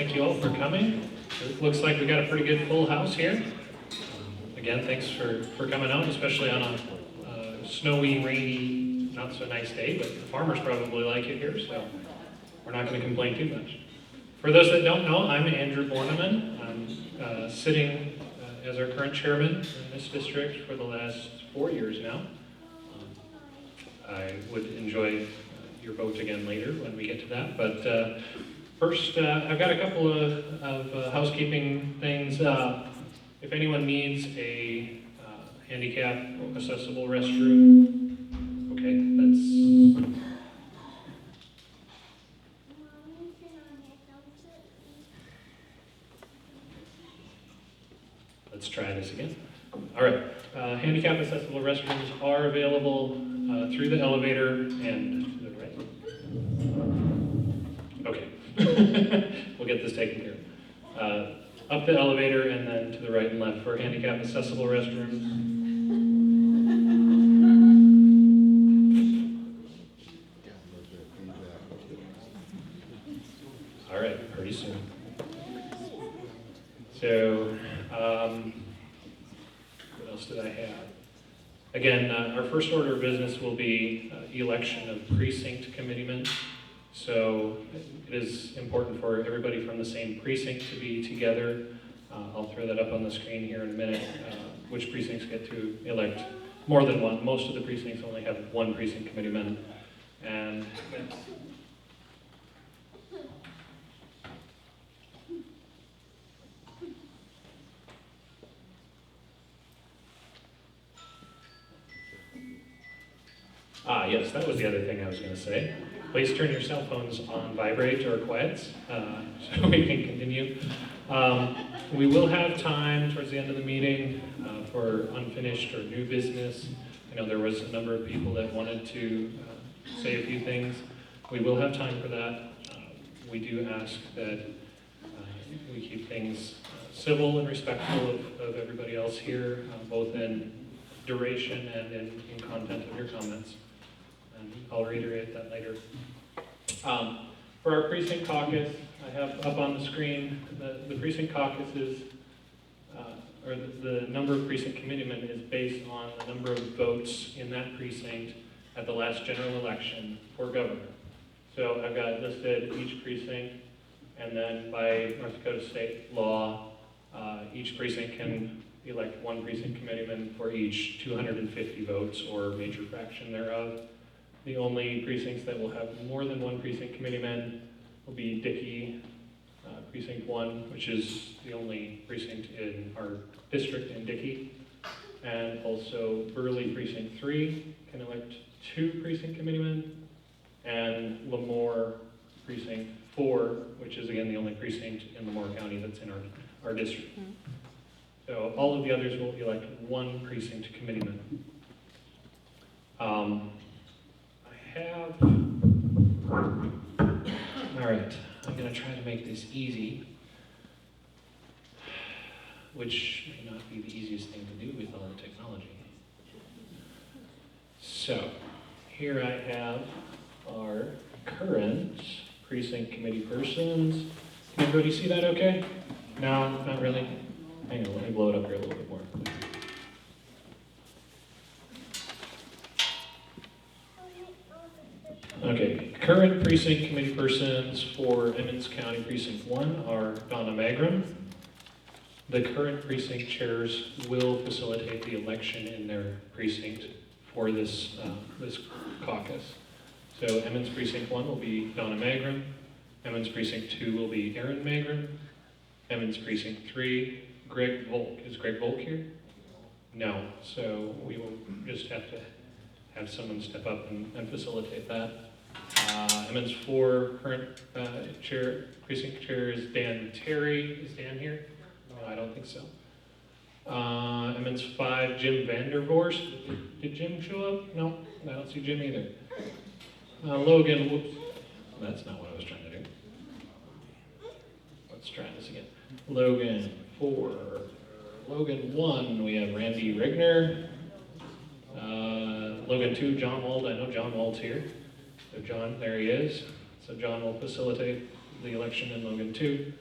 thank you all for coming. It looks like we got a pretty good full house here. Again, thanks for coming out, especially on a snowy, rainy, not so nice day, but the farmers probably like it here, so we're not going to complain too much. For those that don't know, I'm Andrew Borneman. I'm sitting as our current chairman in this district for the last 4 years now. I would enjoy your vote again later when we get to that, but first, I've got a couple of housekeeping things. If anyone needs a handicap accessible restroom, okay, let's try this again. All right, handicap accessible restrooms are available through the elevator and to the right. Okay, we'll get this taken care of. Up the elevator and then to the right and left for handicap accessible restrooms. All right, pretty soon. So, what else did I have? Again, our first order of business will be election of precinct committeemen. So it is important for everybody from the same precinct to be together. I'll throw that up on the screen here in a minute, which precincts get to elect more than one. Most of the precincts only have one precinct committeeman. And yes, that was the other thing I was going to say. Please turn your cell phones on vibrate or quiets so we can continue. We will have time towards the end of the meeting for unfinished or new business. I know there was a number of people that wanted to say a few things. We will have time for that. We do ask that we keep things civil and respectful of everybody else here, both in duration and in content of your comments. And I'll reiterate that later. For our precinct caucus, I have up on the screen the precinct caucuses, or the number of precinct committeemen is based on the number of votes in that precinct at the last general election for governor. So I've got listed each precinct, and then by North Dakota state law, each precinct can elect one precinct committeeman for each 250 votes or major fraction thereof. The only precincts that will have more than one precinct committeeman will be Dickey, Precinct 1, which is the only precinct in our district in Dickey, and also Burley Precinct 3 can elect 2 precinct committeemen, and Lemoore Precinct 4, which is again the only precinct in Lemoore County that's in our district. So all of the others will elect 1 precinct committeeman. All right, I'm going to try to make this easy, which may not be the easiest thing to do with all the technology. So, here I have our current precinct committee persons. Can everybody see that okay? No, not really? Hang on, let me blow it up here a little bit more. Okay, current precinct committee persons for Emmons County Precinct 1 are Donna Magrum. The current precinct chairs will facilitate the election in their precinct for this caucus. So Emmons Precinct 1 will be Donna Magrum. Emmons Precinct 2 will be Aaron Magrum. Emmons Precinct 3, Greg Volk. Is Greg Volk here? No, so we will just have to have someone step up and facilitate that. Emmons 4 current precinct chair is Dan Terry. Is Dan here? No, I don't think so. Emmons 5, Jim Vandervorst. Did Jim show up? No, I don't see Jim either. Logan, whoops, that's not what I was trying to do. Let's try this again. Logan 4. Logan 1, we have Randy Rigner. Logan 2, John Wald. I know John Wald's here. So John, there he is. So John will facilitate the election in Logan 2.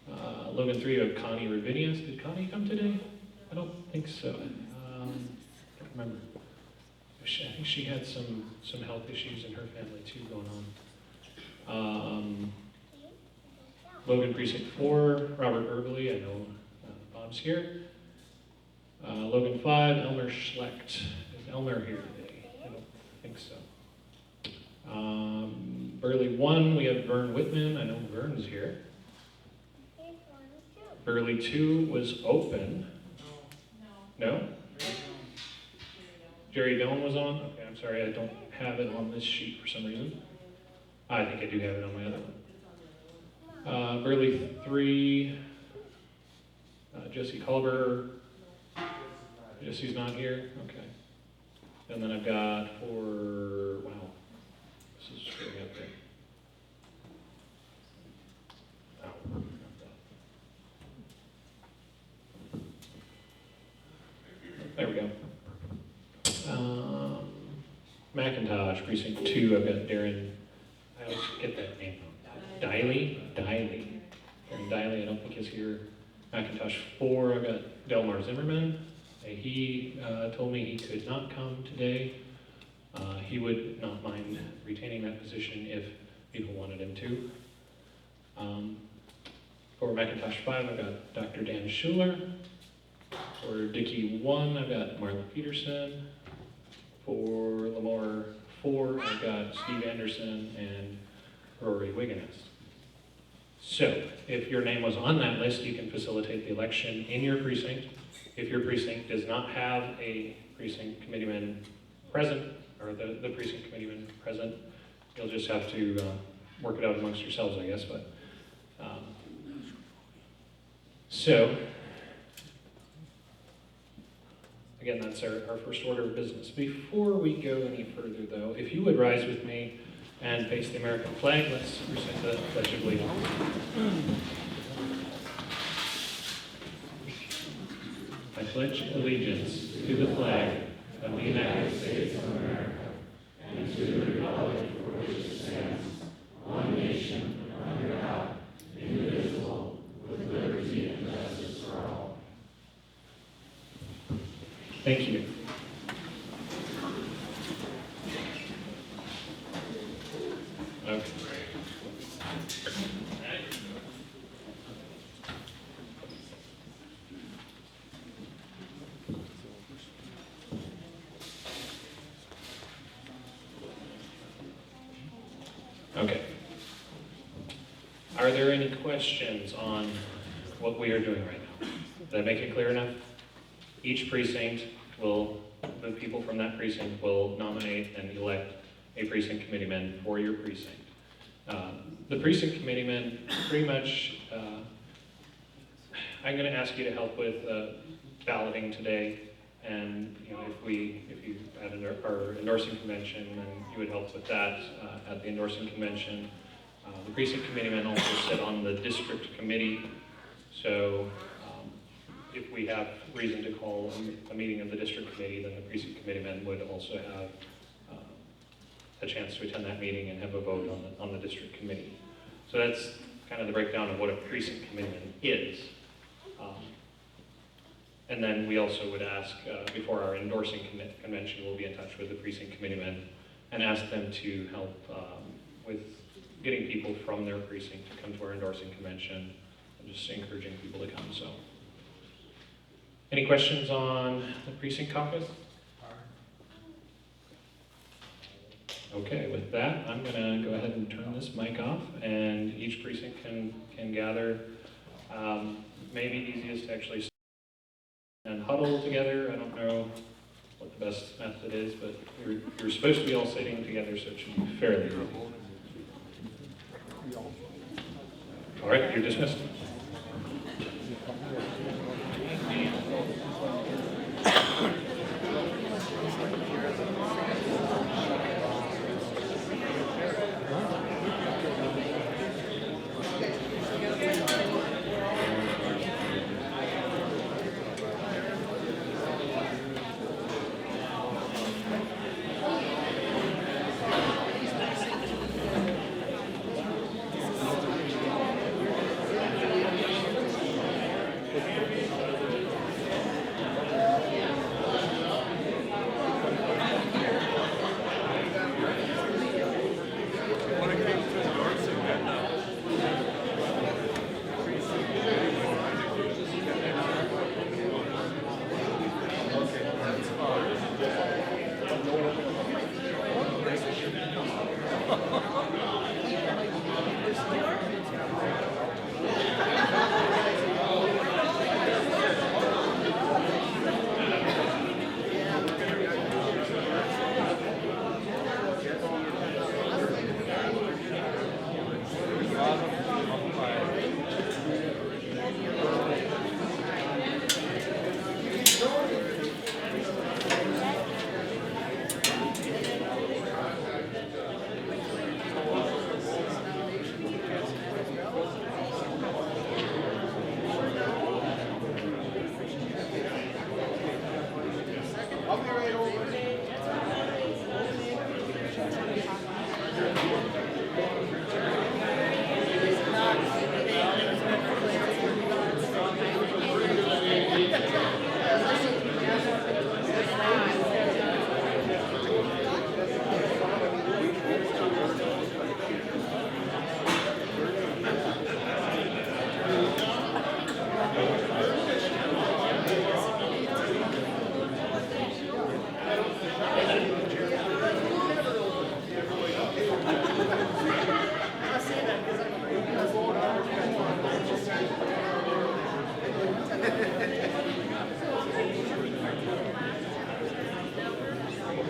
Logan 3 of Connie Ravinius. Did Connie come today? I don't think so. Can't remember. I think she had some health issues in her family too going on. Logan Precinct 4, Robert Erbely. I know Bob's here. Logan 5, Elmer Schlecht. Is Elmer here today? I don't think so. Burley 1, we have Vern Whitman. I know Vern's here. Burley 2 was open. No? Jerry Dillon was on? Okay, I'm sorry, I don't have it on this sheet for some reason. I think I do have it on my other one. Burley 3, Jesse Culver. Jesse's not here? Okay. And then I've got for, wow, this is screwing up there. Oh. There we go. McIntosh, Precinct 2, I've got Darren, I always get that name. Diley? Darren Diley, I don't think is here. McIntosh 4, I've got Delmar Zimmerman. He told me he could not come today. He would not mind retaining that position if people wanted him to. For McIntosh 5, I've got Dr. Dan Schuler. For Dickey 1, I've got Marla Peterson. For Lamar 4, I've got Steve Anderson and Rory Wiganist. So, if your name was on that list, you can facilitate the election in your precinct. If your precinct does not have a precinct committeeman present, or the precinct committeeman present, you'll just have to work it out amongst yourselves, I guess. But so, again, that's our first order of business. Before we go any further, though, if you would rise with me and face the American flag, let's recite the Pledge of Allegiance. I pledge allegiance to the flag of the United States of America and to the republic for which it stands, one nation, under God, indivisible, with liberty and justice for all. Thank you. Okay. Okay. Are there any questions on what we are doing right now? Did I make it clear enough? Each precinct will, the people from that precinct will nominate and elect a precinct committeeman for your precinct. The precinct committeeman, pretty much, I'm going to ask you to help with balloting today, and if you had our endorsing convention, then you would help with that at the endorsing convention. The precinct committeemen also sit on the district committee, so if we have reason to call a meeting of the district committee, then the precinct committeemen would also have a chance to attend that meeting and have a vote on the district committee. So that's kind of the breakdown of what a precinct committeeman is. And then we also would ask, before our endorsing convention, we'll be in touch with the precinct committeemen and ask them to help with getting people from their precinct to come to our endorsing convention, and just encouraging people to come. So, any questions on the precinct caucus? Okay, with that, I'm going to go ahead and turn this mic off, and each precinct can gather. Maybe easiest to actually stand and huddle together. I don't know what the best method is, but you're supposed to be all sitting together, so it should be fairly easy. All right, you're dismissed.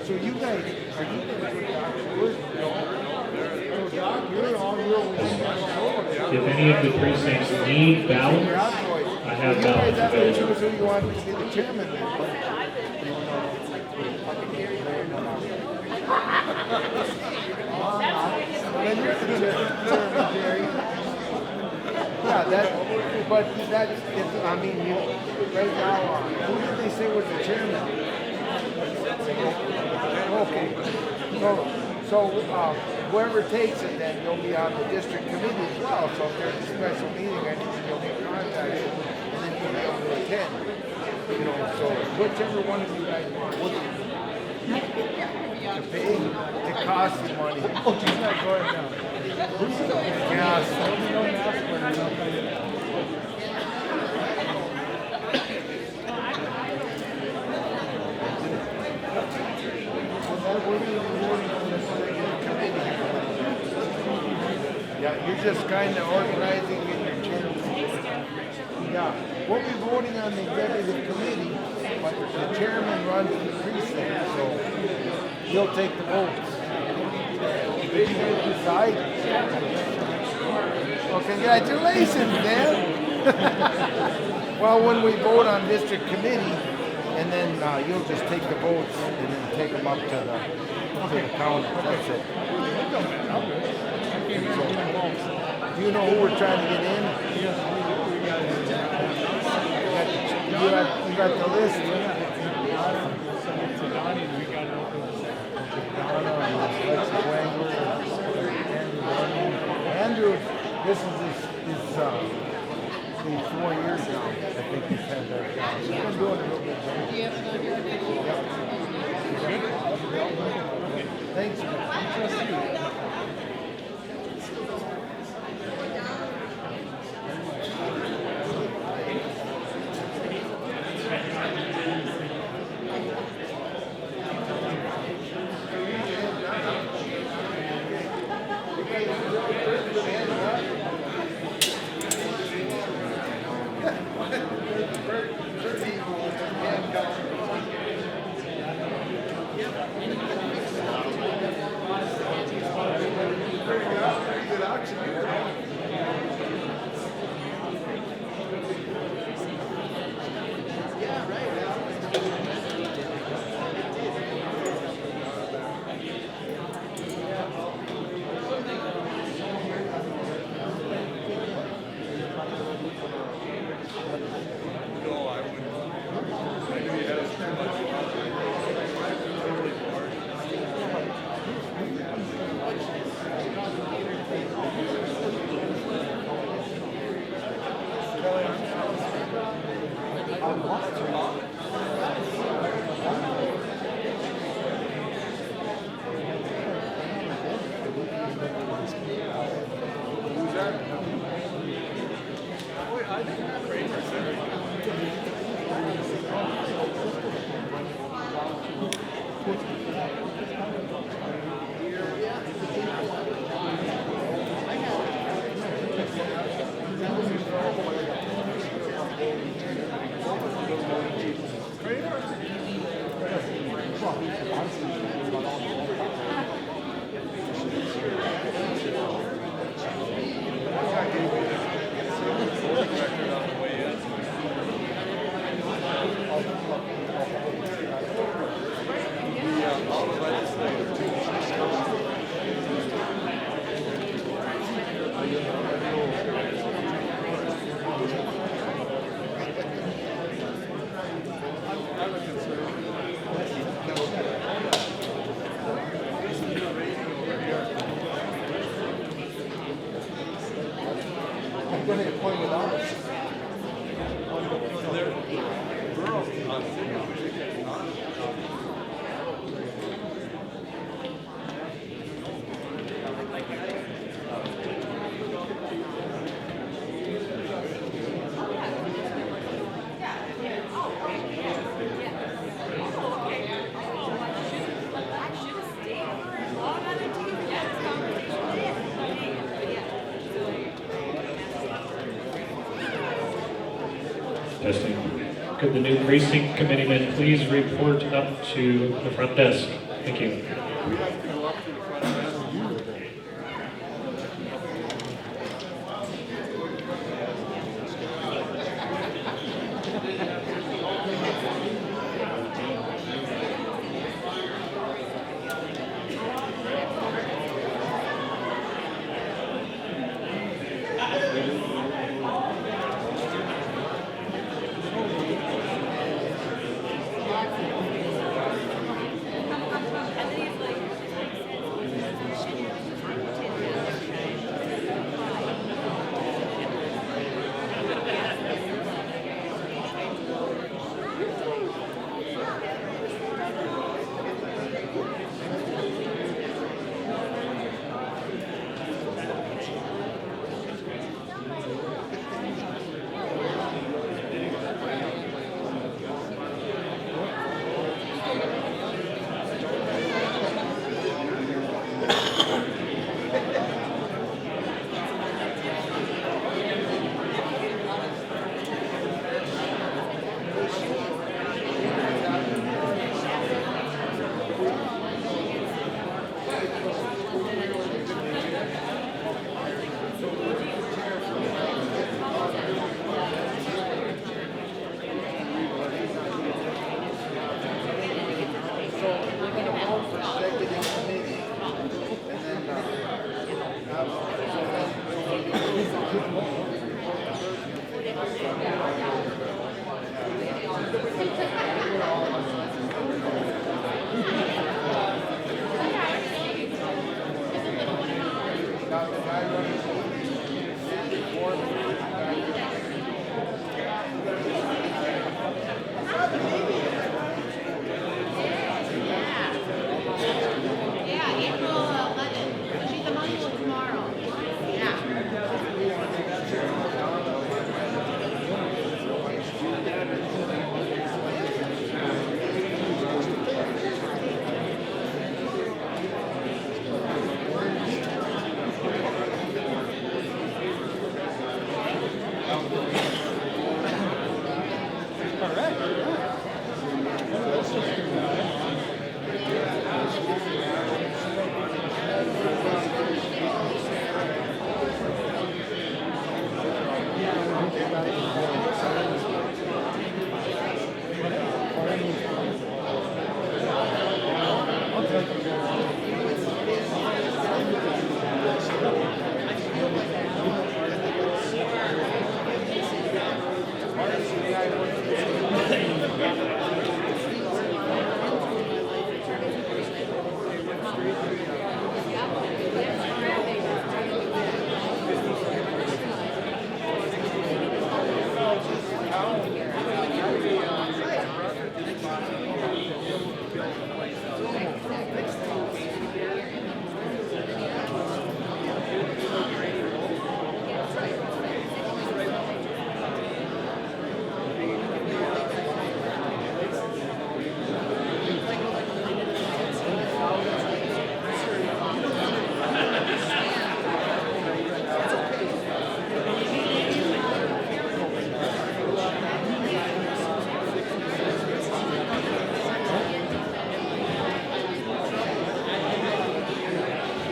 So you guys, are you guys with Doc? You're all real. If any of the precincts need ballots, I have You guys ballots have to available. choose who you want to be the chairman then. Then you're the chairman, Jerry. Yeah, but that's, I mean, right now, who did they say was the chairman? Okay, so whoever takes it then, you'll be on the district committee as well, so if there's a special meeting or anything, you'll be contacted, and then you'll be able to attend. You know, so whichever one of you guys want. To pay, it costs you money. Oh, she's not going now. Yes. Yeah, you're just kind of organizing in your chair. Yeah, we'll be voting on the executive committee, but the chairman runs the precinct, so he'll take the votes. Did you guys decide? Well, congratulations, Dan. Well, when we vote on district committee, and then you'll just take the votes and then take them up to the county. That's it. So, do you know who we're trying to get in? You got the list. Andrew, this is his 4 years now. I think he's had that job. He's been doing a real good job. Thanks. Going to appoint without us. Testing. Could the new precinct committeeman please report up to the front desk? Thank you.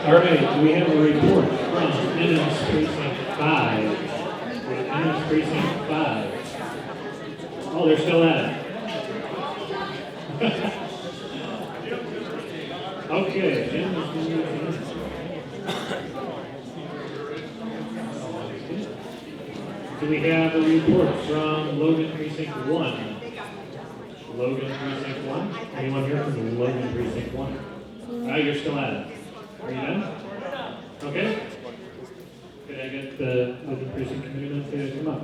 All right, do we have a report from Ennis Precinct 5? Ennis Precinct 5. Oh, they're still at it. Okay, Jim is do we have a report from Logan Precinct 1? Logan Precinct 1? Anyone here from Logan Precinct 1? You're still at it. Are you done? Okay. Could I get the Logan Precinct commitment to come up?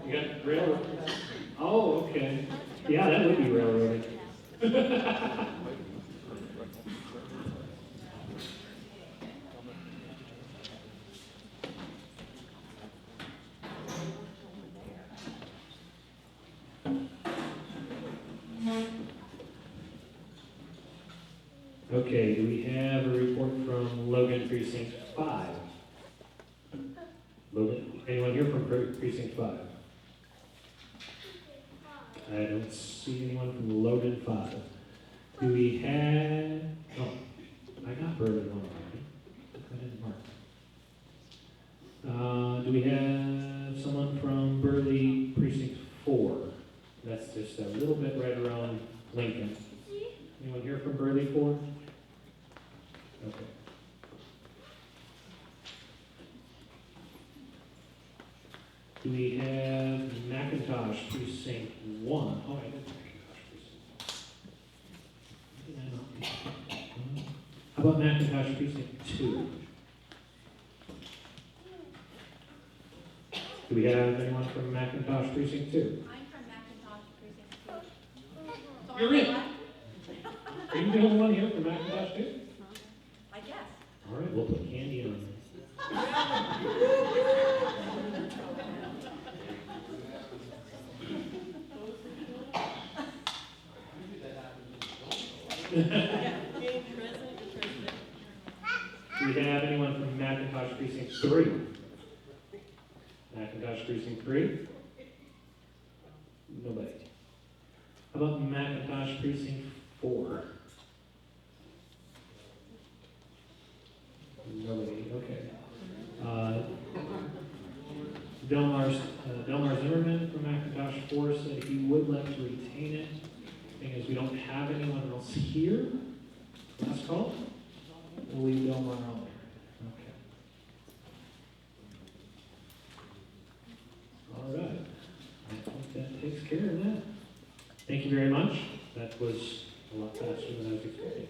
You got railroad? Oh, okay. Yeah, that would be railroaded. Okay, do we have a report from Logan Precinct 5? Logan, anyone here from Precinct 5? I don't see anyone from Logan 5. Do we have, oh, I got Burley one already. I didn't mark. Do we have someone from Burley Precinct 4? That's just a little bit right around Lincoln. Anyone here from Burley 4? Okay. Do we have McIntosh Precinct 1? Oh, I did McIntosh Precinct. How about McIntosh Precinct 2? Do we have anyone from McIntosh Precinct 2? I'm from McIntosh Precinct 2. So You're I'm in. what? Are you the only one here from McIntosh 2? I guess. All right, we'll put Candy on this. Do we have anyone from McIntosh Precinct 3? McIntosh Precinct 3? Nobody. How about McIntosh Precinct 4? Nobody, okay. Delmar Zimmerman from McIntosh 4 said he would like to retain it. Thing is, we don't have anyone else here. Last call. We'll leave Delmar on there. Okay. All right. I think that takes care of that. Thank you very much. That was a lot faster than I was expecting.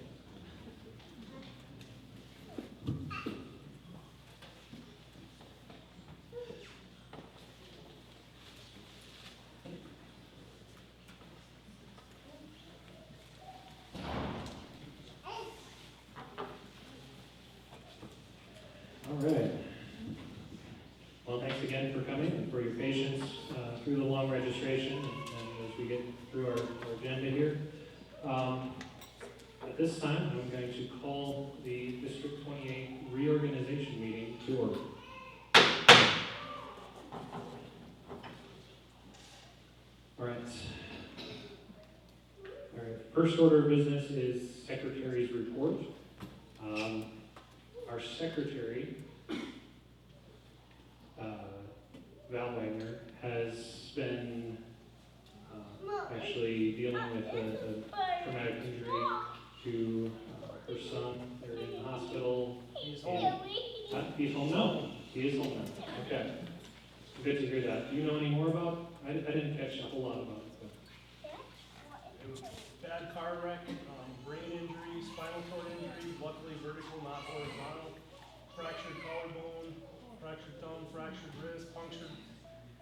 All right. Well, thanks again for coming and for your patience through the long registration and as we get through our agenda here. At this time, I'm going to call the District 28 Reorganization meeting to order. All right. First order of business is Secretary's report. Our Secretary, Val Wagner, has been actually dealing with a traumatic injury to her son. They're in the hospital. He's home. He's home now? He is home now. Okay. Good to hear that. Do you know any more about? I didn't catch a whole lot about it. It was a bad car wreck, brain injury, spinal cord injury, luckily vertical, not horizontal, fractured collarbone, fractured thumb, fractured wrist,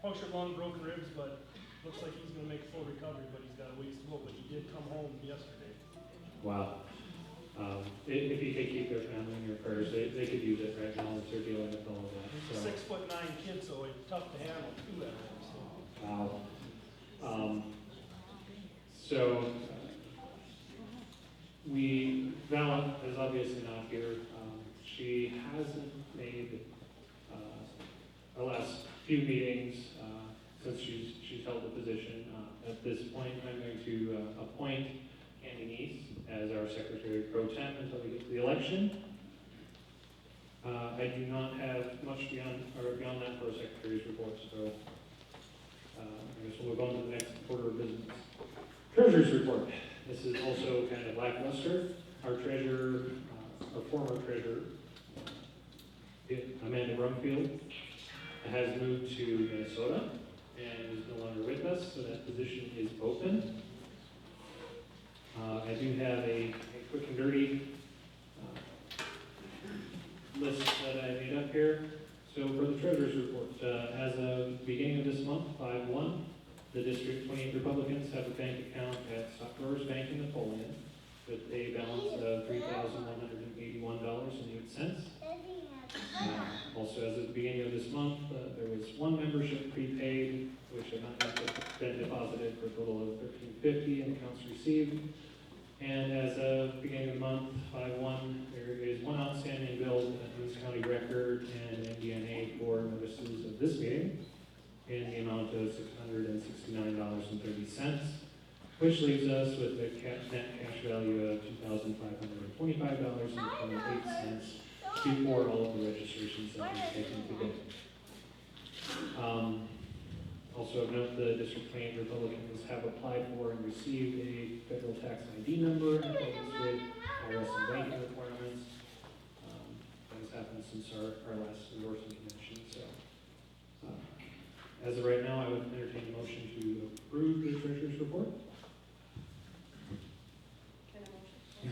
punctured lung, broken ribs, but looks like he's going to make a full recovery, but he's got a ways to go. But he did come home yesterday. Wow. If you could keep their family in your prayers, they could use it right now as they're dealing with all of that. He's So. a 6'9" kid, so it's tough to handle too at home. So. Wow. Val is obviously not here. She hasn't made the last few meetings since she's held the position. At this point, I'm going to appoint Candy Neese as our Secretary Pro Tem until we get to the election. I do not have much beyond that for a Secretary's report, so I guess we'll move on to the next order of business. Treasurer's report. This is also kind of lackluster. Our treasurer, our former treasurer, Amanda Brumfield, has moved to Minnesota and is no longer with us, so that position is open. I do have a quick and dirty list that I made up here. So for the treasurer's report, as of the beginning of this month, 5/1, the District 28 Republicans have a bank account at Stockbrokers Bank in Napoleon with a balance of $3,181.08. Also, as of the beginning of this month, there was one membership prepaid, which had not yet been deposited for a total of $1,350 in accounts received. And as of the beginning of the month, 5/1, there is one outstanding bill at Moose County Record and MDNA for notices of this meeting in the amount of $669.30, which leaves us with a net cash value of $2,525.28 before all of the registrations that we've taken today. Also of note, the District 28 Republicans have applied for and received a federal tax ID number in accordance with IRS and banking requirements. That has happened since our last endorsement convention. So, as of right now, I would entertain a motion to approve the treasurer's report.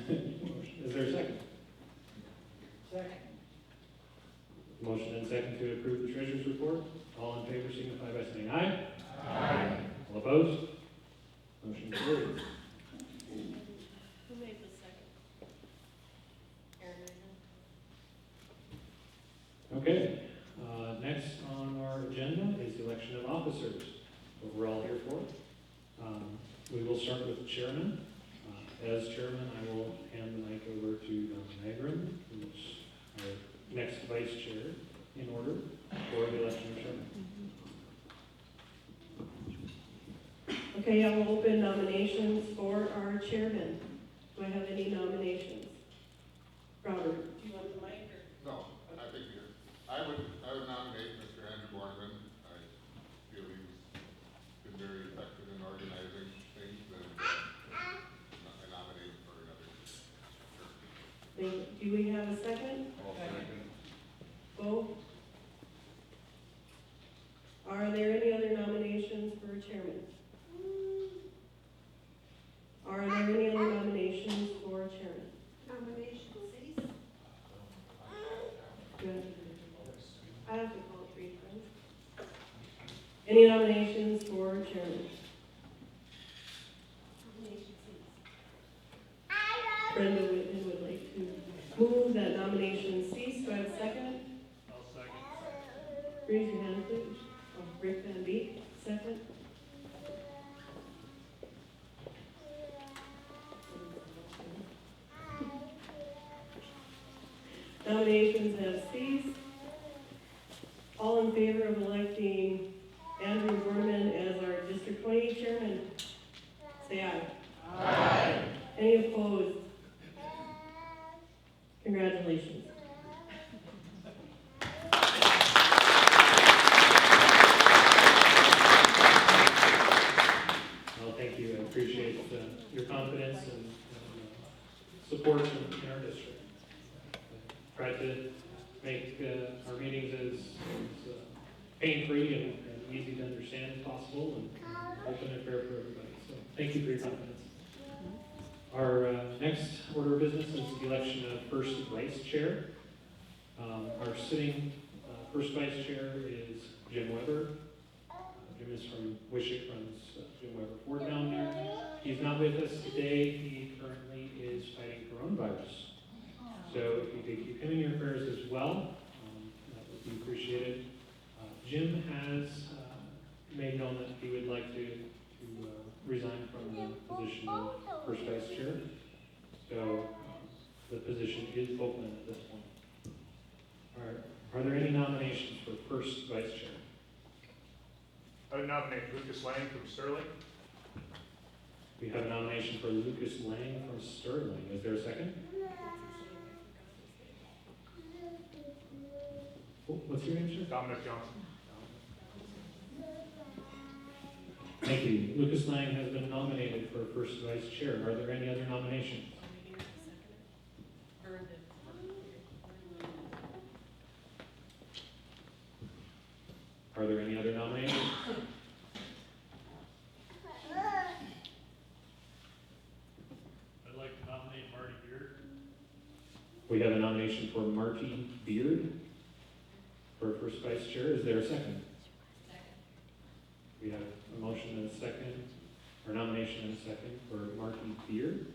Is there a second? Second. Motion and second to approve the treasurer's report. All in favor signify by saying aye. Aye. All opposed? Motion carries. Who made the second? Aaron. Okay, next on our agenda is the election of officers, what we're all here for. We will start with the chairman. As chairman, I will hand the mic over to Don Magrum, who's our next vice chair in order for the election of chairman. Okay, I will open nominations for our chairman. Do I have any nominations? Robert, do you want the mic or? No, I think I would nominate Mr. Andrew Borneman. I feel he's been very effective in organizing things, and I nominate him for another term. Do we have a second? Bo? Are there any other nominations for chairman? Are there any other nominations for chairman? Nominations. Good. I have to call three friends. Any nominations for chairman? Brenda Whitman would like to move that nomination cease. Do I have a second? I'll second. Raise your hand, please. Oh, Rick Van Beek, second. Nominations have ceased. All in favor of electing Andrew Borneman as our District 28 chairman, say aye. Aye. Any opposed? Congratulations. Well, thank you. I appreciate your confidence and support in our district. Try to make our meetings as pain-free and easy to understand as possible, and open and fair for everybody. So thank you for your confidence. Our next order of business is the election of first vice chair. Our sitting first vice chair is Jim Weber. Jim is from Wishick, runs Jim Weber Ford down there. He's not with us today. He currently is fighting coronavirus. So if you could keep him in your prayers as well, that would be appreciated. Jim has made known that he would like to resign from the position of first vice chair. So the position is open at this point. All right. Are there any nominations for first vice chair? I would nominate Lucas Lang from Sterling. We have a nomination for Lucas Lang from Sterling. Is there a second? What's your name, sir? Dominic Johnson. Thank you. Lucas Lang has been nominated for first vice chair. Are there any other nominations? Are there any other nominations? I'd like to nominate Marty Beard. We have a nomination for Marty Beard for first vice chair. Is there a second? We have a motion and a second, or nomination and a second for Marty Beard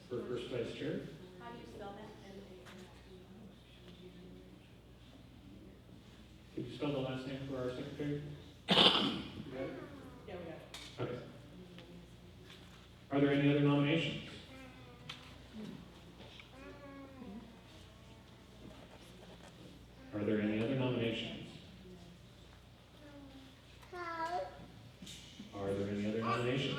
for first vice chair. How do you spell that? Could you spell the last name for our secretary? You got it? Yeah, we got it. Okay. Are there any other nominations? Are there any other nominations? Are there any other nominations?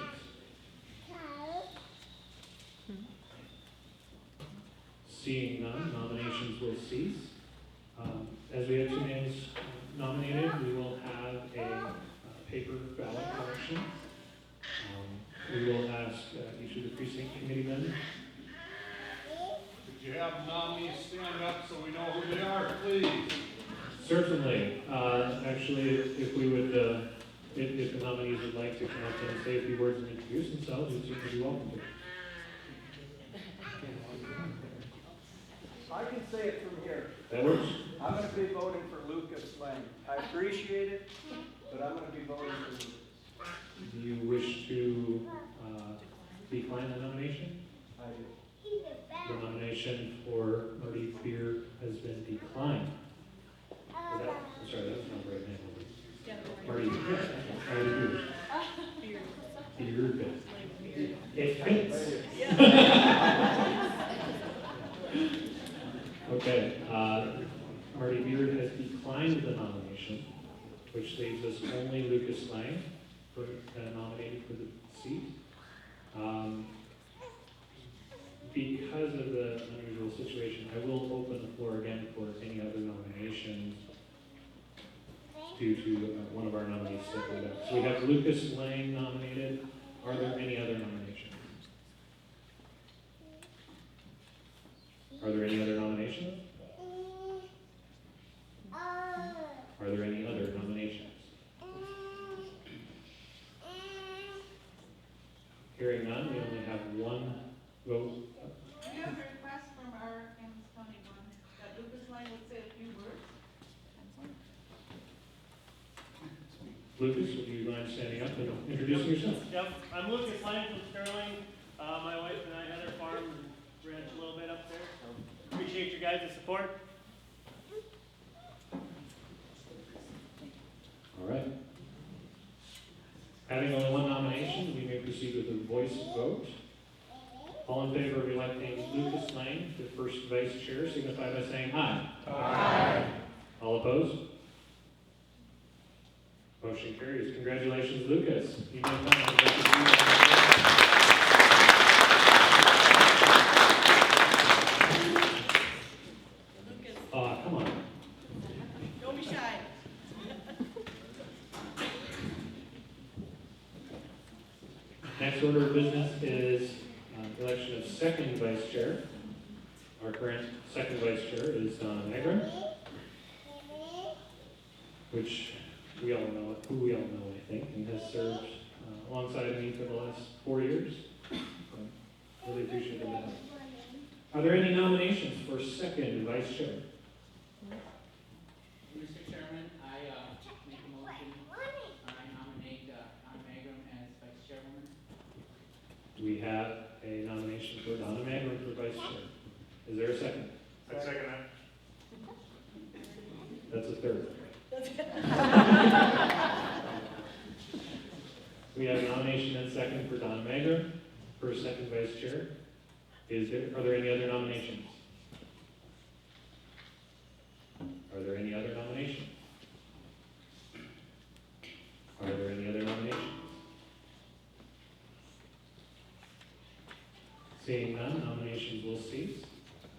Seeing none, nominations will cease. As we have two names nominated, we will have a paper ballot collection. We will ask each of the precinct committeemen. Could you have nominees stand up so we know who they are, please? Certainly. Actually, if we would, if the nominees would like to come up and say a few words and introduce themselves, you'd certainly be welcome to. I can say it from here. That works. I'm gonna be voting for Lucas Lang. I appreciate it, but I'm gonna be voting for Lucas. Do you wish to decline the nomination? I do. The nomination for Marty Beer has been declined. I'm sorry, that's not the right name. Marty Beer. It fits. Okay, Marty Beard has declined the nomination, which leaves us only Lucas Lang nominated for the seat. Because of the unusual situation, I will open the floor again for any other nominations due to one of our nominees stepping down. So we have Lucas Lang nominated. Are there any other nominations? Are there any other nominations? Are there any other nominations? Hearing none, we only have one vote. We have a request from our Kansas County one, that Lucas Lang would say a few words. Lucas, would you mind standing up and introducing yourself? Yep, I'm Lucas Lang from Sterling. My wife and I had our farm and ranch a little bit up there, so appreciate your guys' support. All right. Having only one nomination, we may proceed with a voice vote. All in favor of electing Lucas Lang to first vice chair, signify by saying aye. Aye. All opposed? Motion carries. Congratulations, Lucas. You may come and take a seat. Come on. Don't be shy. Next order of business is election of second vice chair. Our current second vice chair is Donna Magrum, which we all know, I think, and has served alongside me for the last 4 years. So, really appreciate that. Are there any nominations for second vice chair? Mr. Chairman, I make a motion, I nominate Donna Magrum as vice chairwoman. We have a nomination for Donna Magrum for vice chair. Is there a second? I'd second that. That's a third. We have a nomination and second for Donna Magrum for second vice chair. Are there any other nominations? Are there any other nominations? Are there any other nominations? Seeing none, nominations will cease.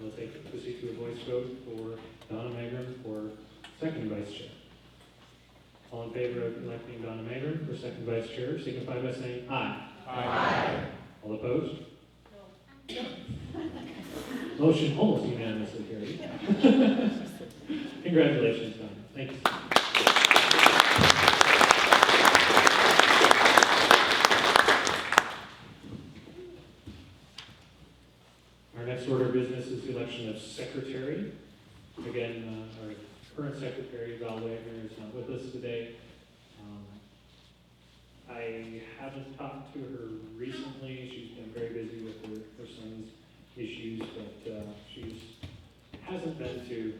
We'll proceed to a voice vote for Donna Magrum for second vice chair. All in favor of electing Donna Magrum for second vice chair, signify by saying aye. Aye. All opposed? No. Motion almost unanimously carried. Congratulations, Donna. Thank you. Our next order of business is the election of secretary. Again, our current secretary, Val Wagner, is not with us today. I haven't talked to her recently. She's been very busy with her son's issues, but she hasn't been to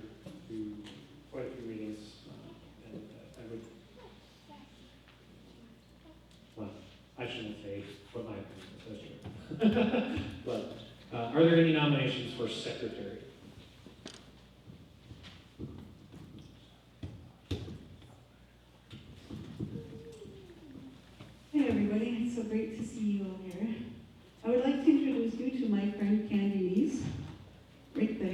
quite a few meetings. And I would, well, I shouldn't say what my opinion is, that's true. But are there any nominations for secretary? Hi everybody, it's so great to see you all here. I would like to introduce you to my friend Candy Lees, right there.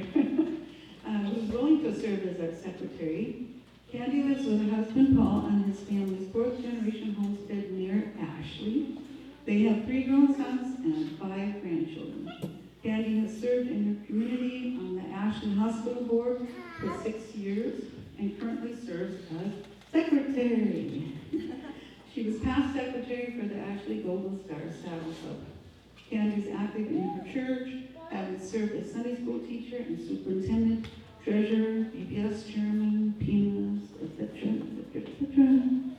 They have 3 grown sons and 5 grandchildren. Candy has served in her community on the Ashland Hospital Board for 6 years and currently serves as secretary. She was past secretary for the Ashley Golden Star Saddle Club. Candy is active in her church, having served as Sunday school teacher and superintendent, treasurer, BPS chairman, PINAS, etc., etc.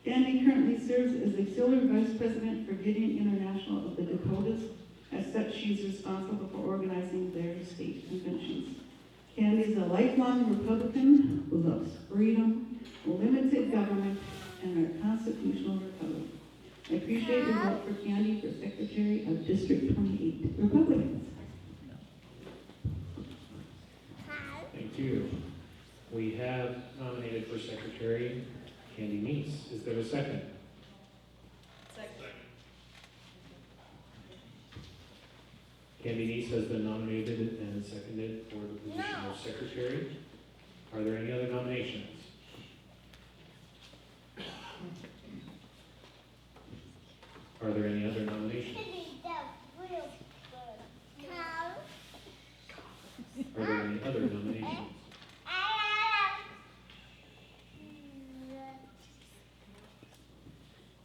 Candy currently serves as auxiliary vice president for Gideon International of the Dakotas. As such, she's responsible for organizing their state conventions. Candy is a lifelong Republican who loves freedom, limited government, and our constitutional republic. I appreciate your vote for Candy for Secretary of District 28, Republicans. Thank you. We have nominated for secretary Candy Neese. Is there a second? Second. Candy Neese has been nominated and seconded for the position of secretary. Are there any other nominations? Are there any other nominations? Are there any other nominations?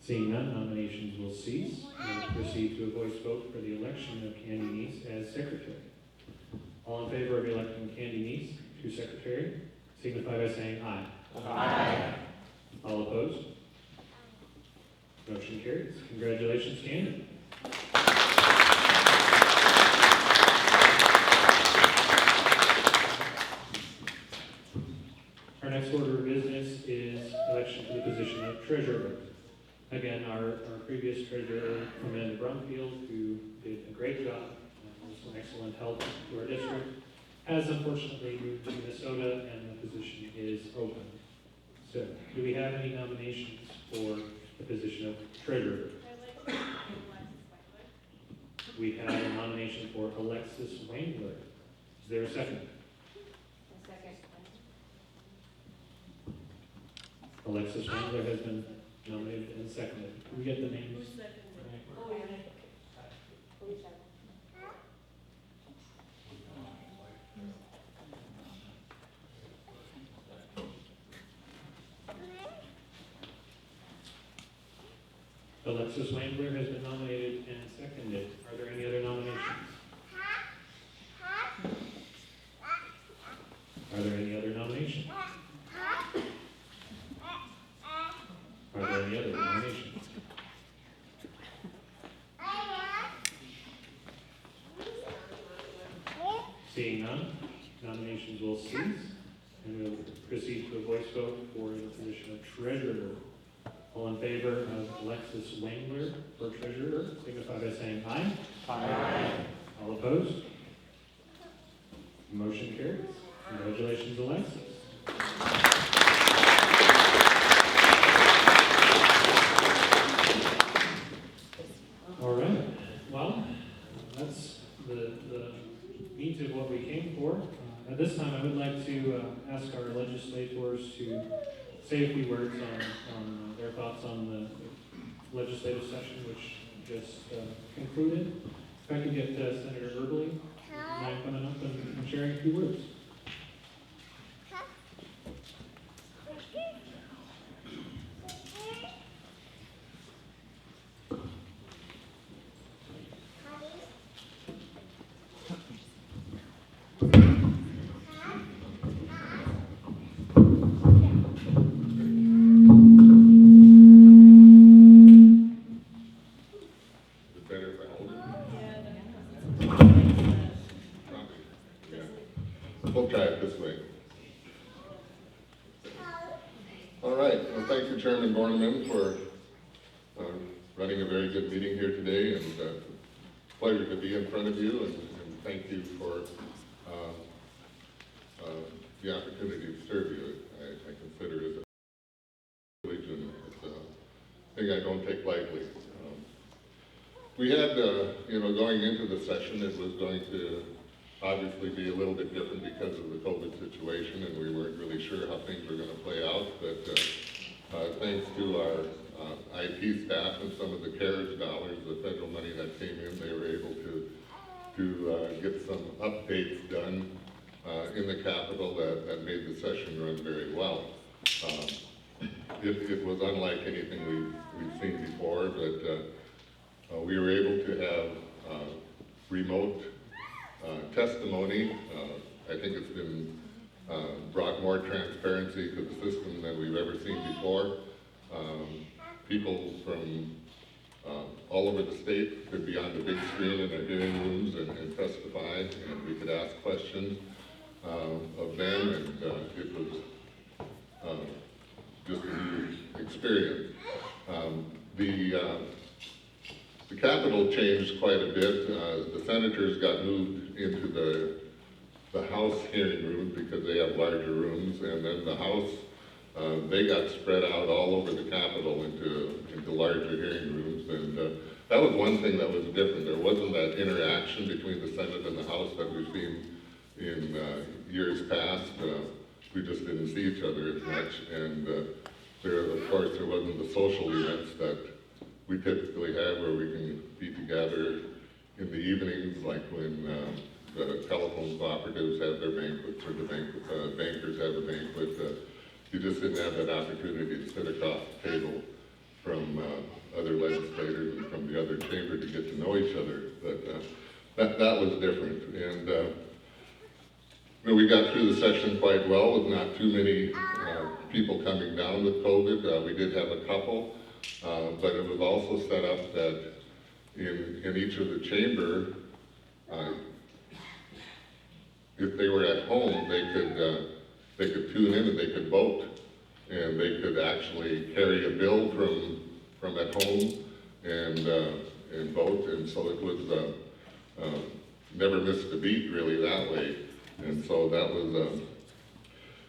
Seeing none, nominations will cease. We'll proceed to a voice vote for the election of Candy Neese as secretary. All in favor of electing Candy Neese to secretary, signify by saying aye. Aye. All opposed? Motion carries. Congratulations, Candy. Our next order of business is election to the position of treasurer. Again, our previous treasurer, Amanda Brumfield, who did a great job and was an excellent help to our district, has unfortunately moved to Minnesota and the position is open. So, do we have any nominations for the position of treasurer? We have a nomination for Alexis Wangler. Is there a second? Alexis Wangler has been nominated and seconded. Can we get the names? Who's second? Right. Oh, yeah. Alexis Wangler has been nominated and seconded. Are there any other nominations? Are there any other nominations? Are there any other nominations? Seeing none, nominations will cease, and we'll proceed to a voice vote for the position of treasurer. All in favor of Alexis Wangler for treasurer, signify by saying aye. Aye. All opposed? Motion carries. Congratulations, Alexis. All right. Well, that's the meat of what we came for. At this time, I would like to ask our legislators to say a few words on their thoughts on the legislative session, which just concluded. If I could get Senator Earbley, mind coming up and sharing a few words. Is it better if I hold it? Probably, yeah. We'll try it this way. All right, well, thank you, Chairman Borneman, for running a very good meeting here today, and pleasure to be in front of you, and thank you for the opportunity to serve you. I consider it a privilege, and it's a thing I don't take lightly. We had, going into the session, it was going to obviously be a little bit different because of the COVID situation, and we weren't really sure how things were going to play out, but thanks to our IT staff and some of the CARES dollars, the federal money that came in, they were able to get some updates done in the Capitol that made the session run very well. It was unlike anything we've seen before, but we were able to have remote testimony. I think it's been brought more transparency to the system than we've ever seen before. People from all over the state could be on the big screen in their hearing rooms and testify, and we could ask questions of them, and it was just a new experience. The Capitol changed quite a bit. The senators got moved into the House hearing room because they have larger rooms, and then the House, they got spread out all over the Capitol into larger hearing rooms, and that was one thing that was different. There wasn't that interaction between the Senate and the House that we've seen in years past. We just didn't see each other as much, and of course, there wasn't the social events that we typically have where we can be together in the evenings, like when the telephone cooperatives have their banquets or the bankers have a banquet. You just didn't have that opportunity to sit across the table from other legislators and from the other chamber to get to know each other. But that was different. And we got through the session quite well with not too many people coming down with COVID. We did have a couple, but it was also set up that in each of the chamber, if they were at home, they could tune in and they could vote, and they could actually carry a bill from at home and vote, and so it was never missed a beat really that way, and so that was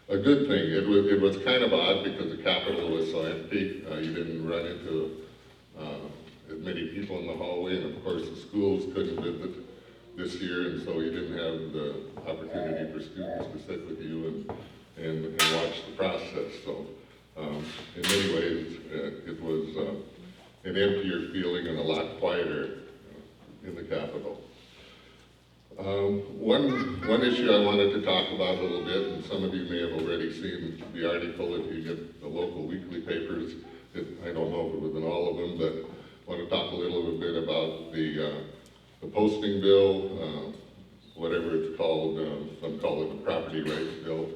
a good thing. It was kind of odd because the Capitol was so empty. You didn't run into as many people in the hallway, and of course the schools couldn't visit this year, and so you didn't have the opportunity for students to sit with you and watch the process. So in many ways, it was an emptier feeling and a lot quieter in the Capitol. One issue I wanted to talk about a little bit, and some of you may have already seen the article if you get the local weekly papers. I don't know if it was in all of them, but I want to talk a little bit about the posting bill, whatever it's called. Some call it the property rights bill.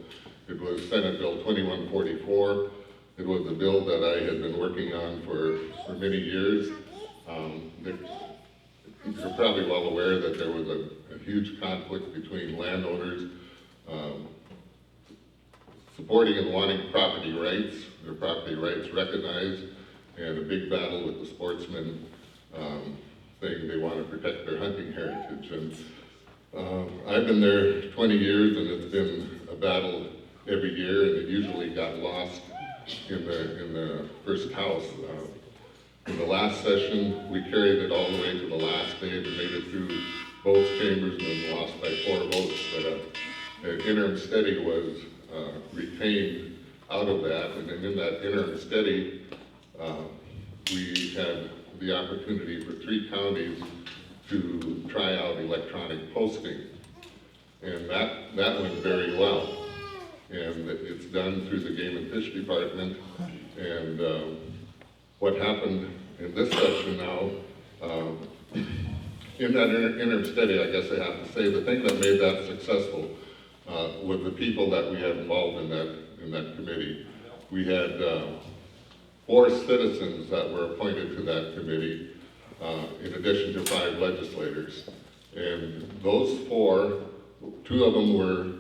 It was Senate Bill 2144. It was a bill that I had been working on for many years. You're probably well aware that there was a huge conflict between landowners supporting and wanting property rights, their property rights recognized, and a big battle with the sportsmen saying they want to protect their hunting heritage. And I've been there 20 years, and it's been a battle every year, and it usually got lost in the first house. In the last session, we carried it all the way to the last day and made it through both chambers and then lost by 4 votes. But an interim steady was retained out of that, and then in that interim steady, we had the opportunity for 3 counties to try out electronic posting. And that went very well. And it's done through the Game and Fish Department. And what happened in this session now, in that interim study, I guess I have to say, the thing that made that successful was the people that we had involved in that committee. We had 4 citizens that were appointed to that committee, in addition to 5 legislators. And those 4, 2 of them were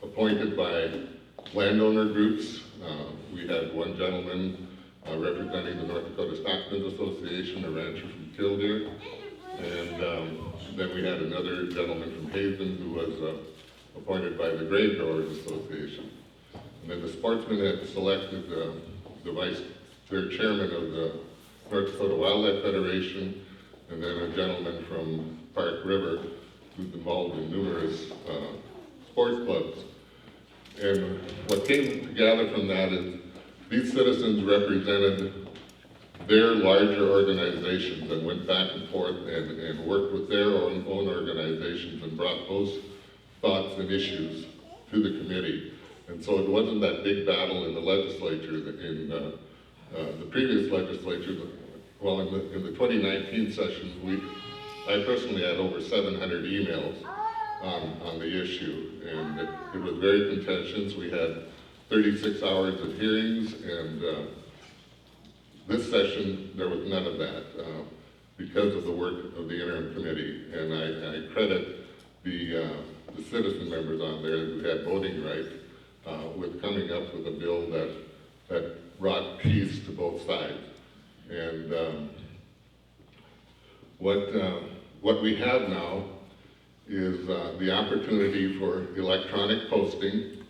appointed by landowner groups. We had one gentleman representing the North Dakota Stockmen's Association, a rancher from Killdeer, and then we had another gentleman from Hazen who was appointed by the Grain Growers Association. And then the sportsmen had selected their chairman of the North Dakota Wildlife Federation, and then a gentleman from Park River who's involved in numerous sports clubs. And what came together from that is these citizens represented their larger organizations and went back and forth and worked with their own organizations and brought those thoughts and issues to the committee. And so it wasn't that big battle in the legislature, the previous legislature. Well, in the 2019 session, I personally had over 700 emails on the issue, and it was very contentious. We had 36 hours of hearings, and this session, there was none of that because of the work of the interim committee. And I credit the citizen members on there who had voting rights with coming up with a bill that brought peace to both sides. And what we have now is the opportunity for electronic posting,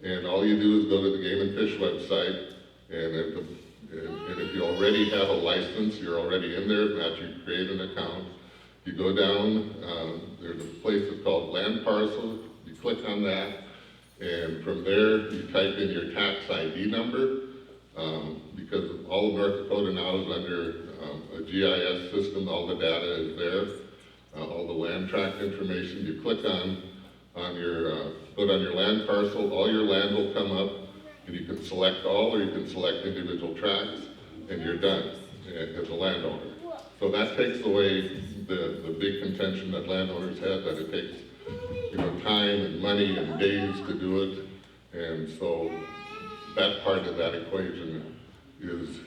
and all you do is go to the Game and Fish website, and if you already have a license, you're already in there. If not, you create an account. You go down, there's a place that's called Land Parcel. You click on that, and from there you type in your tax ID number, because all of North Dakota now is under a GIS system. All the data is there, all the land tract information. You click on your, put on your land parcel, all your land will come up, and you can select all or you can select individual tracts, and you're done as a landowner. So that takes away the big contention that landowners have, that it takes time and money and days to do it, and so that part of that equation is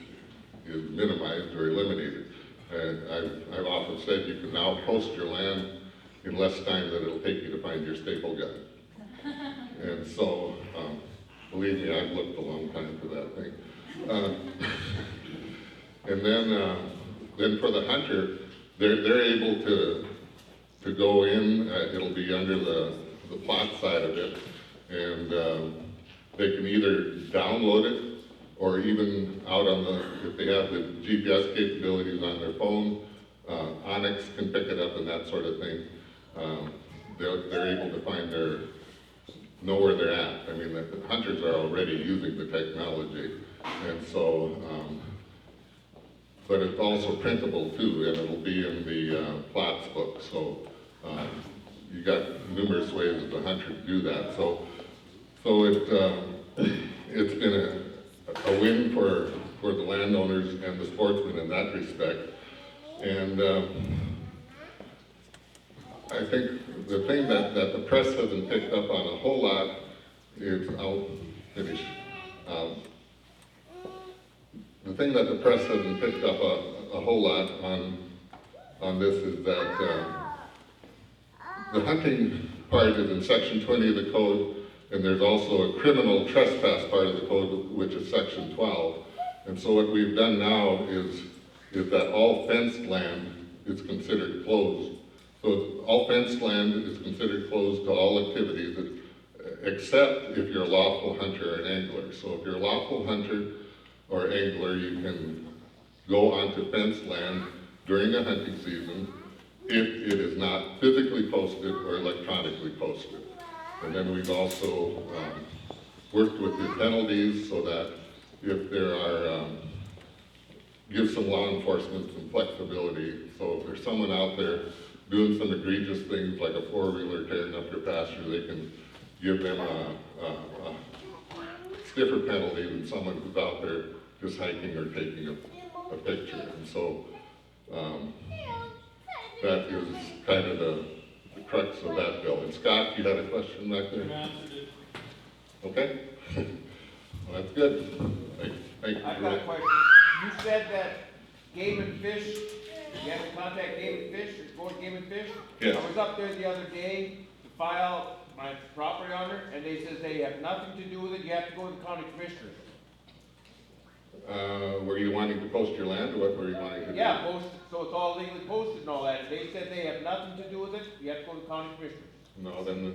minimized or eliminated. I've often said you can now post your land in less time than it'll take you to find your staple gun. And so, believe me, I've looked a long time for that thing. And then for the hunter, they're able to go in, it'll be under the plot side of it, and they can either download it, or even out on if they have the GPS capabilities on their phone, Onyx can pick it up and that sort of thing. They're able to know where they're at. I mean, the hunters are already using the technology, and so, but it's also printable too, and it'll be in the plots book. So you got numerous ways as a hunter to do that. So it's been a win for the landowners and the sportsmen in that respect. And I think the thing that the press hasn't picked up on a whole lot is, I'll finish. The thing that the press hasn't picked up a whole lot on this is that the hunting part is in section 20 of the code, and there's also a criminal trespass part of the code, which is section 12. And so what we've done now is that all fenced land is considered closed. So all fenced land is considered closed to all activities, except if you're a lawful hunter or an angler. So if you're a lawful hunter or angler, you can go onto fenced land during a hunting season if it is not physically posted or electronically posted. And then we've also worked with the penalties so that if there are, give some law enforcement some flexibility. So if there's someone out there doing some egregious things like a four-wheeler tearing up your pasture, they can give them a stiffer penalty than someone who's out there just hiking or taking a picture. And so that is kind of the crux of that bill. And Scott, you had a question back there? Okay. Well, that's good. Thank you. I've got a question. You said that Game and Fish, you have to contact Game and Fish, or go to Game and Fish? Yes. I was up there the other day to file my property owner, and they says they have nothing to do with it, you have to go to the county commissioners. Were you wanting to post your land, or what were you wanting to do? Yeah, posted, so it's all legally posted and all that, and they said they have nothing to do with it, you have to go to the county commissioners. No, then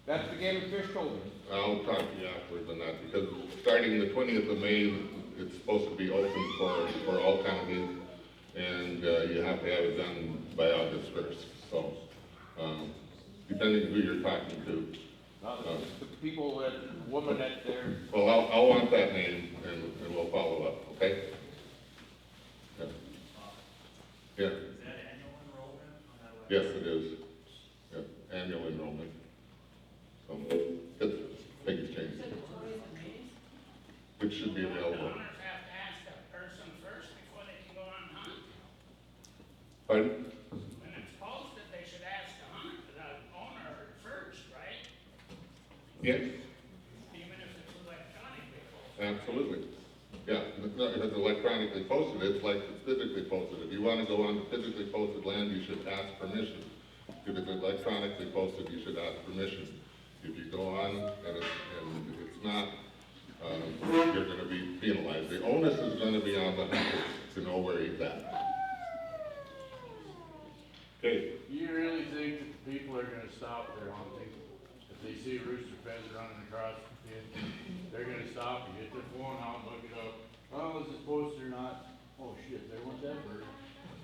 That's what the Game and Fish told me. I'll talk to you afterwards on that, because starting the 20th of May, it's supposed to be open for all counties, and you have to have it done by August 1st. So, depending who you're talking to, The people that, the woman that they're, Well, I'll want that name and we'll follow up, okay? Yeah. Yeah. Is that annual enrollment on that website? Yes, it is. Yeah, annual enrollment. So, good, things change. Which should be available. The owners have to ask the person first before they can go on hunt. Pardon? When it's posted, they should ask the owner first, right? Yes, Even if it's electronically posted. absolutely. Yeah, no, if it's electronically posted, it's like it's physically posted. If you want to go on to physically posted land, you should ask permission. If it's electronically posted, you should ask permission. If you go on and it's not, you're gonna be penalized. The onus is gonna be on the hunter to know where he's at. Okay, You really think that the people are gonna stop their hunting? If they see a rooster pheasant running across the pit, they're gonna stop and get their phone out and look it up. Oh, is this posted or not? Oh shit, there went that bird.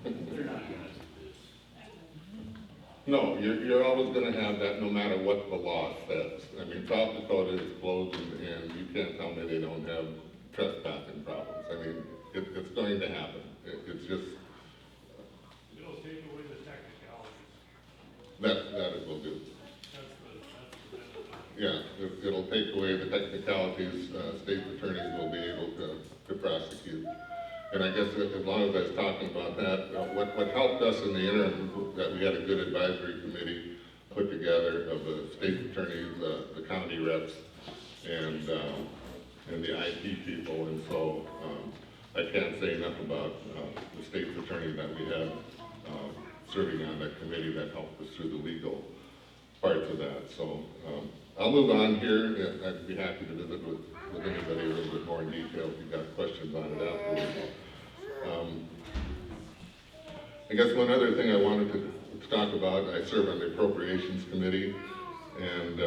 They're not gonna do this. no, you're always gonna have that no matter what the law says. I mean, South Dakota is closed and you can't tell me they don't have trespassing problems. I mean, it's going to happen. It's just, It'll take away the technicalities. that it will do. That's the benefit. Yeah, it'll take away the technicalities, state attorneys will be able to prosecute. And I guess as long as I was talking about that, what helped us in the interim, that we had a good advisory committee put together of the state attorneys, the county reps, and the IT people, and so, I can't say enough about, the state's attorney that we had, serving on that committee that helped us through the legal parts of that, so, I'll move on here. I'd be happy to visit with anybody a little bit more in detail if you've got questions on it afterwards. I guess one other thing I wanted to talk about, I serve on the Appropriations Committee, and,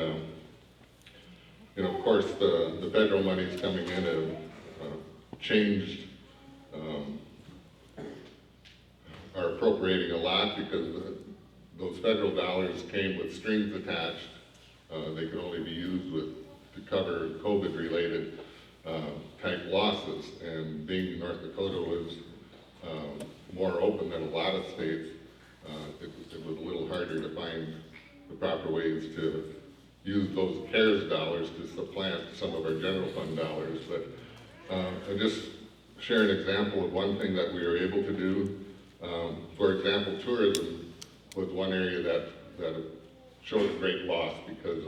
of course, the federal monies coming in have changed, are appropriating a lot because those federal dollars came with strings attached. They could only be used to cover COVID-related type losses. And being North Dakota was more open than a lot of states, it was a little harder to find the proper ways to use those CARES dollars to supplant some of our general fund dollars. But I'll just share an example of one thing that we were able to do. For example, tourism was one area that showed a great loss because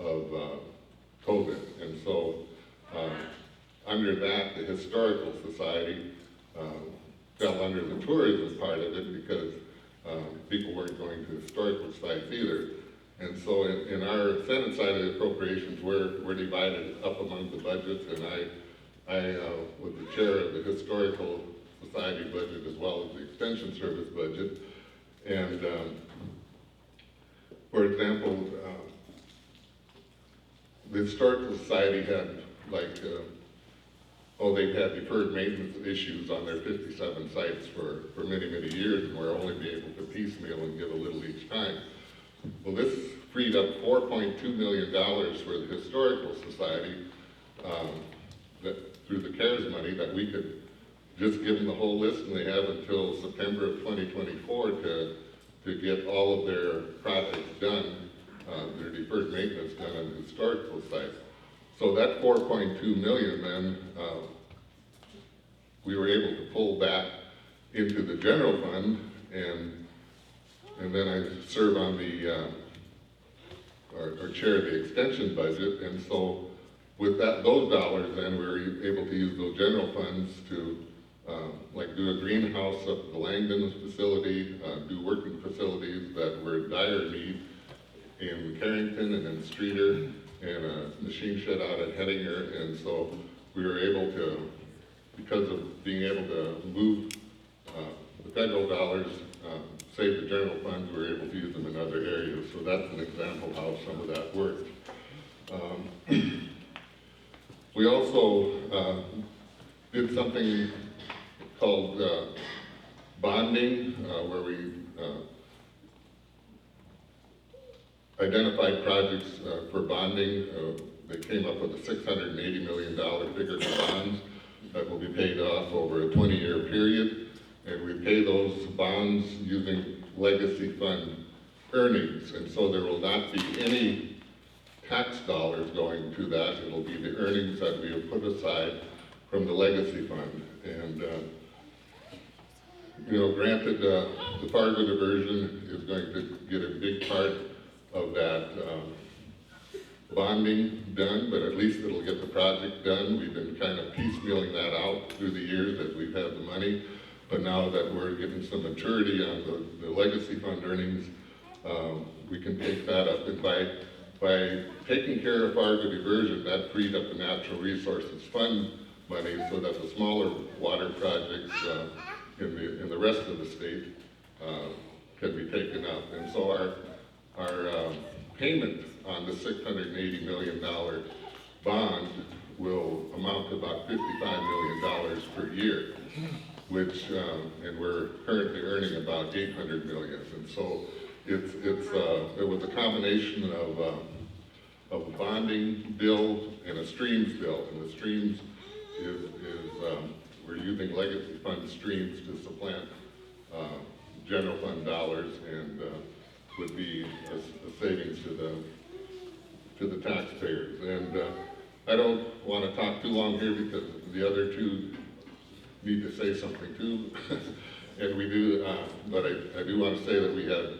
of COVID. And so under that, the Historical Society fell under the tourism part of it because people weren't going to historical sites either. And so in our Senate side of the appropriations, we're divided up among the budgets, and I was the chair of the Historical Society budget as well as the Extension Service budget. And for example, the Historical Society had they've had deferred maintenance issues on their 57 sites for many, many years, and we're only be able to piecemeal and give a little each time. Well, this freed up $4.2 million for the Historical Society through the CARES money that we could just give them the whole list, and they have until September of 2024 to get all of their projects done, their deferred maintenance done on the historical sites. So that 4.2 million then, we were able to pull that into the general fund, and then I serve on the, or chair of the extension budget, and so with those dollars then we were able to use those general funds to like do a greenhouse up at the Langdon facility, do working facilities that were in dire need in Carrington and in Streeter, and a machine shed out at Hettinger. And so we were able to, because of being able to move the federal dollars, save the general funds, we were able to use them in other areas. So that's an example how some of that worked. We also did something called bonding, where we identified projects for bonding. They came up with a $680 million figure for bonds that will be paid off over a 20-year period. And we pay those bonds using legacy fund earnings. And so there will not be any tax dollars going to that. It'll be the earnings that we have put aside from the legacy fund. And granted, the Fargo diversion is going to get a big part of that bonding done, but at least it'll get the project done. We've been kind of piecemealing that out through the years as we've had the money, but now that we're getting some maturity on the legacy fund earnings, we can take that up. And by taking care of Fargo diversion, that freed up the natural resources fund money so that the smaller water projects in the rest of the state can be taken up. And so our payment on the $680 million bond will amount to about $55 million per year, which, and we're currently earning about $800 million. And so it was a combination of a bonding bill and a streams bill. And the streams is we're using legacy fund streams to supplant general fund dollars, and would be a savings to the taxpayers. And I don't want to talk too long here because the other two need to say something too. And we do, but I do want to say that we had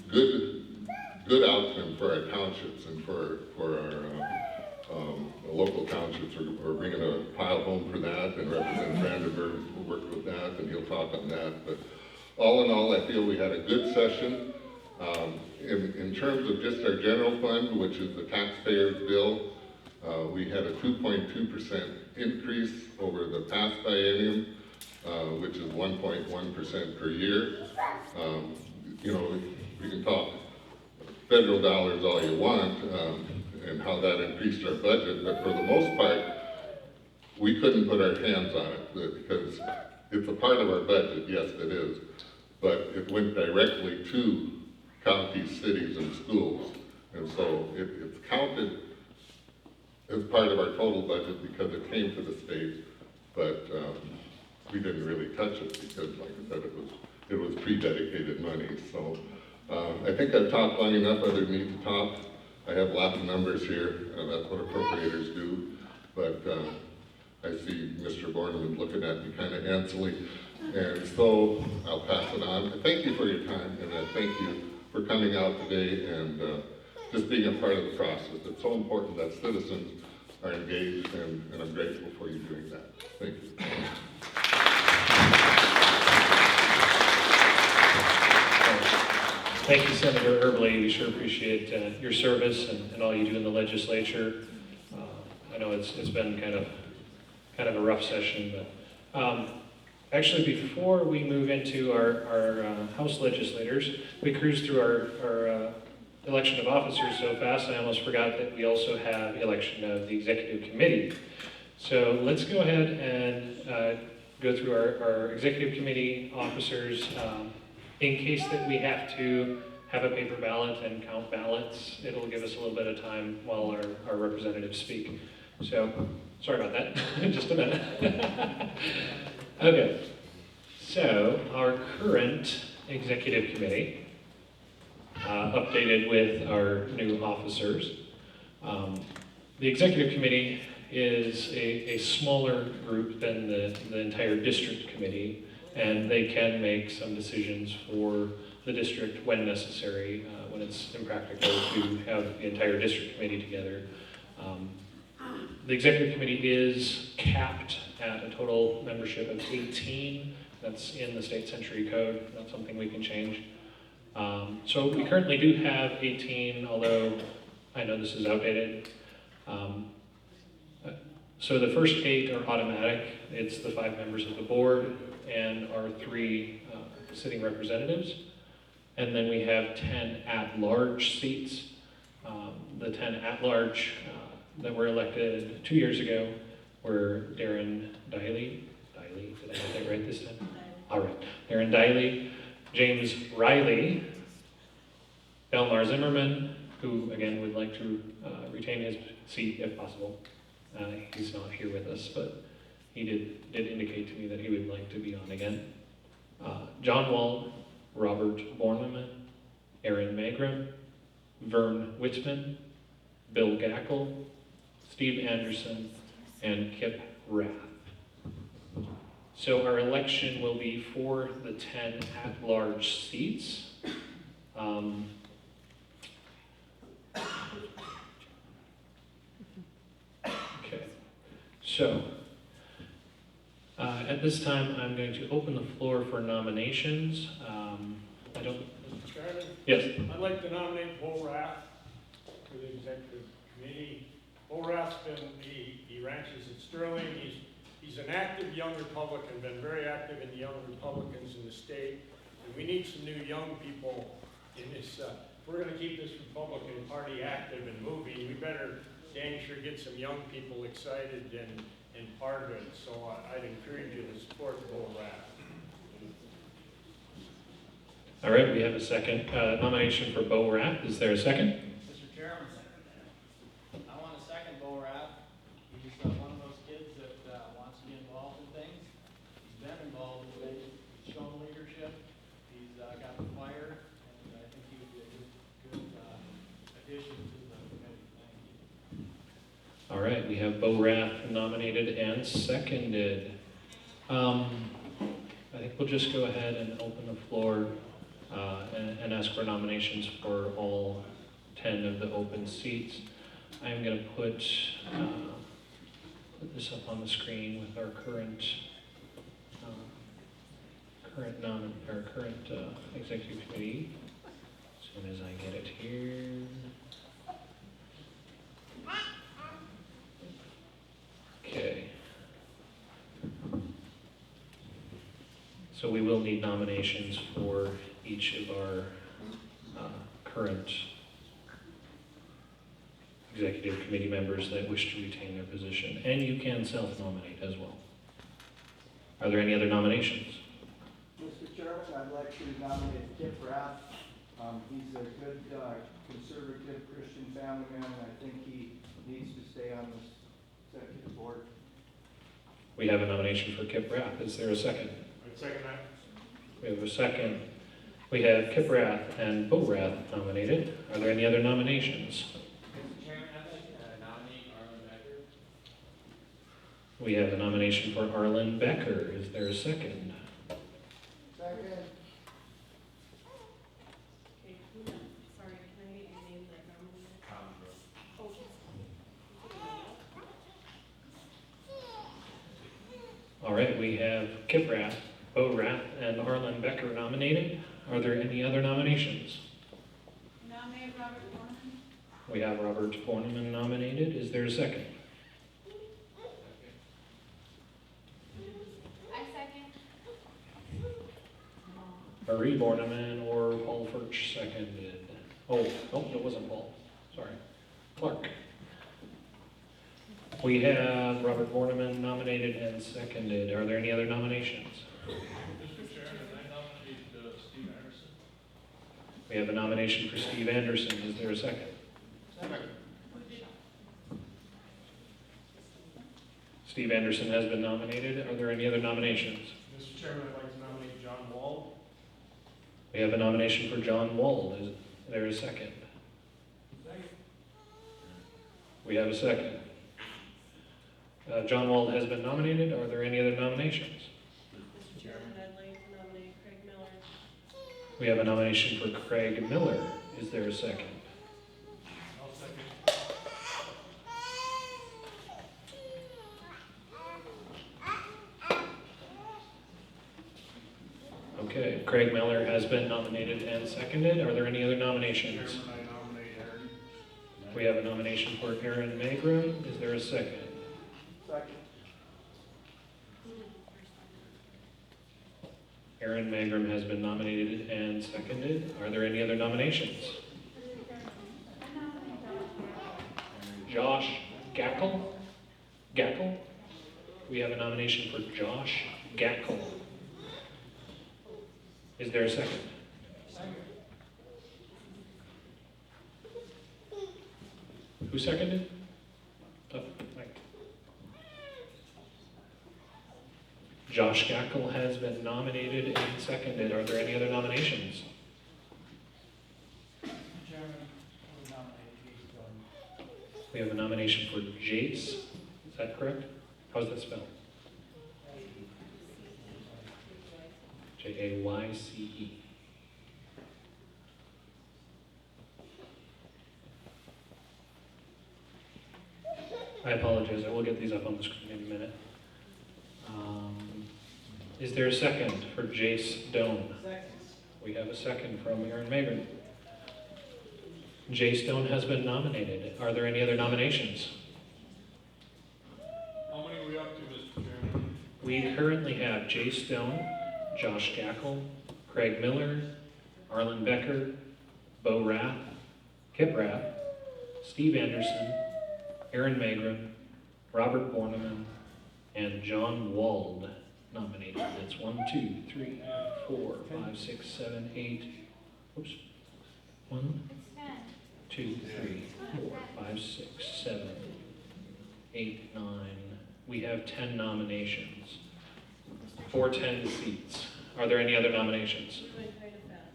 good outcome for our townships and for our local townships. We're bringing a pile home for that, and Representative Brandenburg will work with that, and he'll talk on that. But all in all, I feel we had a good session. In terms of just our general fund, which is the taxpayer's bill, we had a 2.2% increase over the past biennium, which is 1.1% per year. We can talk federal dollars all you want, and how that increased our budget, but for the most part, we couldn't put our hands on it because it's a part of our budget, yes it is, but it went directly to counties, cities, and schools. And so it's counted as part of our total budget because it came to the state, but we didn't really touch it because, like I said, it was pre-dedicated money. So I think I've talked long enough. Others need to talk. I have lots of numbers here. That's what appropriators do. But I see Mr. Borneman looking at me kind of antsily. And so I'll pass it on. Thank you for your time, and thank you for coming out today and just being a part of the process. It's so important that citizens are engaged, and I'm grateful for you doing that. Thank you. Thank you, Senator Erbley. We sure appreciate your service and all you do in the legislature. I know it's been kind of a rough session, but actually, before we move into our House legislators, we cruised through our election of officers so fast, I almost forgot that we also have election of the executive committee. So let's go ahead and go through our executive committee officers. In case that we have to have a paper ballot and count ballots, it'll give us a little bit of time while our representatives speak. So, sorry about that, just a minute. Okay, so our current executive committee, updated with our new officers. The executive committee is a smaller group than the entire district committee, and they can make some decisions for the district when necessary, when it's impractical to have the entire district committee together. The executive committee is capped at a total membership of 18. That's in the state century code. That's something we can change. So we currently do have 18, although I know this is outdated. So the first 8 are automatic. It's the 5 members of the board and our 3 sitting representatives. And then we have 10 at-large seats. The 10 at-large that were elected 2 years ago were Darren Diley. Did I get that right this time? All right. Darren Diley, James Riley, Belmar Zimmerman, who again would like to retain his seat if possible. He's not here with us, but he did indicate to me that he would like to be on again. John Wald, Robert Borneman, Aaron Magrum, Vern Whitman, Bill Gackel, Steve Anderson, and Kip Rath. So our election will be for the 10 at-large seats. Okay, so at this time, I'm going to open the floor for nominations. I don't. Mr. Chairman, Yes. I'd like to nominate Bo Rath for the executive committee. Bo Rath's he ranches in Sterling. He's an active young Republican, been very active in the young Republicans in the state. And we need some new young people in this. If we're going to keep this Republican Party active and moving, we better dang sure get some young people excited and part of it. So I'd encourage you to support Bo Rath. All right, we have a second nomination for Bo Rath. Is there a second? Mr. Chairman, I want to second Bo Rath. He's one of those kids that wants to be involved in things. He's been involved in things. He's shown leadership. He's got the fire, and I think he would be a good addition to the committee. Thank you. All right, we have Bo Rath nominated and seconded. I think we'll just go ahead and open the floor and ask for nominations for all 10 of the open seats. I'm going to put this up on the screen with our current executive committee. As soon as I get it here. Okay. So we will need nominations for each of our current executive committee members that wish to retain their position. And you can self-nominate as well. Are there any other nominations? Mr. Chairman, I'd like to nominate Kip Rath. He's a good conservative Christian family man, and I think he needs to stay on this executive board. We have a nomination for Kip Rath. Is there a second? I'd second that. We have a second. We have Kip Rath and Bo Rath nominated. Are there any other nominations? Mr. Chairman, I'd like to nominate Arlen Becker. We have a nomination for Arlen Becker. Is there a second? Second. Okay, sorry, can I get your name that nominated? All right, we have Kip Rath, Bo Rath, and Arlen Becker nominated. Are there any other nominations? Nominate Robert Norman. We have Robert Borneman nominated. Is there a second? I second. Marie Borneman or Paul Furch seconded. Oh, it wasn't Paul. Sorry. Clark. We have Robert Borneman nominated and seconded. Are there any other nominations? Mr. Chairman, I nominate Steve Anderson. We have a nomination for Steve Anderson. Is there a second? Second. Steve Anderson has been nominated. Are there any other nominations? Mr. Chairman, I'd like to nominate John Wald. We have a nomination for John Wald. Is there a second? Second. We have a second. John Wald has been nominated. Are there any other nominations? Mr. Chairman, I'd like to nominate Craig Miller. We have a nomination for Craig Miller. Is there a second? I'll second. Okay, Craig Miller has been nominated and seconded. Are there any other nominations? Chairman, I nominate Aaron. We have a nomination for Aaron Magrum. Is there a second? Second. Aaron Magrum has been nominated and seconded. Are there any other nominations? Josh Gackel? Gackel? We have a nomination for Josh Gackel. Is there a second? Who seconded? Oh, Mike. Josh Gackle has been nominated and seconded. Are there any other nominations? Chairman, I would nominate Jason Stone. We have a nomination for Jace. Is that correct? How's that spelled? Jayce. I apologize. I will get these up on the screen in a minute. Is there a second for Jace Doan? Second. We have a second from Aaron Magrin. Jace Doan has been nominated. Are there any other nominations? How many are we up to, Mr. Chairman? We currently have Jace Doan, Josh Gackle, Craig Miller, Arlen Becker, Bo Rath, Kip Rath, Steve Anderson, Aaron Magrin, Robert Borneman, and John Wald nominated. That's 1, 2, 3, 4, 5, 6, 7, 8. Oops. 1, 2, 3, 4, 5, 6, 7, 8, 9. We have 10 nominations for 10 seats. Are there any other nominations? We're going kind of fast.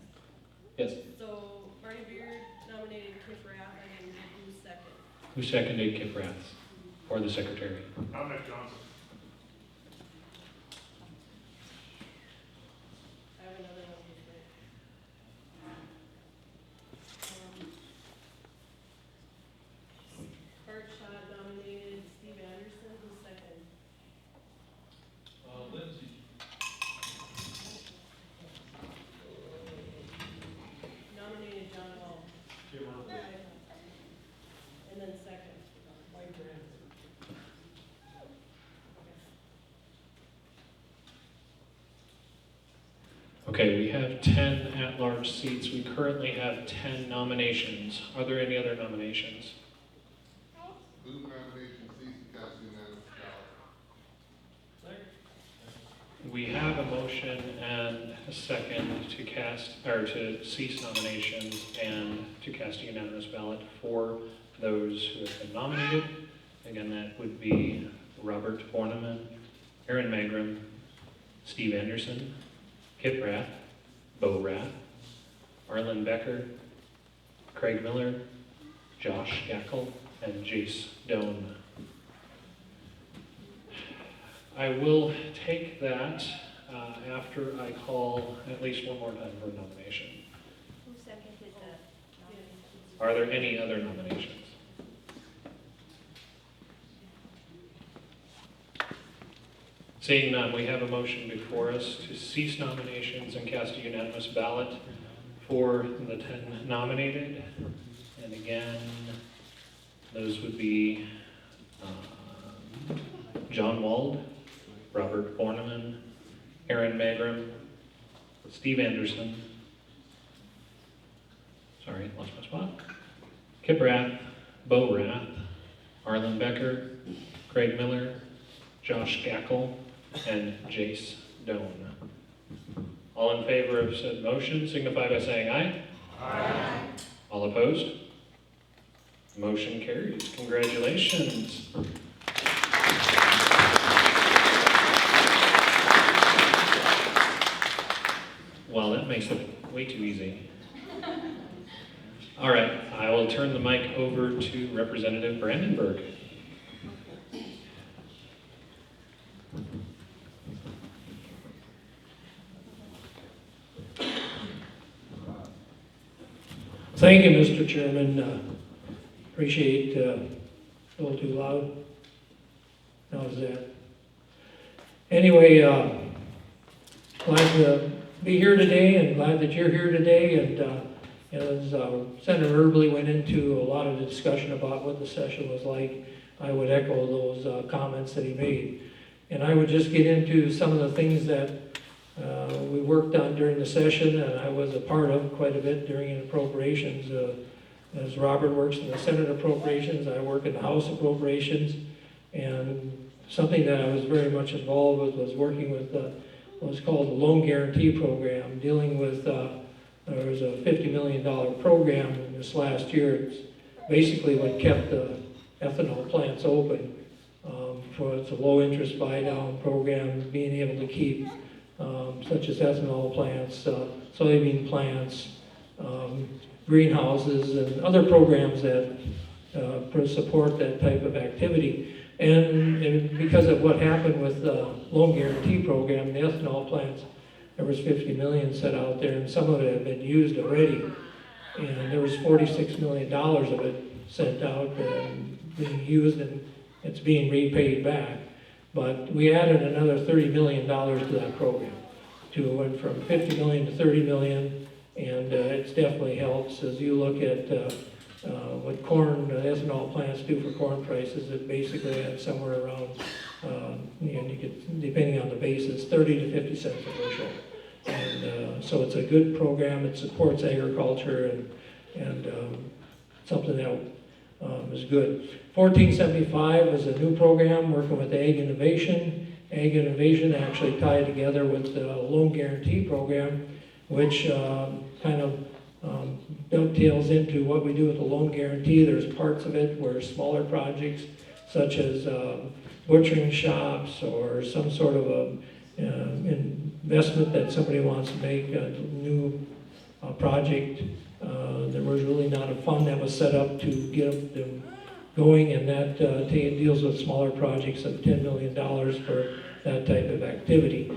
Yes. So Marty Beard nominated Kip Rath, and then who's second? Who seconded Kip Rath for the secretary? Nominate Johnson. I have another one who's right. Bart Schott nominated Steve Anderson, who's second? Lindsay. Nominated John Wall. And then second. Mike Grant. Okay, we have 10 at-large seats. We currently have 10 nominations. Are there any other nominations? Move nomination cease and cast unanimous ballot. We have a motion and a second to cast, or to cease nominations and to cast a unanimous ballot for those who have been nominated. Again, that would be Robert Borneman, Aaron Magrum, Steve Anderson, Kip Rath, Bo Rath, Arlen Becker, Craig Miller, Josh Gackle, and Jace Doan. I will take that after I call at least one more time for nomination. Who seconded that? Are there any other nominations? Seeing none, we have a motion before us to cease nominations and cast a unanimous ballot for the 10 nominated. And again, those would be John Wald, Robert Borneman, Aaron Magrum, Steve Anderson, sorry, lost my spot, Kip Rath, Bo Rath, Arlen Becker, Craig Miller, Josh Gackle, and Jace Doan. All in favor of said motion signify by saying aye. Aye. All opposed? Motion carries. Congratulations. Well, that makes it way too easy. All right, I will turn the mic over to Representative Brandenburg. Thank you, Mr. Chairman. Appreciate, a little too loud. How's that? Anyway, glad to be here today and glad that you're here today. And as Senator Erbley went into a lot of the discussion about what the session was like, I would echo those comments that he made. And I would just get into some of the things that we worked on during the session, and I was a part of quite a bit during appropriations. As Robert works in the Senate appropriations, I work in the House appropriations, and something that I was very much involved with was working with what was called the Loan Guarantee Program, dealing with, there was a $50 million program this last year. It's basically what kept the ethanol plants open. It's a low interest buy down program, being able to keep such as ethanol plants, soybean plants, greenhouses, and other programs that support that type of activity. And because of what happened with the loan guarantee program, the ethanol plants, there was 50 million set out there, and some of it had been used already. And there was $46 million of it sent out and being used, and it's being repaid back. But we added another $30 million to that program. Went from 50 million to 30 million, and it definitely helps. As you look at what corn ethanol plants do for corn prices, it basically adds somewhere around, you get, depending on the basis, 30 to 50 cents a bushel. And so it's a good program. It supports agriculture and something that is good. 1475 is a new program working with Ag Innovation. Ag Innovation actually tied together with the loan guarantee program, which kind of dovetails into what we do with the loan guarantee. There's parts of it where smaller projects, such as butchering shops or some sort of a investment that somebody wants to make, a new project. There was really not a fund that was set up to get them going, and that deals with smaller projects of $10 million for that type of activity.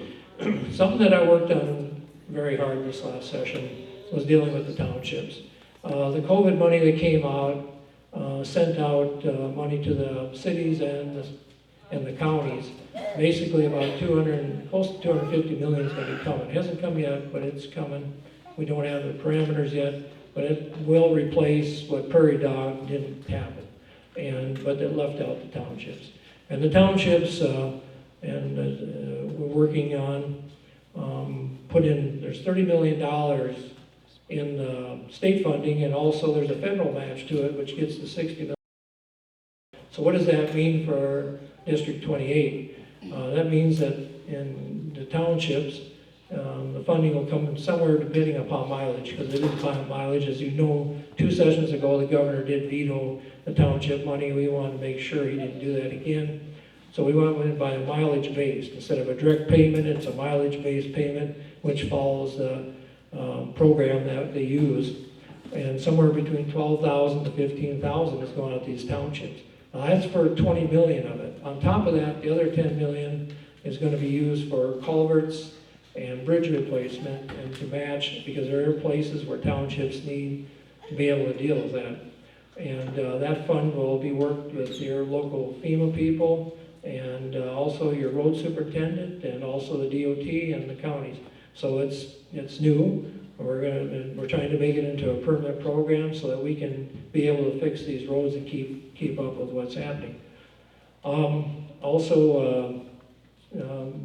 Something that I worked on very hard this last session was dealing with the townships. The COVID money that came out sent out money to the cities and the counties. Basically about close to 250 million is going to be coming. It hasn't come yet, but it's coming. We don't have the parameters yet, but it will replace what Prairie Dog didn't happen. But it left out the townships. And the townships, we're working on, there's $30 million in state funding, and also there's a federal match to it, which gets to $60 million. So what does that mean for District 28? That means that in the townships, the funding will come somewhere depending upon mileage, because it is by mileage. As you know, 2 sessions ago, the governor did veto the township money. We wanted to make sure he didn't do that again. So we went by a mileage based. Instead of a direct payment, it's a mileage based payment, which follows the program that they use. And somewhere between 12,000 to 15,000 is going out to these townships. Now that's for 20 million of it. On top of that, the other 10 million is going to be used for culverts and bridge replacement, and to match, because there are places where townships need to be able to deal with that. And that fund will be worked with your local FEMA people, and also your road superintendent, and also the DOT and the counties. So it's new. We're trying to make it into a permanent program so that we can be able to fix these roads and keep up with what's happening.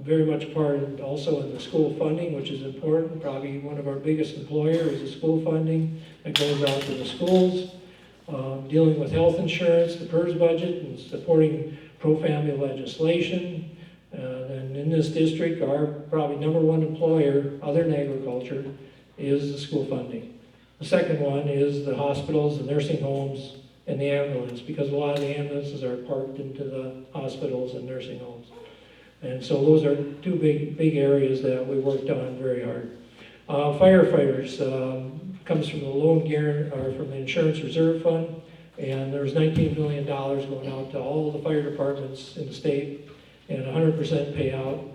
Very much part also in the school funding, which is important. Probably one of our biggest employer is the school funding that goes out to the schools. Dealing with health insurance, the PERS budget, and supporting pro-family legislation. And in this district, our probably #1 employer, other than agriculture, is the school funding. The second one is the hospitals, the nursing homes, and the ambulance, because a lot of the ambulances are parked into the hospitals and nursing homes. And so those are 2 big areas that we worked on very hard. Firefighters comes from the loan guarantee, or from the insurance reserve fund, and there's $19 million going out to all the fire departments in the state, and 100% payout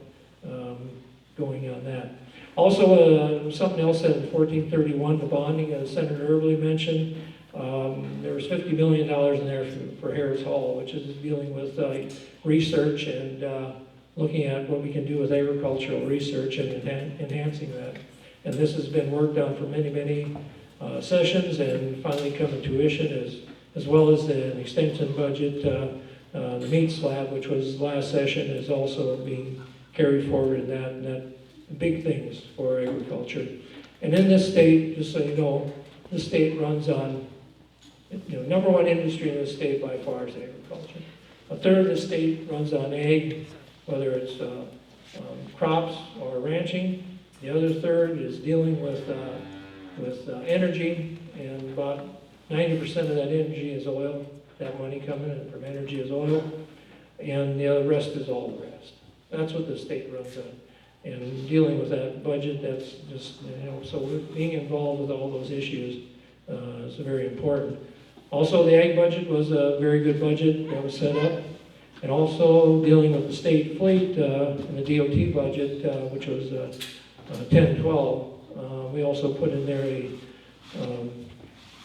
going on that. Also, something else that in 1431, the bonding, as Senator Early mentioned, there was $50 million in there for Harris Hall, which is dealing with research and looking at what we can do with agricultural research and enhancing that. And this has been worked on for many sessions, and finally come to tuition, as well as an extension budget. The meat slab, which was last session, is also being carried forward in that, and that big things for agriculture. And in this state, just so you know, the state runs on, #1 industry in the state by far is agriculture. A third of the state runs on ag, whether it's crops or ranching. The other third is dealing with energy, and about 90% of that energy is oil, that money coming in from energy is oil, and the other rest is all the rest. That's what the state runs on. And dealing with that budget, that's just, so being involved with all those issues is very important. Also, the ag budget was a very good budget that was set up. And also dealing with the state fleet and the DOT budget, which was 10-12. We also put in there a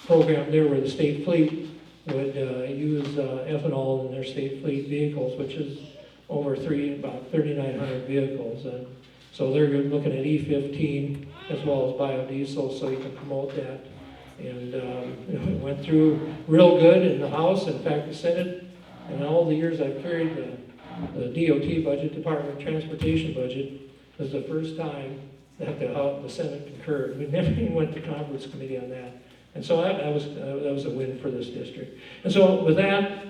program there where the state fleet would use ethanol in their state fleet vehicles, which is over about 3,900 vehicles. And so they're looking at E15 as well as biodiesel, so you can promote that. And it went through real good in the House. In fact, the Senate, and all the years I've carried the DOT budget, Department of Transportation budget, was the first time that the Senate concurred. We never even went to conference committee on that. And so that was a win for this district. And so with that,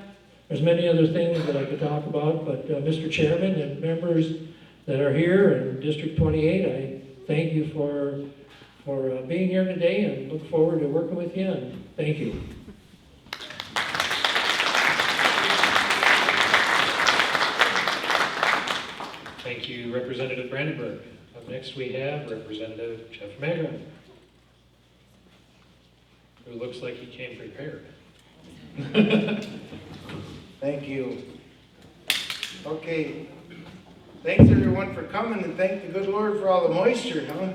there's many other things that I could talk about, but Mr. Chairman and members that are here in District 28, I thank you for being here today and look forward to working with you, and thank you. Thank you, Representative Brandenburg. Up next we have Representative Jeff Magrum, who looks like he came prepared. Thank you. Okay. Thanks everyone for coming, and thank the good Lord for all the moisture, huh?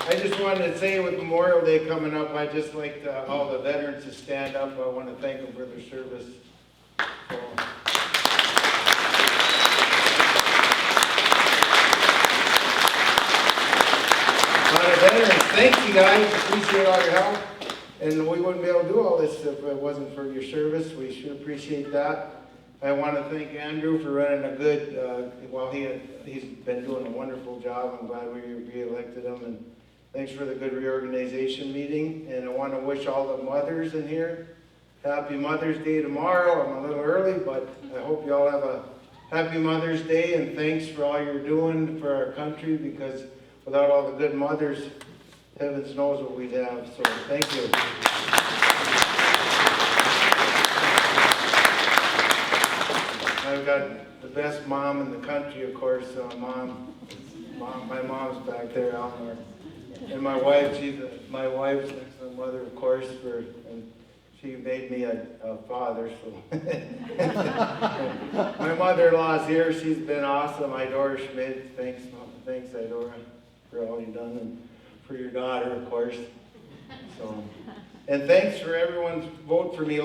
I just wanted to say with Memorial Day coming up, I'd just like all the veterans to stand up. I want to thank them for their service. So. A lot of veterans, thank you guys, appreciate all your help. And we wouldn't be able to do all this if it wasn't for your service. We sure appreciate that. I want to thank Andrew for running a good, he's been doing a wonderful job. I'm glad we re-elected him. And thanks for the good reorganization meeting. And I want to wish all the mothers in here happy Mother's Day tomorrow. I'm a little early, but I hope you all have a happy Mother's Day. And thanks for all you're doing for our country, because without all the good mothers, heavens knows what we'd have. So thank you. I've got the best mom in the country, of course. My mom's back there, Eleanor. And my wife, my wife's an excellent mother, of course, and she made me a father. So my mother-in-law's here. She's been awesome. Idora Schmidt. Thanks, Idora, for all you've done, and for your daughter, of course. So, and thanks for everyone's vote for me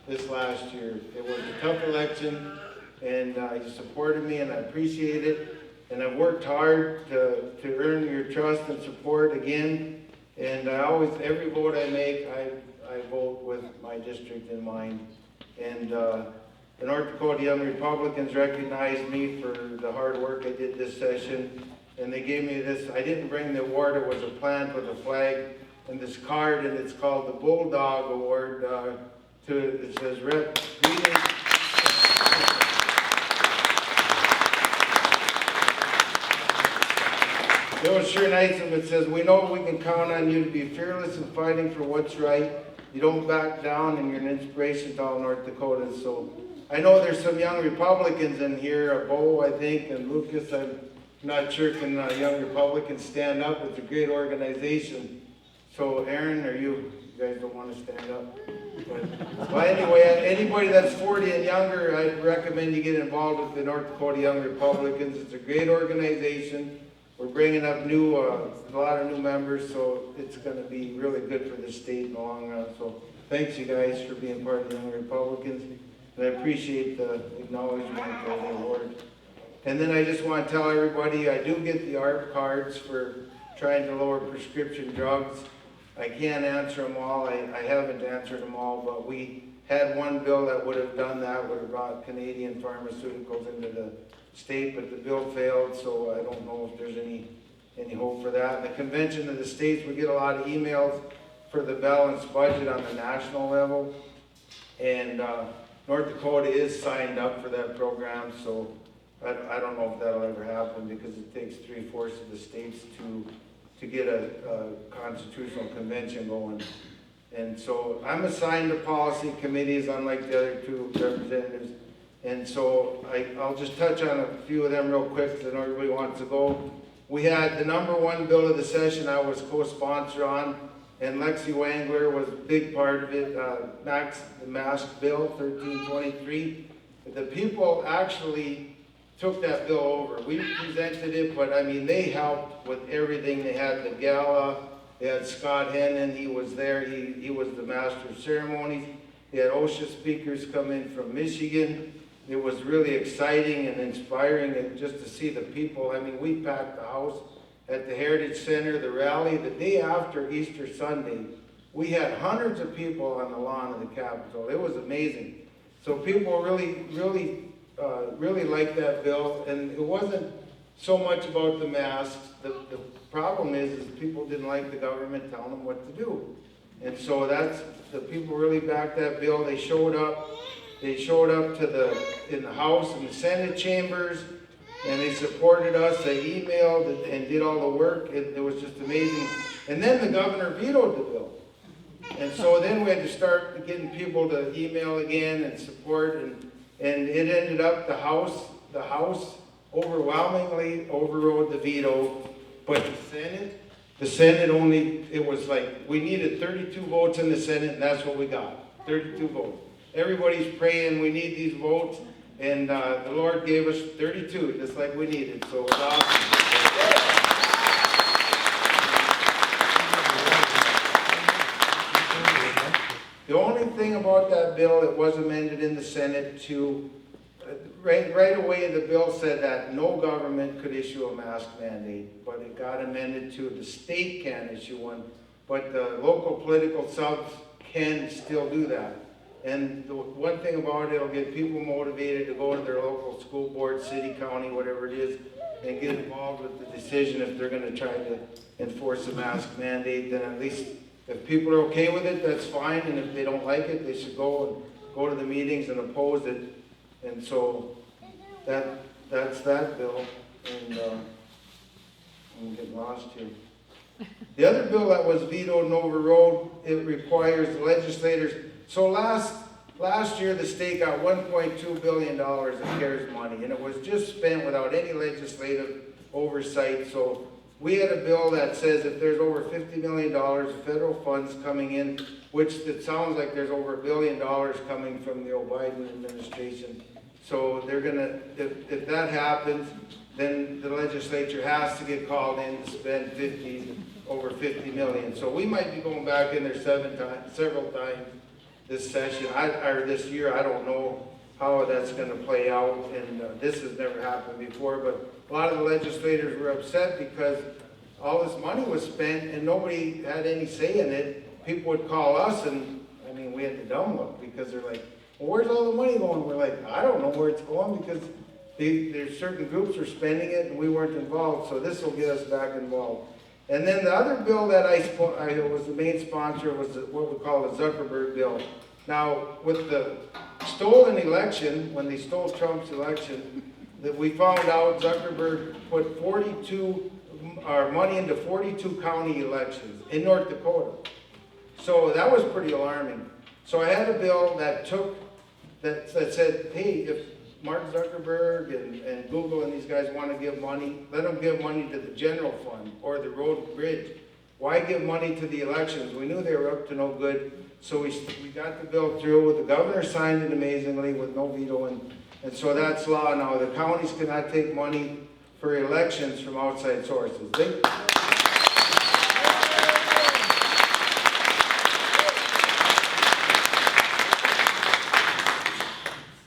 this last year. It was a tough election, and you supported me, and I appreciate it. And I've worked hard to earn your trust and support again. And every vote I make, I vote with my district in mind. And the North Dakota Young Republicans recognized me for the hard work I did this session. And they gave me this, I didn't bring the award, it was a plant with a flag and this card, and it's called the Bulldog Award. It says reading. It was sure nice of it. Says, we know we can count on you to be fearless in fighting for what's right. You don't back down, and you're an inspiration to all North Dakotans. So I know there's some young Republicans in here, Bo, I think, and Lucas. I'm not sure can young Republicans stand up. It's a great organization. So Aaron, you guys don't want to stand up? Well, anyway, anybody that's 40 and younger, I'd recommend you get involved with the North Dakota Young Republicans. It's a great organization. We're bringing up a lot of new members, so it's going to be really good for the state in the long run. So thanks, you guys, for being part of the Young Republicans. And I appreciate the acknowledgement of the award. And then I just want to tell everybody, I do get the ARP cards for trying to lower prescription drugs. I can't answer them all. I haven't answered them all, but we had one bill that would have done that, would have brought Canadian pharmaceuticals into the state, but the bill failed, so I don't know if there's any hope for that. The Convention of the States, we get a lot of emails for the balanced budget on the national level, and North Dakota is signed up for that program, so I don't know if that'll ever happen, because it takes 3/4 of the states to to get a constitutional convention going. And so I'm assigned to policy committees, unlike the other two representatives. And so I'll just touch on a few of them real quick, because I know everybody wants to go. We had the number one bill of the session I was co-sponsor on, and Lexi Wangler was a big part of it, the mask bill, 1323. The people actually took that bill over. We presented it, but I mean, they helped with everything. They had the gala, they had Scott Hennon, he was there, he was the master of ceremonies. They had OSHA speakers come in from Michigan. It was really exciting and inspiring just to see the people. I mean, we packed the house at the Heritage Center, the rally, the day after Easter Sunday. We had hundreds of people on the lawn of the Capitol. It was amazing. So people really liked that bill, and it wasn't so much about the masks. The problem is people didn't like the government telling them what to do. And so the people really backed that bill. They showed up in the House and the Senate chambers, and they supported us. They emailed and did all the work. It was just amazing. And then the governor vetoed the bill. And so then we had to start getting people to email again and support, and it ended up the House overwhelmingly overrode the veto, but the Senate only, it was like, we needed 32 votes in the Senate, and that's what we got, 32 votes. Everybody's praying, we need these votes, and the Lord gave us 32, just like we needed, so it was awesome. The only thing about that bill, it was amended in the Senate to, right away the bill said that no government could issue a mask mandate, but it got amended to the state can issue one, but the local political subs can still do that. And the one thing about it, it'll get people motivated to go to their local school board, city, county, whatever it is, and get involved with the decision if they're gonna try to enforce a mask mandate. Then at least if people are okay with it, that's fine, and if they don't like it, they should go to the meetings and oppose it. And so that's that bill, and I'm getting lost here. The other bill that was vetoed and overrode, it requires legislators. So last year, the state got $1.2 billion in CARES money, and it was just spent without any legislative oversight. So we had a bill that says if there's over $50 million of federal funds coming in, which it sounds like there's over $1 billion coming from the Biden administration. So they're gonna, if that happens, then the legislature has to get called in to spend over 50 million. So we might be going back in there several times this session, or this year. I don't know how that's gonna play out, and this has never happened before, but a lot of the legislators were upset because all this money was spent and nobody had any say in it. People would call us, and I mean, we had the dumb look, because they're like, well, where's all the money going? We're like, I don't know where it's going, because there's certain groups are spending it and we weren't involved, so this will get us back involved. And then the other bill that I was the main sponsor was what we call the Zuckerberg bill. Now, with the stolen election, when they stole Trump's election, that we found out Zuckerberg put money into 42 county elections in North Dakota. So that was pretty alarming. So I had a bill that said, hey, if Mark Zuckerberg and Google and these guys want to give money, let them give money to the general fund or the road and bridge. Why give money to the elections? We knew they were up to no good. So we got the bill through. The governor signed it amazingly with no veto, and so that's law now. The counties cannot take money for elections from outside sources.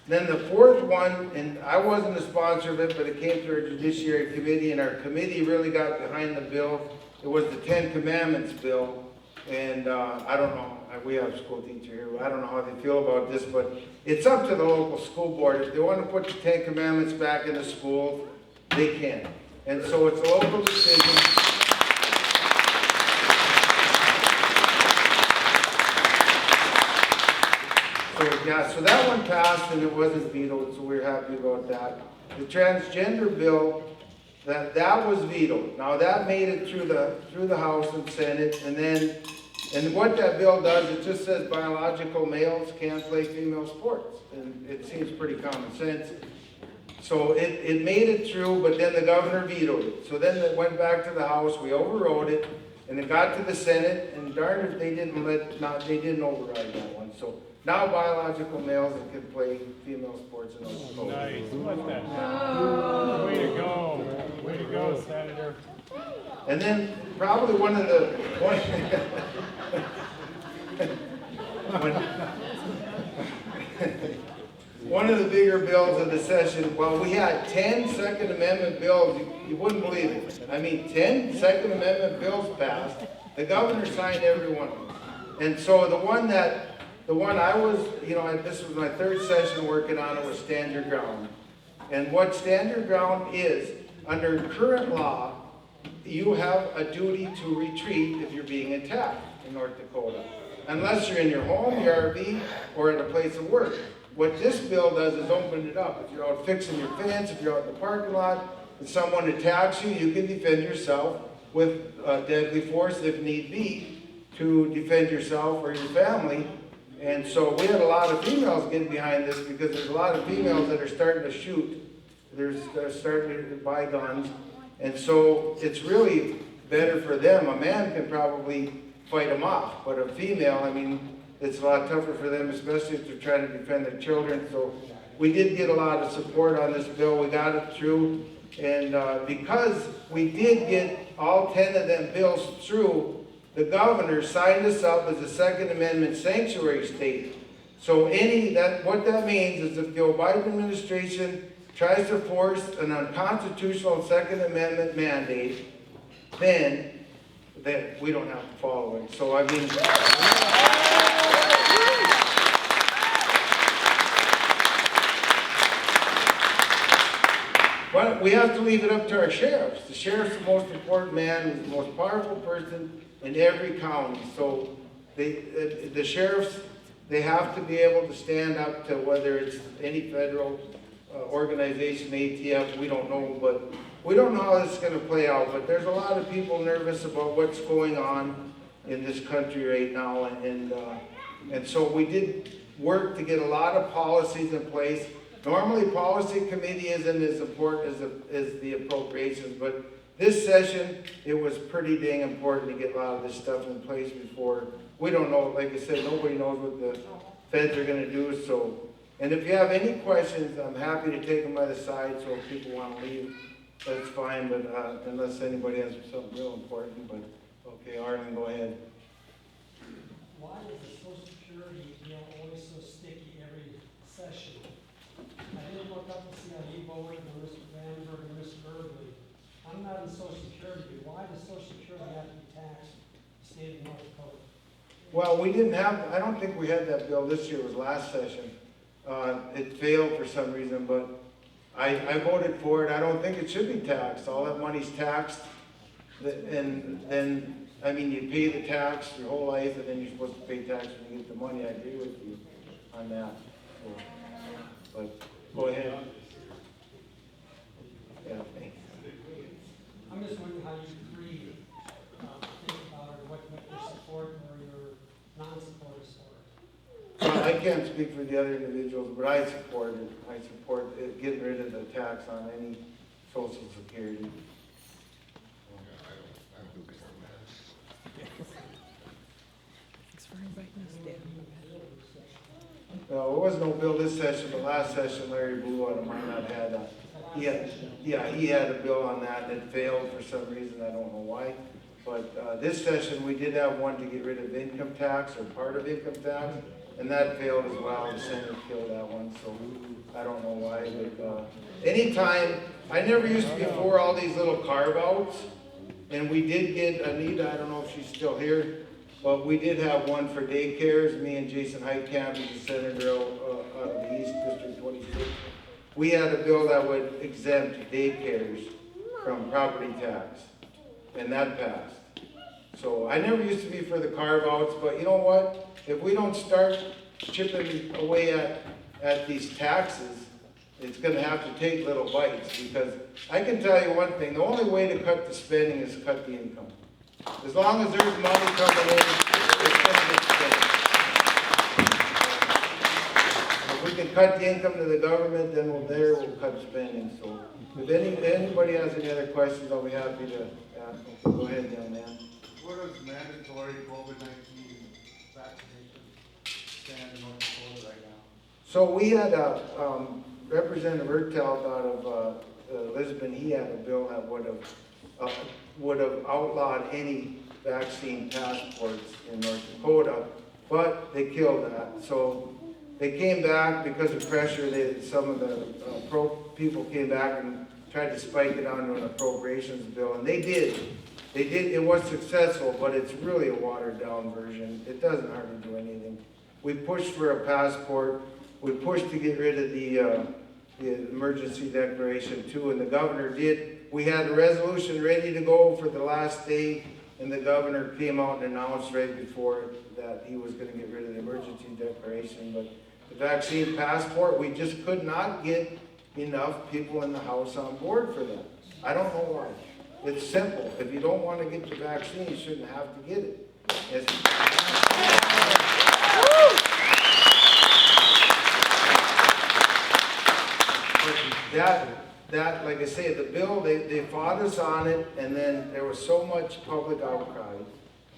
Then the fourth one, and I wasn't a sponsor of it, but it came to our Judiciary Committee, and our committee really got behind the bill. It was the 10 Commandments bill, and I don't know, we have a school teacher here, I don't know how they feel about this, but it's up to the local school board. If they want to put the 10 Commandments back in the school, they can. And so it's a local decision. So that one passed and it wasn't vetoed, so we're happy about that. The transgender bill, That was vetoed. Now, that made it through the House and Senate, and what that bill does, it just says biological males can't play female sports, and it seems pretty common sense. So it made it through, but then the governor vetoed it. So then it went back to the House, we overrode it, and it got to the Senate, and darn if they didn't override that one. So now biological males can play female sports in those schools. Nice. Let that Way to go. Way to go, Senator. And then probably one of the one of the bigger bills of the session, well, we had 10 Second Amendment bills, you wouldn't believe it. I mean, 10 Second Amendment bills passed, the governor signed every one of them. And so the one I was, this was my third session working on it, was Stand Your Ground. And what Stand Your Ground is, under current law, you have a duty to retreat if you're being attacked in North Dakota. Unless you're in your home, your RV, or at a place of work. What this bill does is open it up. If you're out fixing your fence, if you're out in the parking lot, and someone attacks you, you can defend yourself with deadly force if need be to defend yourself or your family. And so we had a lot of females getting behind this because there's a lot of females that are starting to shoot. They're starting to buy guns. And so it's really better for them. A man can probably fight them off, but a female, I mean, it's a lot tougher for them, especially if they're trying to defend their children. So we did get a lot of support on this bill. We got it through. And because we did get all 10 of them bills through, the governor signed us up as a Second Amendment sanctuary state. So what that means is if the Biden administration tries to force an unconstitutional Second Amendment mandate, then we don't have to follow it. So I mean, but we have to leave it up to our sheriffs. The sheriff's the most important man, he's the most powerful person in every county. So the sheriffs, they have to be able to stand up to whether it's any federal organization, ATF, we don't know, but we don't know how this is going to play out. But there's a lot of people nervous about what's going on in this country right now, and so we did work to get a lot of policies in place. Normally, policy committee isn't as important as the appropriations, but this session, it was pretty dang important to get a lot of this stuff in place before. We don't know, like I said, nobody knows what the feds are going to do. So, and if you have any questions, I'm happy to take them by the side. So if people want to leave, that's fine. But unless anybody has something real important, but okay, Arlen, go ahead. Why is the Social Security deal always so sticky every session? I didn't look up to see how he voted for Mr. Vandenberg and Mr. Burgley. I'm not in Social Security, but why does Social Security have to be taxed in the state of North Dakota? Well, we didn't have, I don't think we had that bill this year, it was last session. It failed for some reason, but I voted for it. I don't think it should be taxed. All that money's taxed, and then, I mean, you pay the tax your whole life, and then you're supposed to pay tax when you get the money. I agree with you on that. So, but go ahead. Yeah, thanks. I'm just wondering how you three think about it, what you're supporting or your non-supporters for it. Well, I can't speak for the other individuals, but I support it. I support it, getting rid of the tax on any Social Security. No, there was no bill this session, but last session Larry Blue out of Minot had he had a bill on that and it failed for some reason, I don't know why. But this session we did have one to get rid of income tax or part of income tax, and that failed as well. The Senate killed that one, so I don't know why. But anytime, I never used to be for all these little carve-outs, and we did get Anita, I don't know if she's still here, but we did have one for daycares. Me and Jason Heitkamp, who's the senator out of the East District 26. We had a bill that would exempt daycares from property tax, and that passed. So I never used to be for the carve-outs, but you know what? If we don't start chipping away at these taxes, It's gonna have to take little bites, because I can tell you one thing, the only way to cut the spending is to cut the income. As long as there's money coming in, it's gonna get spent. If we can cut the income to the government, then we'll cut spending, so. If anybody has any other questions, I'll be happy to ask them. Go ahead, young man. What does mandatory COVID-19 vaccination stand in North Dakota right now? So we had Representative Ertelt out of Lisbon, he had a bill that would have outlawed any vaccine passports in North Dakota, but they killed that. So they came back because of pressure. Some of the people came back and tried to spike it onto an appropriations bill, and they did. It was successful, but it's really a watered down version. It doesn't hardly do anything. We pushed for a passport. We pushed to get rid of the emergency declaration too, and the governor did. We had a resolution ready to go for the last day, and the governor came out and announced right before that he was going to get rid of the emergency declaration. But the vaccine passport, we just could not get enough people in the House on board for that. I don't know why. It's simple. If you don't want to get the vaccine, you shouldn't have to get it. That, like I say, the bill, they fought us on it, and then there was so much public outcry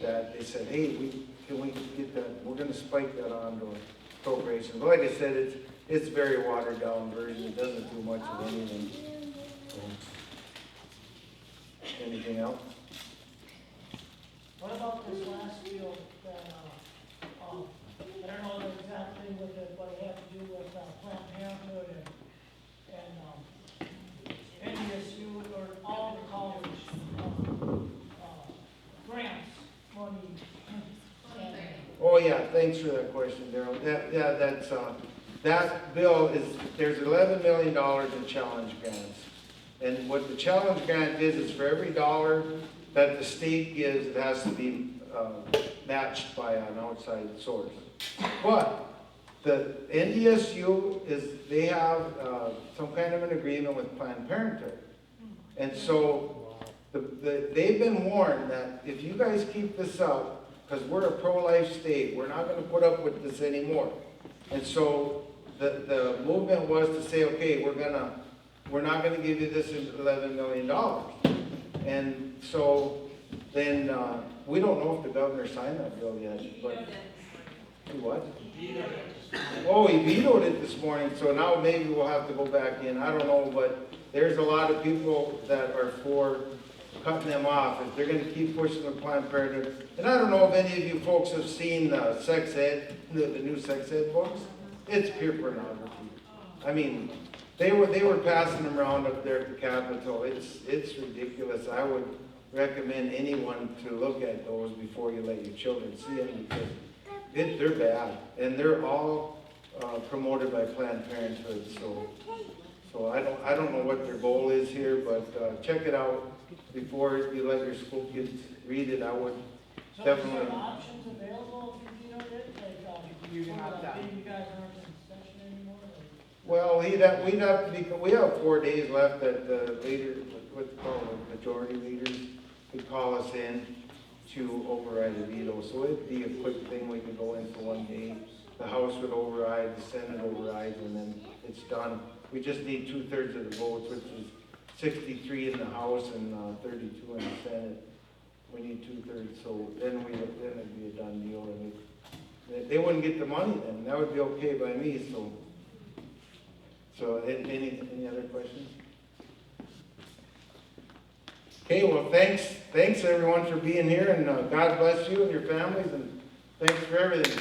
that they said, hey, can we get that, we're gonna spike that onto appropriation. But like I said, it's very watered down version. It doesn't do much of anything. So, anything else? What about this last deal that, I don't know the exact thing with it, but it had to do with Planned Parenthood and NDSU, or all the college grants, money. Oh yeah, thanks for that question, Darrell. That bill is, there's $11 million in challenge grants. And what the challenge grant is for every dollar that the state gives, it has to be matched by an outside source. But the NDSU they have some kind of an agreement with Planned Parenthood. And so they've been warned that if you guys keep this up, because we're a pro-life state, we're not going to put up with this anymore. And so the movement was to say, okay, we're not going to give you this $11 million. And so then we don't know if the governor signed that bill yet. But what? Oh, he vetoed it this morning. So now maybe we'll have to go back in. I don't know, but there's a lot of people that are for cutting them off if they're going to keep pushing the Planned Parenthood. And I don't know if any of you folks have seen sex ed, the new sex ed books. It's pure pornography. I mean, they were passing them around up there at the Capitol. It's ridiculous. I would recommend anyone to look at those before you let your children see them, because they're bad, and they're all promoted by Planned Parenthood. So I don't know what their goal is here, but check it out before you let your school kids read it. I would definitely. So is there options available if you vetoed it? Like, you guys aren't in session anymore? Well, we'd have to be, we have 4 days left that the leader, what's called the majority leaders could call us in to override the veto. So it'd be a quick thing. We could go in for 1 day. The House would override, the Senate overrides, and then it's done. We just need 2/3 of the votes, which is 63 in the House and 32 in the Senate. We need 2/3, so then it'd be a done deal. And they wouldn't get the money then. That would be okay by me. So any other questions? Okay, well, thanks everyone for being here, and God bless you and your families, and thanks for everything.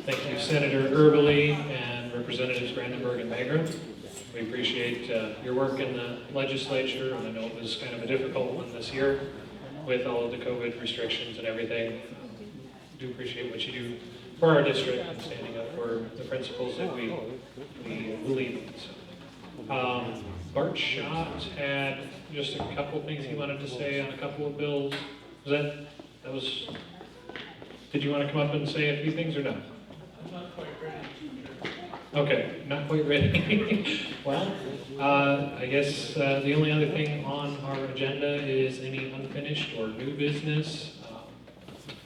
Thank you, Senator Erbely and Representatives Brandenburg and Magra. We appreciate your work in the legislature, and I know it was kind of a difficult one this year. with all of the COVID restrictions and everything. Do appreciate what you do for our district and standing up for the principles that we believe in. So, Bart Schott had just a couple things he wanted to say on a couple of bills. Was did you want to come up and say a few things or no? I'm not quite ready. Okay, not quite ready. Well, I guess the only other thing on our agenda is any unfinished or new business.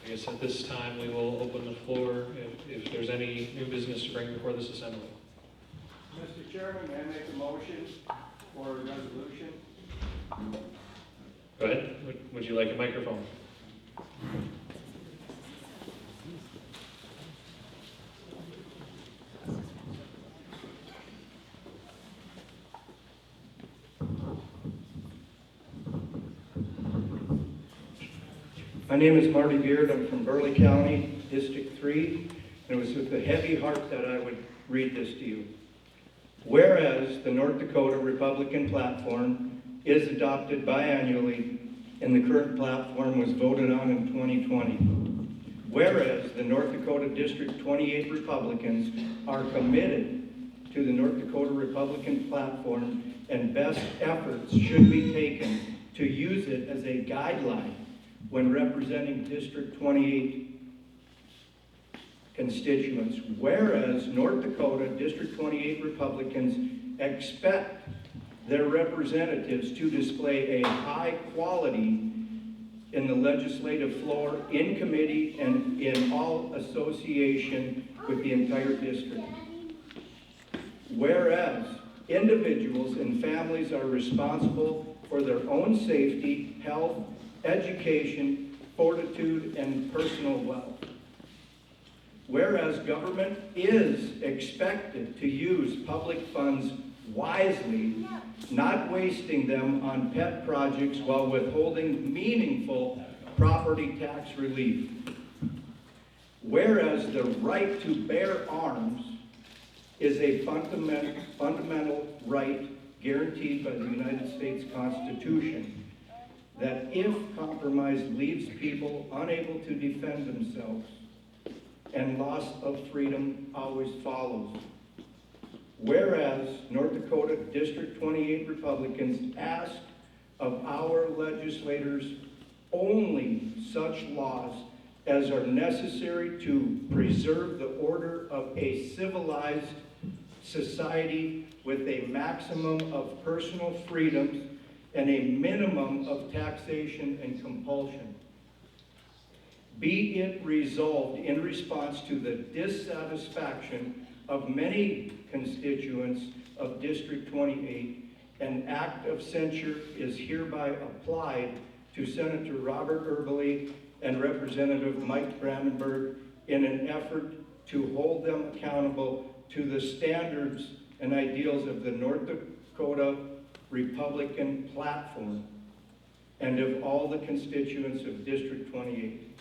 I guess at this time we will open the floor if there's any new business to bring before this assembly. Mr. Chairman, may I make a motion for a resolution? Go ahead. Would you like a microphone? My name is Marty Beard. I'm from Burley County, District 3, and it was with a heavy heart that I would read this to you. Whereas the North Dakota Republican platform is adopted biannually and the current platform was voted on in 2020. Whereas the North Dakota District 28 Republicans are committed to the North Dakota Republican platform and best efforts should be taken to use it as a guideline when representing District 28 constituents. Whereas North Dakota District 28 Republicans expect their representatives to display a high quality in the legislative floor, in committee, and in all association with the entire district. Whereas individuals and families are responsible for their own safety, health, education, fortitude, and personal wealth. Whereas government is expected to use public funds wisely, not wasting them on pet projects while withholding meaningful property tax relief. Whereas the right to bear arms is a fundamental right guaranteed by the United States Constitution, that if compromise leaves people unable to defend themselves, and loss of freedom always follows. Whereas North Dakota District 28 Republicans ask of our legislators only such laws as are necessary to preserve the order of a civilized society with a maximum of personal freedoms and a minimum of taxation and compulsion. Be it resolved in response to the dissatisfaction of many constituents of District 28, an act of censure is hereby applied to Senator Robert Erbely and Representative Mike Brandenburg in an effort to hold them accountable to the standards and ideals of the North Dakota Republican platform and of all the constituents of District 28.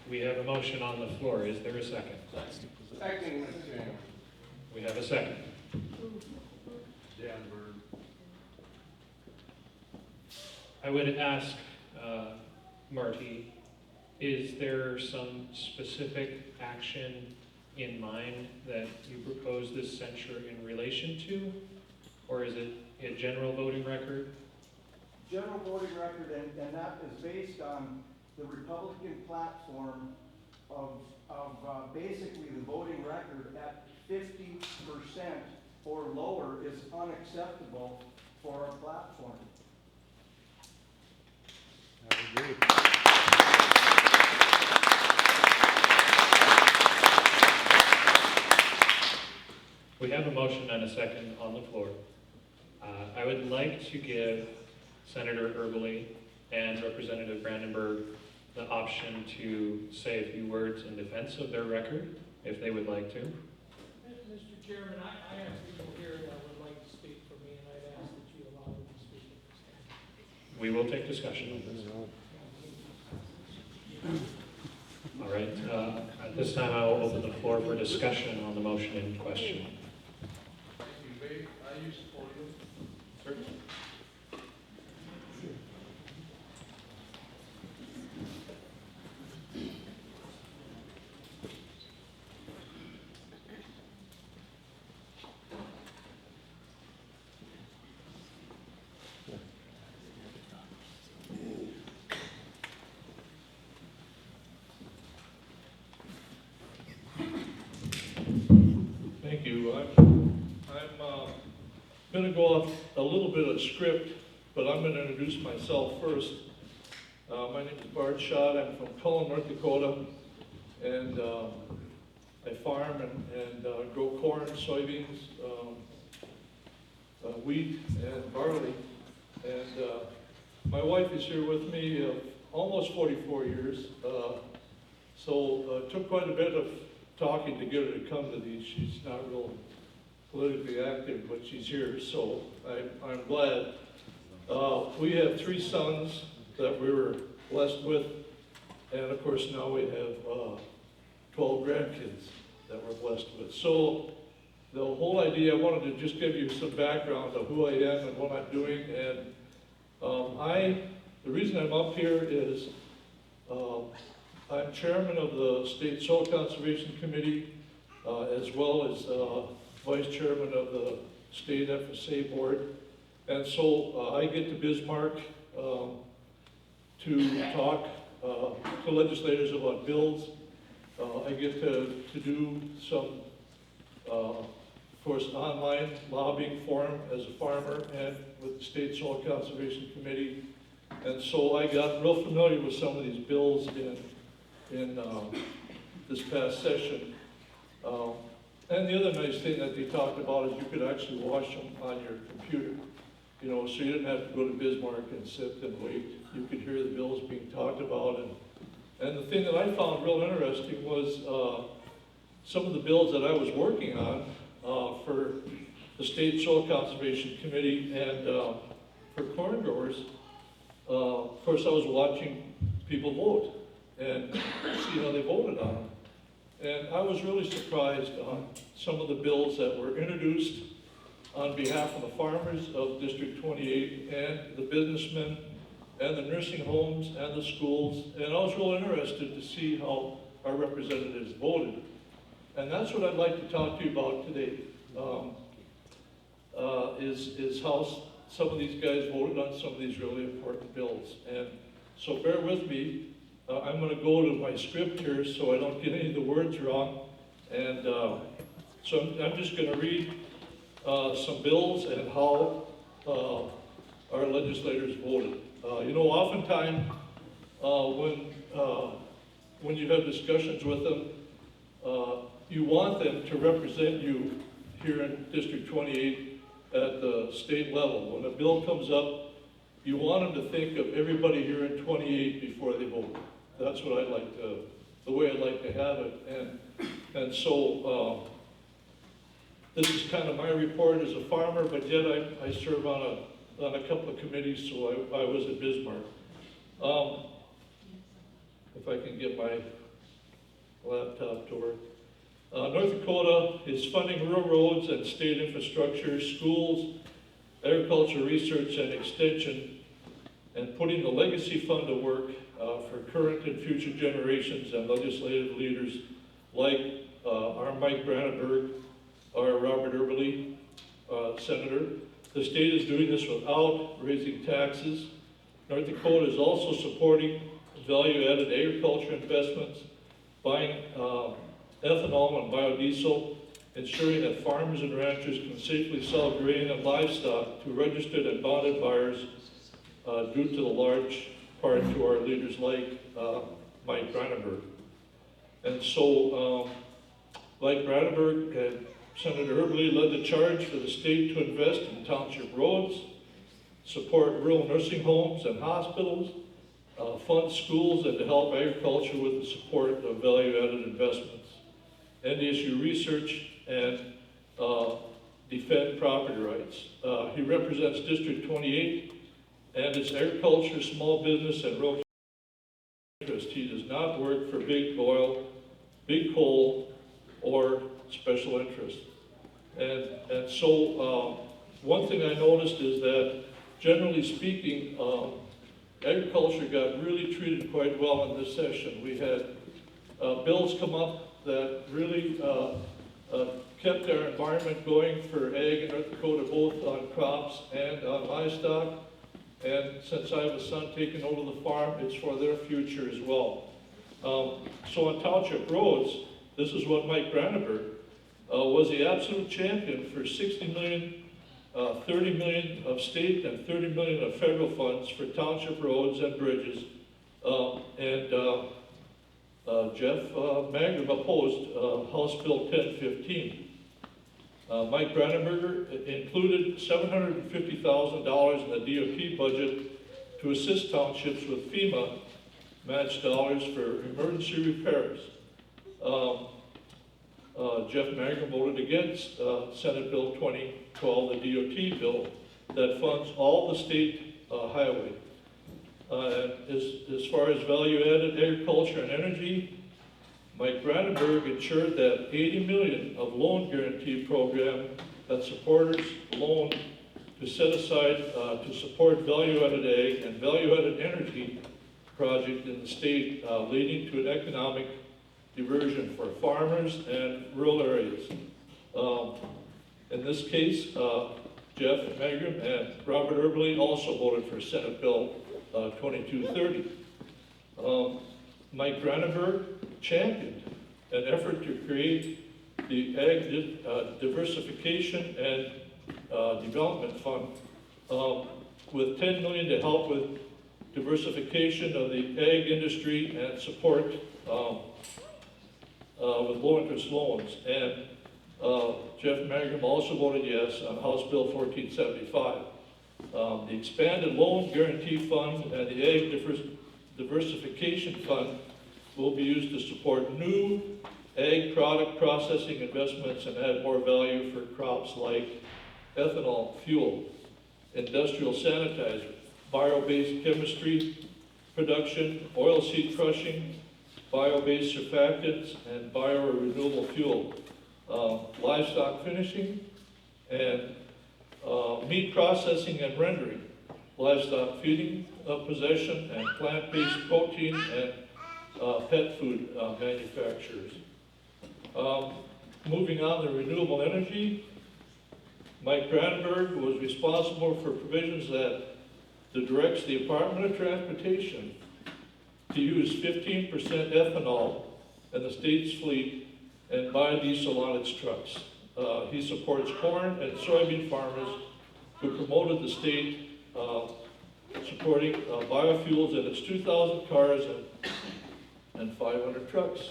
We have a motion on the floor. Is there a second? Second, Mr. Chairman. We have a second. Danberg. I would ask Marty, is there some specific action in mind that you propose this censure in relation to? Or is it a general voting record? General voting record, and that is based on the Republican platform of basically the voting record at 50% or lower is unacceptable for our platform. I agree. We have a motion and a second on the floor. I would like to give Senator Erbely and Representative Brandenburg the option to say a few words in defense of their record, if they would like to. Mr. Chairman, I have people here that would like to speak for me, and I'd ask that you allow them to speak at this time. We will take discussion on this. All right, I'd This time I will open the floor for discussion on the motion in question. I use the podium. Certainly. Thank you. I'm going to go off a little bit of script, but I'm going to introduce myself first. My name is Bart Schott. I'm from Cullen, North Dakota, and I farm and grow corn, soybeans, wheat, and barley. And my wife is here with me almost 44 years, so it took quite a bit of talking to get her to come to these. She's not real politically active, but she's here, so I'm glad. We have 3 sons that we were blessed with, and of course now we have 12 grandkids that we're blessed with. So the whole idea, I wanted to just give you some background of who I am and what I'm doing, and the reason I'm up here is I'm chairman of the State Soil Conservation Committee, as well as vice chairman of the State FSA Board. And so I get to Bismarck to talk to legislators about bills. I get to do some, of course, online lobbying forum as a farmer and with the State Soil Conservation Committee. And so I got real familiar with some of these bills in this past session. And the other nice thing that they talked about is you could actually watch them on your computer. You know, so you didn't have to go to Bismarck and sit and wait. You could hear the bills being talked about. And the thing that I found real interesting was some of the bills that I was working on for the State Soil Conservation Committee and for corn growers. Of course, I was watching people vote and see how they voted on them. And I was really surprised on some of the bills that were introduced on behalf of the farmers of District 28 and the businessmen and the nursing homes and the schools. And I was real interested to see how our representatives voted. And that's what I'd like to talk to you about today, is how some of these guys voted on some of these really important bills. And so bear with me. I'm going to go to my script here so I don't get any of the words wrong. And so I'm just going to read some bills and how our legislators voted. You know, oftentimes when you have discussions with them, you want them to represent you here in District 28 at the state level. When a bill comes up, you want them to think of everybody here in 28 before they vote. That's what I'd like to, the way I'd like to have it. And so this is kind of my report as a farmer, but yet I serve on a couple of committees, so I was at Bismarck. If I can get my laptop to work. North Dakota is funding rural roads and state infrastructure, schools, agriculture research and extension, and putting the legacy fund to work for current and future generations and legislative leaders like our Mike Brandenburg, our Robert Eberly, Senator. The state is doing this without raising taxes. North Dakota is also supporting value-added agriculture investments, buying ethanol and biodiesel, ensuring that farmers and ranchers can safely sell grain and livestock to registered and bonded buyers due to the large part to our leaders like Mike Brandenburg. And so Mike Brandenburg and Senator Eberly led the charge for the state to invest in township roads, support rural nursing homes and hospitals, fund schools, and to help agriculture with the support of value-added investments, and issue research and defend property rights. He represents District 28 and its agriculture, small business, and rural interest. He does not work for big oil big coal, or special interest. And so one thing I noticed is that, generally speaking, agriculture got really treated quite well in this session. We had bills come up that really kept our environment going for ag in North Dakota, both on crops and on livestock. And since I have a son taking over the farm, it's for their future as well. So on township roads, this is what Mike Brandenburg was the absolute champion for 60 million, 30 million of state and 30 million of federal funds for township roads and bridges. Jeff Magrum opposed House Bill 1015. Mike Brandenberger included $750,000 in the DOT budget to assist townships with FEMA matched dollars for emergency repairs. Jeff Magrum voted against Senate Bill 2012, the DOT bill, that funds all the state highway. As far as value-added agriculture and energy, Mike Brandenburg ensured that 80 million of loan guarantee program that supporters loan to set aside to support value-added ag and value-added energy project in the state, leading to an economic diversion for farmers and rural areas. In this case, Jeff Magrum and Robert Erbley also voted for Senate Bill 2230. Mike Brandenburg championed an effort to create the Ag Diversification and Development Fund with $10 million to help with diversification of the ag industry and support with low-interest loans. And Jeff Magrum also voted yes on House Bill 1475. The expanded loan guarantee fund and the ag diversification fund will be used to support new ag product processing investments and add more value for crops like ethanol, fuel, industrial sanitizer, bio-based chemistry production, oilseed crushing, bio-based surfactants, and bio-renewable fuel, livestock finishing, and meat processing and rendering, livestock feeding, possession, and plant-based protein and pet food manufacturers. Moving on to renewable energy, Mike Brandenburg was responsible for provisions that directs the Department of Transportation to use 15% ethanol in the state's fleet and biodiesel on its trucks. He supports corn and soybean farmers who promoted the state supporting biofuels in its 2,000 cars and 500 trucks.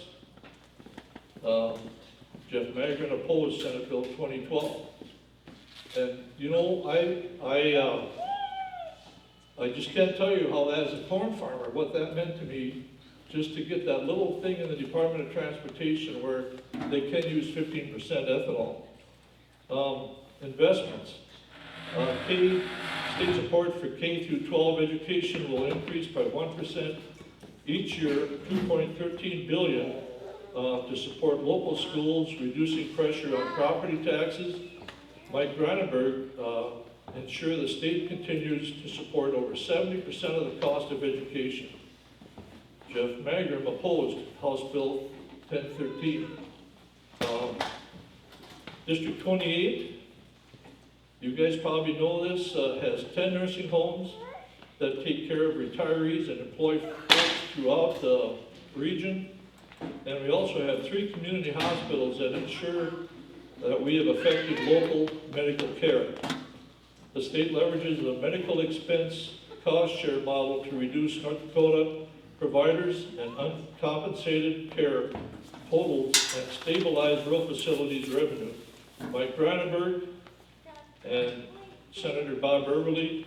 Jeff Magrum opposed Senate Bill 2012. And you know, I just can't tell you how, as a corn farmer, what that meant to me, just to get that little thing in the Department of Transportation where they can use 15% ethanol. Investments. State support for K through 12 education will increase by 1% each year, $2.13 billion to support local schools, reducing pressure on property taxes. Mike Brandenburg ensure the state continues to support over 70% of the cost of education. Jeff Magrum opposed House Bill 1013. District 28, you guys probably know this, has 10 nursing homes that take care of retirees and employ folks throughout the region. And we also have 3 community hospitals that ensure that we have effective local medical care. The state leverages the medical expense cost share model to reduce North Dakota providers and uncompensated care totals and stabilize rural facilities revenue. Mike Brandenburg and Senator Bob Erbley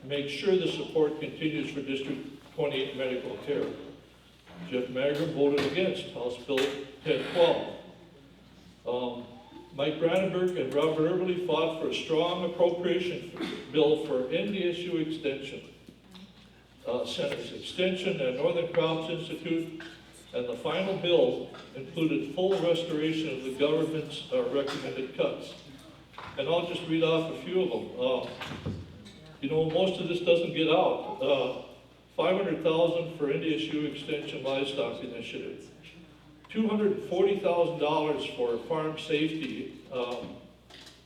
make sure the support continues for District 28 medical care. Jeff Magrum voted against House Bill 1012. Mike Brandenburg and Robert Erbley fought for a strong appropriation bill for NDSU extension, Senate's extension, and Northern Crops Institute And the final bill included full restoration of the government's recommended cuts. And I'll just read off a few of them. You know, most of this doesn't get out. $500,000 for NDSU Extension Livestock Initiative. $240,000 for farm safety.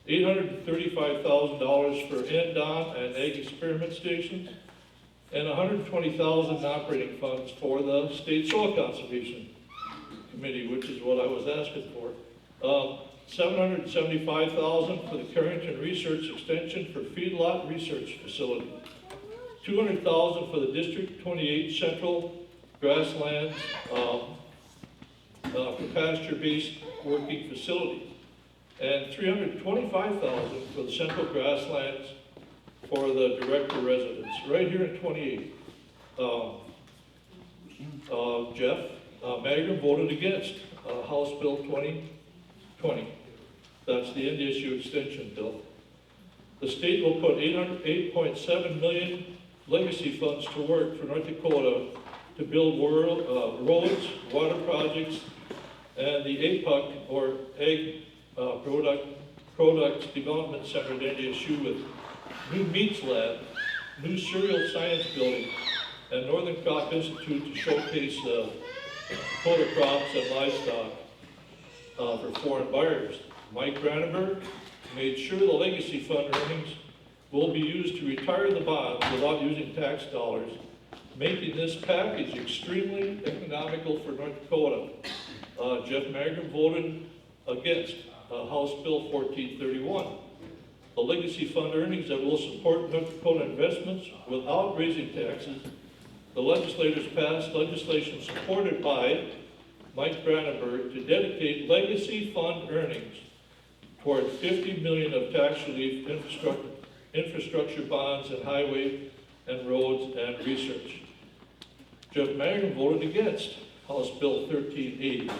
$835,000 for NDON and Ag Experiment Stations. And $120,000 in operating funds for the State Soil Conservation Committee, which is what I was asking for. $775,000 for the Carrington Research Extension for Feedlot Research Facility. $200,000 for the District 28 Central Grasslands for pasture-based working facility. And $325,000 for the Central Grasslands for the director residence, right here in 28. Jeff Magrum voted against House Bill 2020. That's the NDSU extension bill. The state will put $8.7 million legacy funds to work for North Dakota to build roads, water projects, and the APUC, or Ag Products Development Center at NDSU with new meats lab, new cereal science building, and Northern Crop Institute to showcase Dakota crops and livestock for foreign buyers. Mike Brandenburg made sure the legacy fund earnings will be used to retire the bonds without using tax dollars, making this package extremely economical for North Dakota. Jeff Magrum voted against House Bill 1431. The legacy fund earnings that will support North Dakota investments without raising taxes. The legislators passed legislation supported by Mike Brandenburg to dedicate legacy fund earnings toward $50 million of tax relief infrastructure bonds and highway and roads and research. Jeff Magrum voted against House Bill 1380.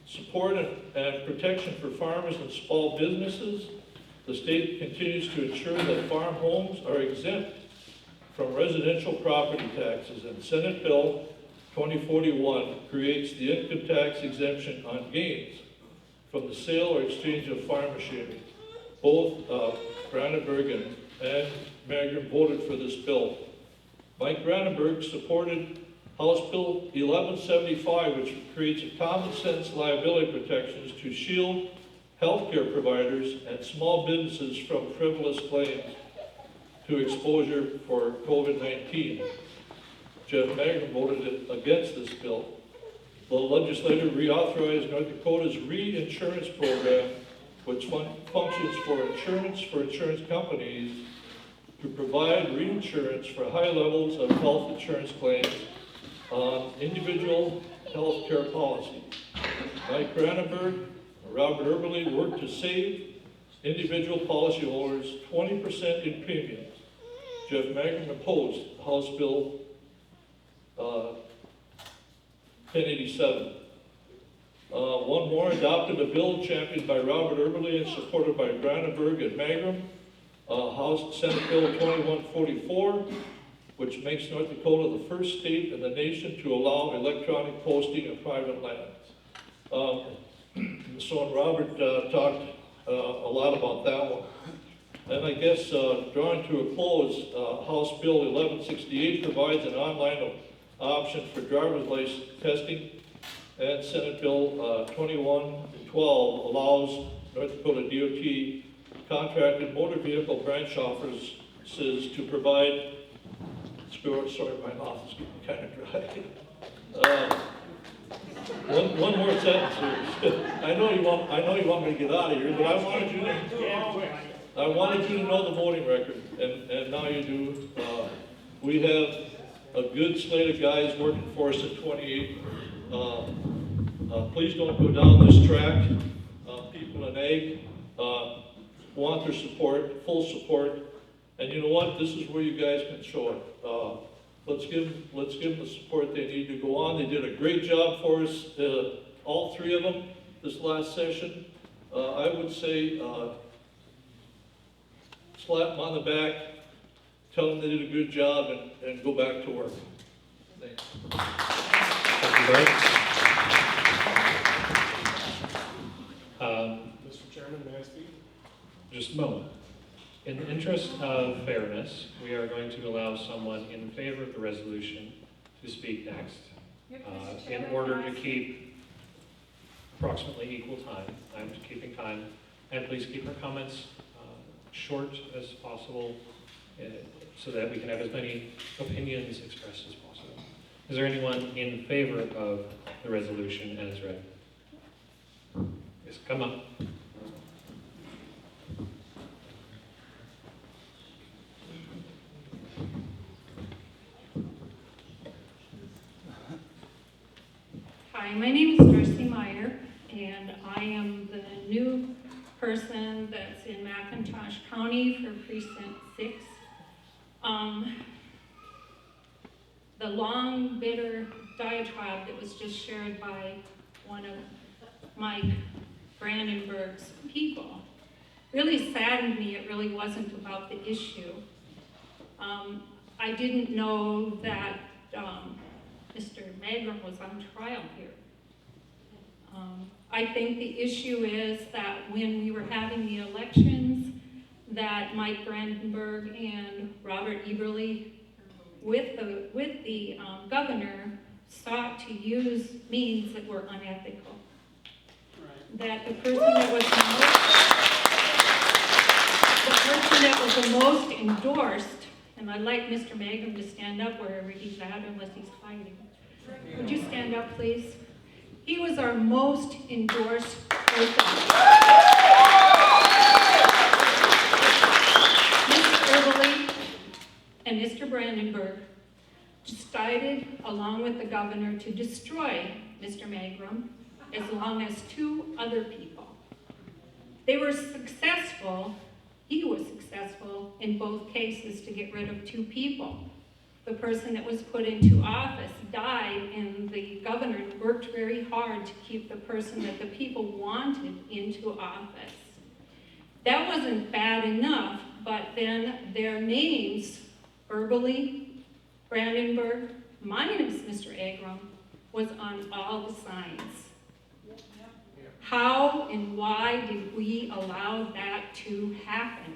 Support and protection for farmers and small businesses. The state continues to ensure that farm homes are exempt from residential property taxes, and Senate Bill 2041 creates the income tax exemption on gains from the sale or exchange of farm machinery. Both Brandenburg and Magrum voted for this bill. Mike Brandenburg supported House Bill 1175, which creates a common sense liability protections to shield healthcare providers and small businesses from frivolous claims to exposure for COVID-19. Jeff Magrum voted against this bill. The legislature reauthorized North Dakota's reinsurance program, which functions for insurance companies to provide reinsurance for high levels of health insurance claims on individual health care policy. Mike Brandenburg and Robert Eberly worked to save individual policyholders 20% in premiums. Jeff Magrum opposed House Bill 1087. One more adopted a bill championed by Robert Eberly and supported by Brandenburg and Magrum, Senate Bill 2144, which makes North Dakota the first state in the nation to allow electronic posting of private lands. So Robert talked a lot about that one. And I guess drawing to a close, House Bill 1168 provides an online option for driver's license testing, and Senate Bill 2112 allows North Dakota DOT contracted motor vehicle branch offices to provide. Sorry, my mouth is getting kind of dry. One more sentence here. I know you want me to get out of here, but I wanted you to know the voting record, and now you do. We have a good slate of guys working for us at 28. Please don't go down this track. People in Ag want their support, full support. And you know what? This is where you guys can show it. Let's give them the support they need to go on. They did a great job for us, all three of them, this last session. I would say slap them on the back, tell them they did a good job, and go back to work. Thanks. Thank you, Bert. Mr. Chairman, may I speak? Just a moment. In the interest of fairness, we are going to allow someone in favor of the resolution to speak next. In order to keep approximately equal time, I'm keeping time, and please keep our comments short as possible so that we can have as many opinions expressed as possible. Is there anyone in favor of the resolution as read? Yes, come up. Hi, my name is Darcy Meyer, and I am the new person that's in McIntosh County for Precinct 6. The long, bitter diatribe that was just shared by one of Mike Brandenburg's people really saddened me. It really wasn't about the issue. I didn't know that Mr. Magrum was on trial here. I think the issue is that when we were having the elections, that Mike Brandenburg and Robert Eberly, with the governor, sought to use means that were unethical. That the person that was the most endorsed, and I'd like Mr. Magrum to stand up wherever he's at, unless he's hiding. Would you stand up, please? He was our most endorsed person. Mr. Eberly and Mr. Brandenburg decided, along with the governor, to destroy Mr. Magrum, as long as two other people. They were successful, he was successful in both cases to get rid of two people. The person that was put into office died, and the governor worked very hard to keep the person that the people wanted into office. That wasn't bad enough, but then their names, Eberly, Brandenburg, my name is Mr. Agrum, was on all the signs. How and why did we allow that to happen?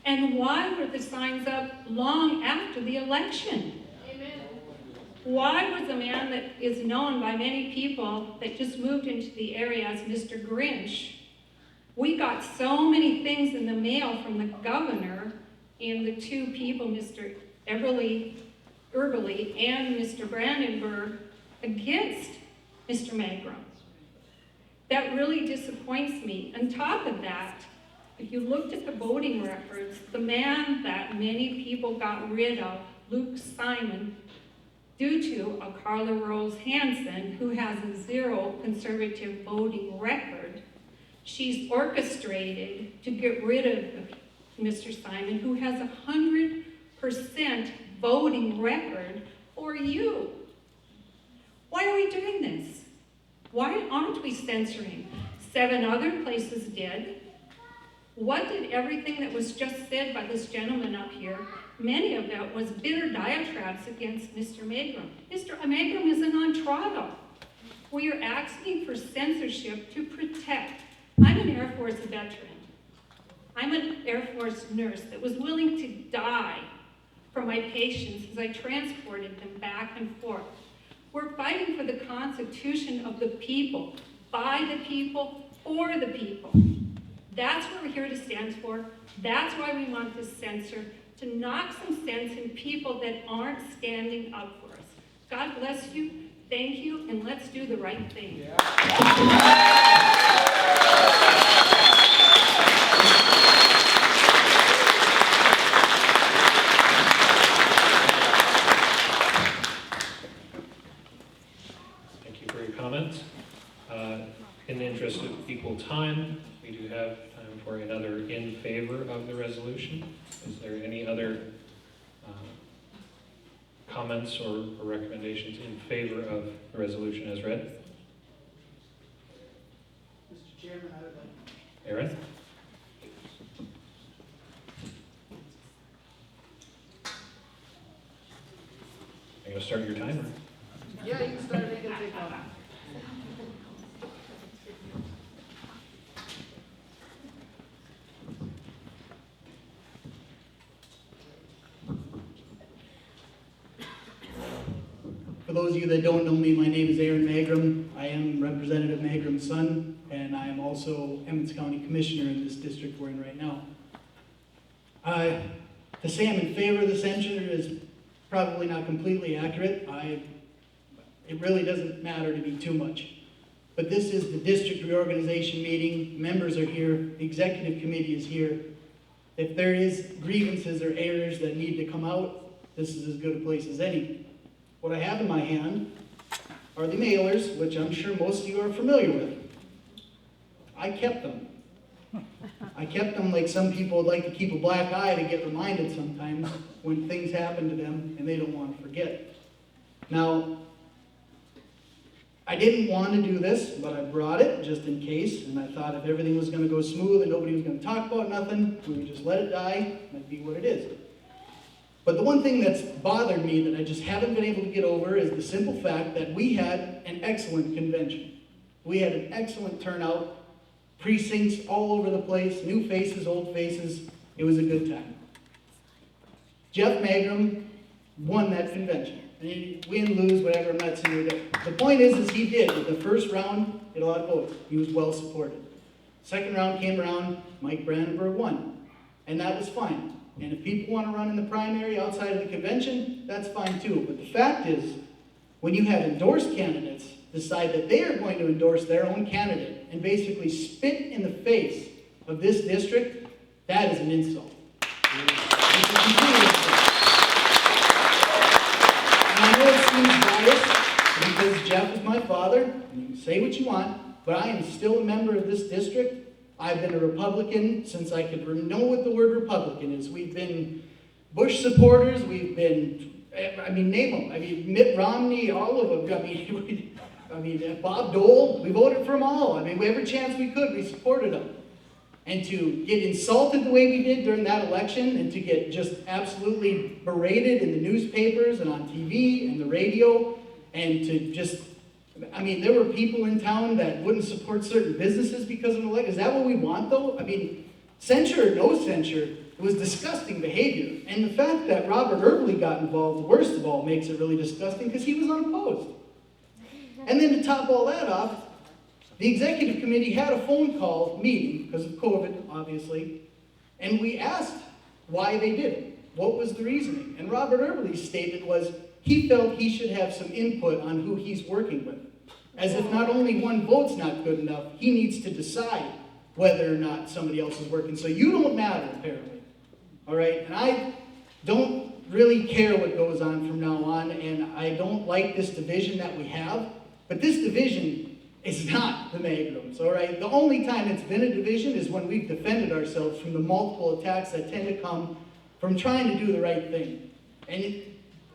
And why were the signs up long after the election? Amen. Why was a man that is known by many people that just moved into the area as Mr. Grinch? We got so many things in the mail from the governor and the two people, Mr. Eberly and Mr. Brandenburg, against Mr. Magrum. That really disappoints me. On top of that, if you looked at the voting records, the man that many people got rid of, Luke Simon, due to a Carla Rose Hansen, who has a 0 conservative voting record, she's orchestrated to get rid of Mr. Simon, who has 100% voting record for you. Why are we doing this? Why aren't we censoring? 7 other places did. What did everything that was just said by this gentleman up here, many of it was bitter diatribes against Mr. Magrum. Mr. Magrum isn't on trial. We are asking for censorship to protect. I'm an Air Force veteran. I'm an Air Force nurse that was willing to die for my patients as I transported them back and forth. We're fighting for the Constitution of the people, by the people, for the people. That's what we're here to stand for. That's why we want this censor, to knock some sense in people that aren't standing up for us. God bless you, thank you, and let's do the right thing. Thank you for your comments. In the interest of equal time, we do have time for another in favor of the resolution. Is there any other comments or recommendations in favor of the resolution as read? Mr. Chairman, I would like. Aaron? I guess start your timer. Yeah, you can start, it can take off. For those of you that don't know me, my name is Aaron Magrum. I am Representative Magrum's son, and I am also Emmons County Commissioner in this district we're in right now. To say I'm in favor of the censure is probably not completely accurate. It really doesn't matter to me too much. But this is the district reorganization meeting. Members are here. The executive committee is here. If there is grievances or errors that need to come out, this is as good a place as any. What I have in my hand are the mailers, which I'm sure most of you are familiar with. I kept them. I kept them like some people would like to keep a black eye to get reminded sometimes when things happen to them and they don't want to forget. Now, I didn't want to do this, but I brought it just in case, and I thought if everything was going to go smooth and nobody was going to talk about nothing, we would just let it die, and that'd be what it is. But the one thing that's bothered me that I just haven't been able to get over is the simple fact that we had an excellent convention. We had an excellent turnout, precincts all over the place, new faces, old faces. It was a good time. Jeff Magrum won that convention. And win, lose, whatever, I'm not saying that. The point is he did. With the first round, get a lot of votes. He was well supported. Second round came around, Mike Brandenburg won. And that was fine. And if people want to run in the primary outside of the convention, that's fine too. But the fact is, when you have endorsed candidates decide that they are going to endorse their own candidate and basically spit in the face of this district, that is an insult. It's a complete insult. And I know it seems biased because Jeff is my father, and you can say what you want, but I am still a member of this district. I've been a Republican since I could know what the word Republican is. We've been Bush supporters, we've been, name them. Mitt Romney, all of them. Bob Dole, we voted for them all. Every chance we could, we supported them. And to get insulted the way we did during that election, and to get just absolutely berated in the newspapers and on TV and the radio, and to just, there were people in town that wouldn't support certain businesses because of an election. Is that what we want, though? Censure or no censure, it was disgusting behavior. And the fact that Robert Erbley got involved, worst of all, makes it really disgusting because he was unopposed. And then to top all that off, the executive committee had a phone call meeting, because of COVID, obviously, and we asked why they did it. What was the reasoning? And Robert Erbley's statement was he felt he should have some input on who he's working with. As if not only one vote's not good enough, he needs to decide whether or not somebody else is working. So you don't matter, apparently. All right? And I don't really care what goes on from now on, and I don't like this division that we have, but this division is not the Magrums, all right? The only time it's been a division is when we've defended ourselves from the multiple attacks that tend to come from trying to do the right thing. And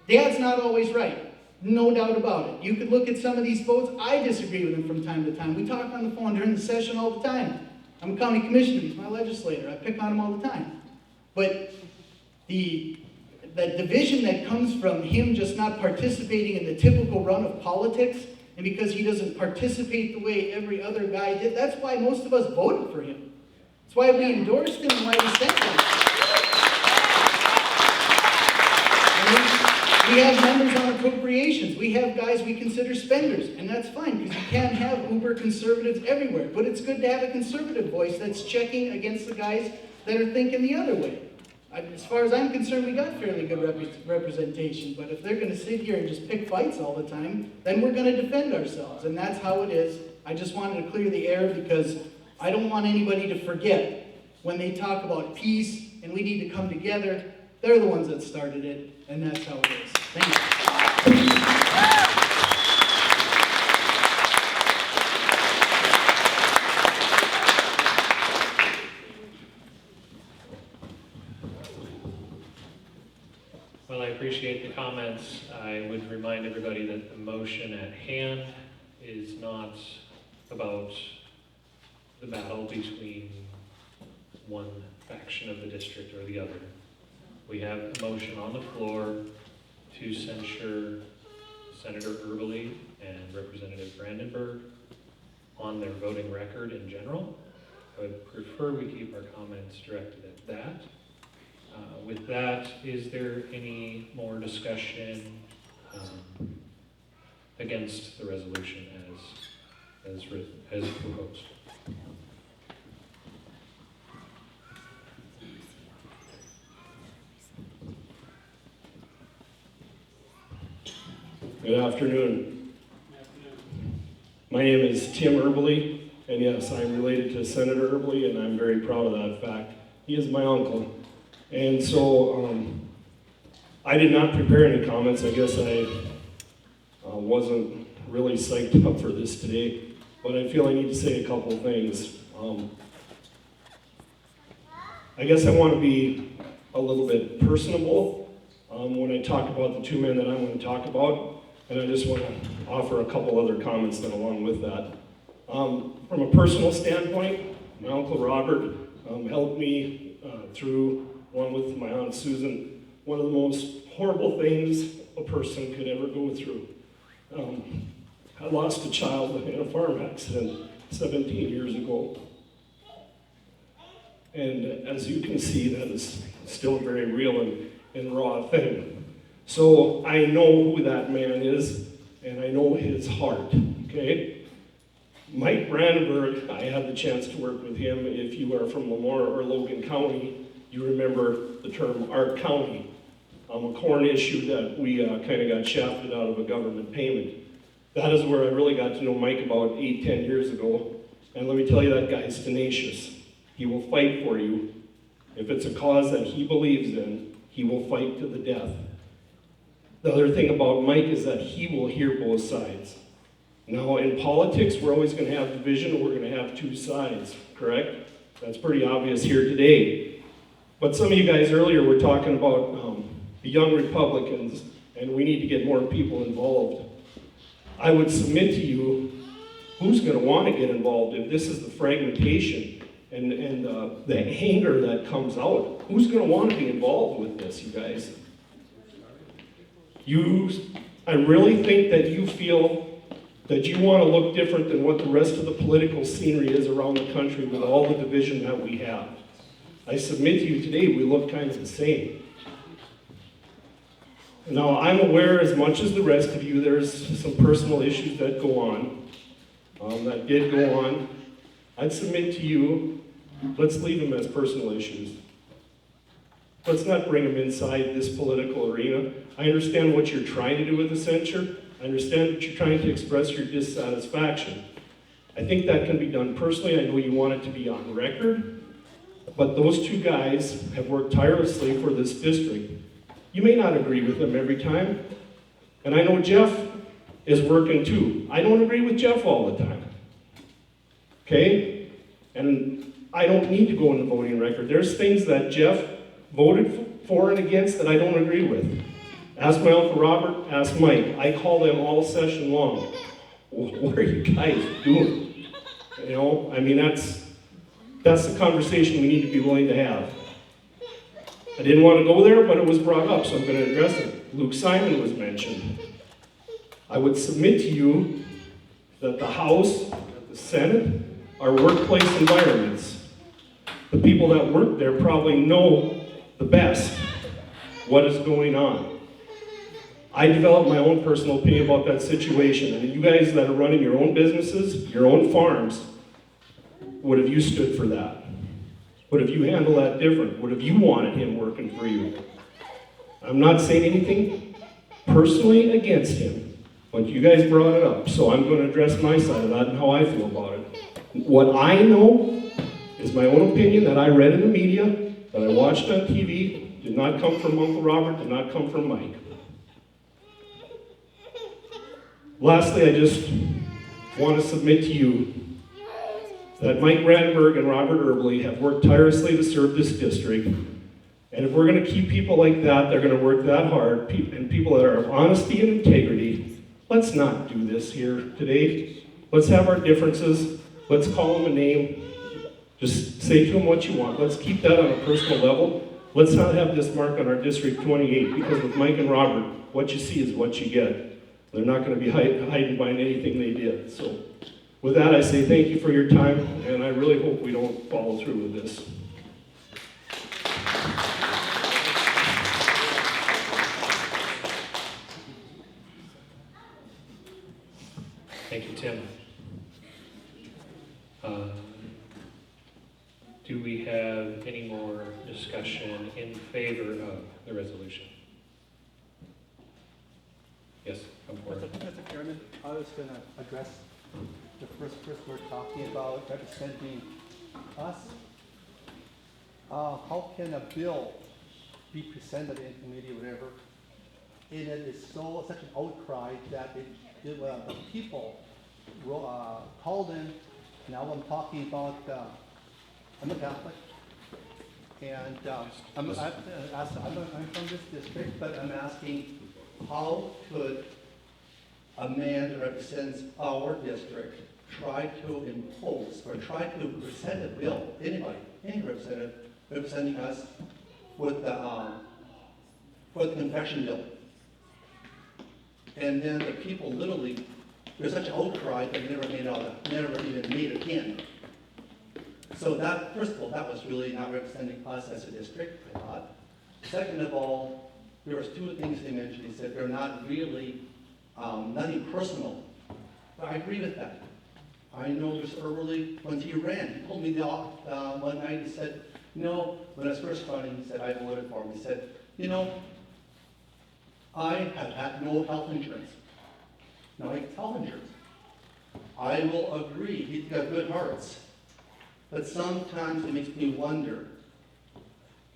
Dad's not always right. No doubt about it. You could look at some of these votes. I disagree with them from time to time. We talk on the phone during the session all the time. I'm a county commissioner. He's my legislator. I pick on him all the time. But the division that comes from him just not participating in the typical run of politics, and because he doesn't participate the way every other guy did, that's why most of us voted for him. That's why we endorsed him and why we sent him. We have members on appropriations. We have guys we consider spenders, and that's fine because you can't have uber conservatives everywhere. But it's good to have a conservative voice that's checking against the guys that are thinking the other way. As far as I'm concerned, we got fairly good representation, but if they're going to sit here and just pick fights all the time, then we're going to defend ourselves, and that's how it is. I just wanted to clear the air because I don't want anybody to forget when they talk about peace and we need to come together. They're the ones that started it, and that's how it is. Thank you. Well, I appreciate the comments. I would remind everybody that the motion at hand is not about the battle between one faction of the district or the other. We have a motion on the floor to censure Senator Early and Representative Brandenburg on their voting record in general. I would prefer we keep our comments directed at that. With that, is there any more discussion against the resolution as proposed? Good afternoon. My name is Tim Erbely, and yes, I'm related to Senator Erbely, and I'm very proud of that fact. He is my uncle. And so I did not prepare any comments. I guess I wasn't really psyched up for this today, but I feel I need to say a couple of things. I guess I want to be a little bit personable when I talk about the two men that I'm going to talk about, and I just want to offer a couple other comments then along with that. From a personal standpoint, my Uncle Robert helped me through, along with my Aunt Susan, one of the most horrible things a person could ever go through. I lost a child in a farm accident 17 years ago. And as you can see, that is still a very real and raw thing. So I know who that man is, and I know his heart, okay? Mike Brandenburg, I had the chance to work with him. If you are from Lemoore or Logan County, you remember the term Art County, a corn issue that we kind of got shafted out of a government payment. That is where I really got to know Mike about 8-10 years ago. And let me tell you, that guy's tenacious. He will fight for you. If it's a cause that he believes in, he will fight to the death. The other thing about Mike is that he will hear both sides. Now, in politics, we're always going to have division. We're going to have two sides, correct? That's pretty obvious here today. But some of you guys earlier were talking about the young Republicans, and we need to get more people involved. I would submit to you, who's going to want to get involved if this is the fragmentation and the anger that comes out? Who's going to want to be involved with this, you guys? I really think that you feel that you want to look different than what the rest of the political scenery is around the country with all the division that we have. I submit to you today, we look kind of the same. Now, I'm aware, as much as the rest of you, there's some personal issues that go on, that did go on. I'd submit to you, let's leave them as personal issues. Let's not bring them inside this political arena. I understand what you're trying to do with the censure. I understand that you're trying to express your dissatisfaction. I think that can be done personally. I know you want it to be on record, but those two guys have worked tirelessly for this district. You may not agree with them every time, and I know Jeff is working too. I don't agree with Jeff all the time, okay? And I don't need to go in the voting record. There's things that Jeff voted for and against that I don't agree with. Ask my Uncle Robert, ask Mike. I call them all session long. What are you guys doing? You know, I mean, that's the conversation we need to be willing to have. I didn't want to go there, but it was brought up, so I'm going to address it. Luke Simon was mentioned. I would submit to you that the House, the Senate, are workplace environments. The people that work there probably know the best what is going on. I developed my own personal opinion about that situation, and you guys that are running your own businesses, your own farms, what have you stood for that? What have you handled that different? What have you wanted him working for you? I'm not saying anything personally against him, but you guys brought it up, so I'm going to address my side of that and how I feel about it. What I know is my own opinion that I read in the media, that I watched on TV, did not come from Uncle Robert, did not come from Mike. Lastly, I just want to submit to you that Mike Brandenburg and Robert Erbely have worked tirelessly to serve this district. And if we're going to keep people like that, they're going to work that hard, and people that are of honesty and integrity, let's not do this here today. Let's have our differences. Let's call them a name. Just say to them what you want. Let's keep that on a personal level. Let's not have this mark on our District 28, because with Mike and Robert, what you see is what you get. They're not gonna be hiding behind anything they did. So with that, I say thank you for your time, and I really hope we don't follow through with this. Thank you, Tim. Do we have any more discussion in favor of the resolution? Yes, come forward. Mr. Chairman, I was going to address the first person we're talking about representing us. How can a bill be presented in committee or whatever, and it is such an outcry that the people called in. Now I'm talking about, I'm a Catholic, and I'm from this district, but I'm asking, how could a man that represents our district try to impose or try to present a bill, any representative representing us with the confession bill? And then the people literally, there's such an outcry that never even made it in. So that, first of all, that was really not representing us as a district, I thought. Second of all, there was two things they mentioned. He said they're not really, nothing personal. But I agree with that. I know there's early, when he ran, he told me one night, he said, you know, when I was first running, he said, I voted for him. He said, you know, I have had no health insurance. Now I get health insurance. I will agree, he's got good hearts. But sometimes it makes me wonder,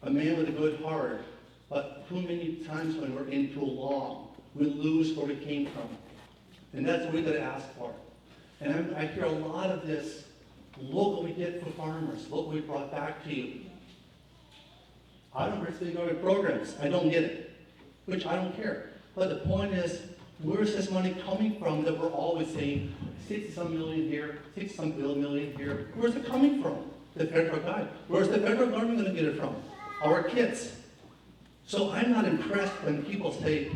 a man with a good heart, but too many times when we're in too long, we lose where we came from. And that's what we gotta ask for. And I hear a lot of this, look what we did for farmers, look what we brought back to you. I don't personally go to programs, I don't get it, which I don't care. But the point is, where's this money coming from that we're always saying, 60-some million here, 60-some million here, where's it coming from? The federal guy. Where's the federal government gonna get it from? Our kids. So I'm not impressed when people say,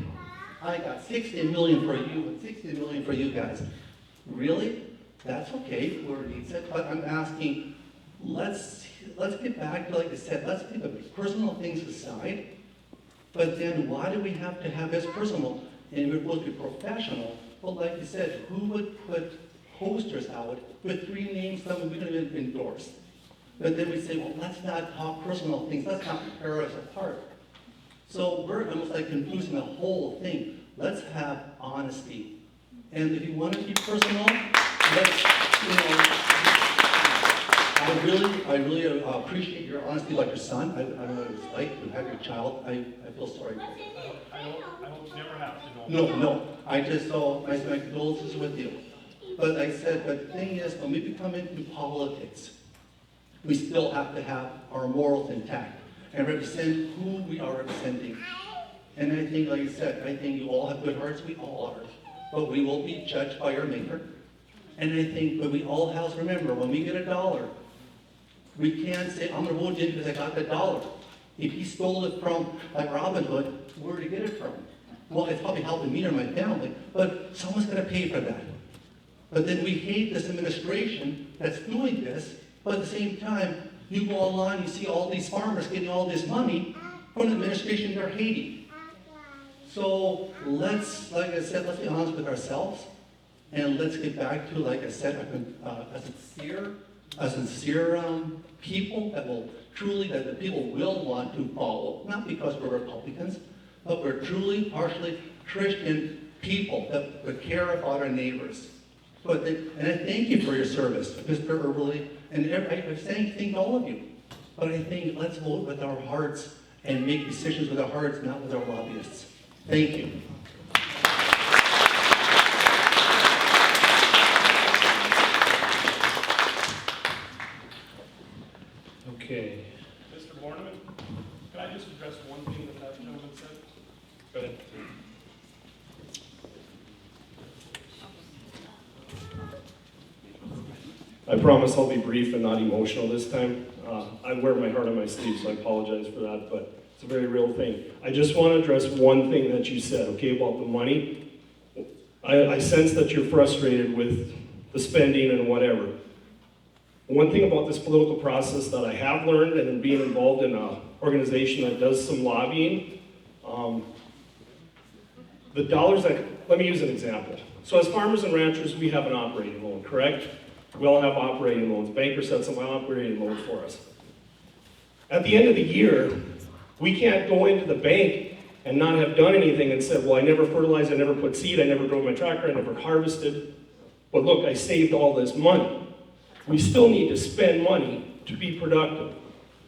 I got 60 million for you and 60 million for you guys. Really? That's okay, whoever needs it, but I'm asking, let's get back to, like I said, let's keep the personal things aside, but then why do we have to have this personal, and we're supposed to be professional? Well, like you said, who would put posters out with 3 names, some we don't even endorse? But then we say, well, let's not talk personal things, let's not tear us apart. So we're almost like confusing the whole thing. Let's have honesty. And if you want to be personal, let's, you know, I really appreciate your honesty about your son. I don't know what it's like to have your child. I feel sorry for you. I don't never have to know. No, I just saw my condolences with you. But I said, but the thing is, when we become into politics, we still have to have our morals intact and represent who we are representing. And I think, like I said, I think you all have good hearts, we all are. But we will be judged by our maker. And I think, but we all have to remember, when we get $1, we can't say, I'm gonna vote in because I got the $1. If he stole it from, like Robin Hood, where did he get it from? Well, it's probably helping me or my family, but someone's gonna pay for that. But then we hate this administration that's doing this, but at the same time, you go online, you see all these farmers getting all this money from the administration they're hating. So let's, like I said, let's be honest with ourselves, and let's get back to, like I said, a sincere people that will truly, that the people will want to follow, not because we're Republicans, but we're truly, partially Christian people that would care about our neighbors. And I thank you for your service, Mr. Early, and I'm saying thank all of you. But I think let's vote with our hearts and make decisions with our hearts, not with our lobbyists. Thank you. Okay. Mr. Borneman, can I just address one thing that gentleman said? Go ahead. I promise I'll be brief and not emotional this time. I wear my heart on my sleeve, so I apologize for that, but it's a very real thing. I just want to address one thing that you said, okay, about the money. I sense that you're frustrated with the spending and whatever. One thing about this political process that I have learned, and in being involved in an organization that does some lobbying, the dollars that, let me use an example. So as farmers and ranchers, we have an operating loan, correct? We all have operating loans. Bankers set some operating loans for us. At the end of the year, we can't go into the bank and not have done anything and said, well, I never fertilized, I never put seed, I never drove my tractor, I never harvested. But look, I saved all this money. We still need to spend money to be productive.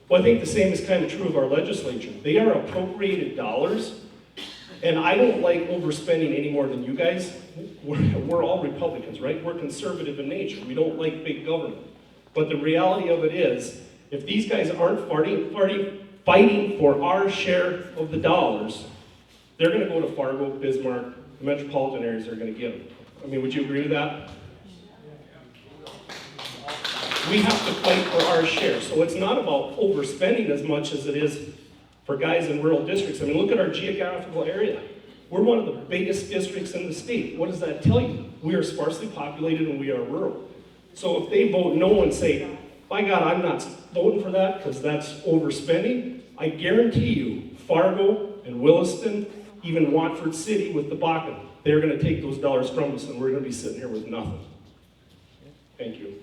Well, I think the same is kind of true of our legislature. They are appropriated dollars, and I don't like overspending any more than you guys. We're all Republicans, right? We're conservative in nature. We don't like big government. But the reality of it is, if these guys aren't fighting for our share of the dollars, they're going to go to Fargo, Bismarck, the metropolitan areas are going to get them. I mean, would you agree with that? We have to fight for our share. So it's not about overspending as much as it is for guys in rural districts. I mean, look at our geographical area. We're one of the biggest districts in the state. What does that tell you? We are sparsely populated and we are rural. So if they vote no and say, by God, I'm not voting for that because that's overspending, I guarantee you, Fargo and Williston, even Watford City with the Bakken, they're going to take those dollars from us and we're going to be sitting here with nothing. Thank you.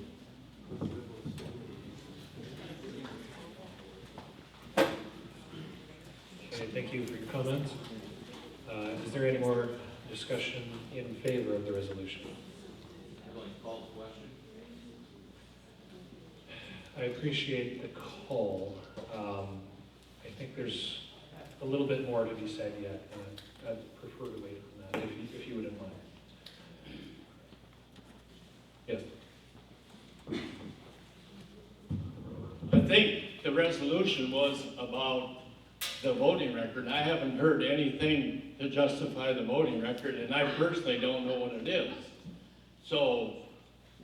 Okay, thank you for your comments. Is there any more discussion in favor of the resolution? I'd like to call the question. I appreciate the call. I think there's a little bit more to be said yet, and I'd prefer to wait on that, if you wouldn't mind. Yes. I think the resolution was about the voting record. I haven't heard anything to justify the voting record, and I personally don't know what it is. So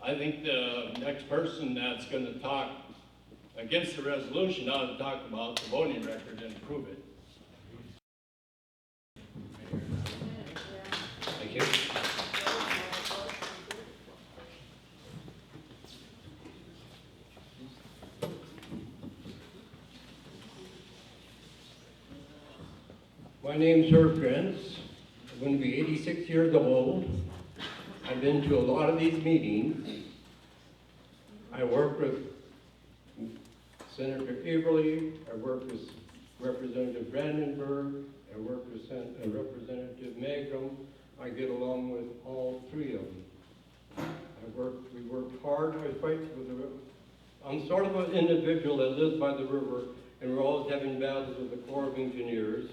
I think the next person that's going to talk against the resolution ought to talk about the voting record and prove it. Thank you. My name's Herb Grants. I'm going to be 86 years old. I've been to a lot of these meetings. I work with Senator Everly, I work with Representative Brandenburg, I work with Representative Magrum. I get along with all three of them. We worked hard. I fight with I'm sort of an individual that lives by the river, and we're always having battles with the Corps of Engineers.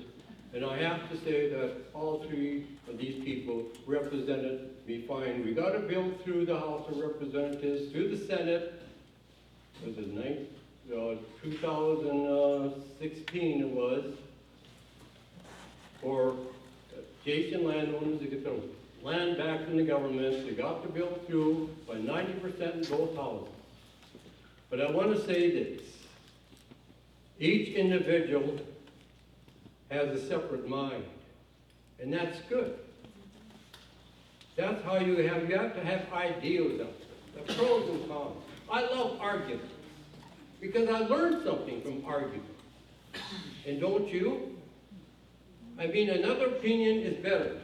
And I have to say that all three of these people represented me fine. We got a bill through the House of Representatives, through the Senate, was it 2016 it was, for Jason landowners to get their land back from the government. They got the bill through by 90% in both houses. But I want to say this. Each individual has a separate mind, and that's good. That's how you have to have ideas out there, the pros and cons. I love arguments, because I learned something from argument. And don't you? I mean, another opinion is better.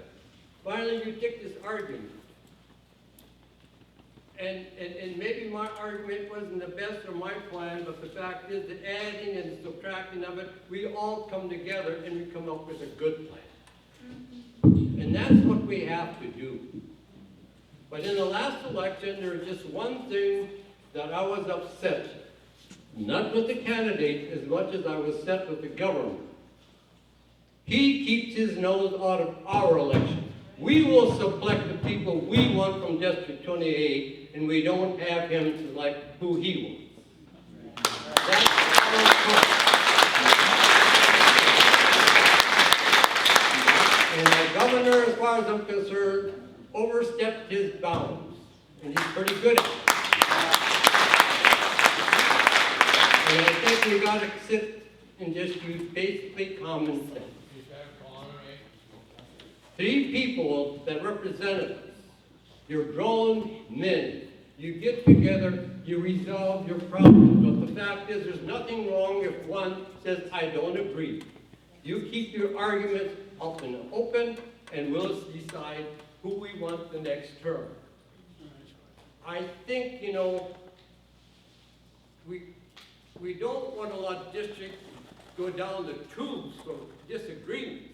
Finally, you take this argument. And maybe my argument wasn't the best or my plan, but the fact is that adding and subtracting of it, we all come together and we come up with a good plan. And that's what we have to do. But in the last election, there was just one thing that I was upset. Not with the candidate as much as I was upset with the government. He keeps his nose out of our election. We will select the people we want from District 28, and we don't have him select who he wants. That's our point. And the governor, as far as I'm concerned, overstepped his bounds, and he's pretty good at it. And I think we got to sit and just use basically common sense. Three people that represented us. You're grown men. You get together, you resolve your problems. But the fact is, there's nothing wrong if one says, I don't agree. You keep your arguments up in the open, and we'll decide who we want the next term. I think, you know, we don't want to let districts go down the tubes for disagreements.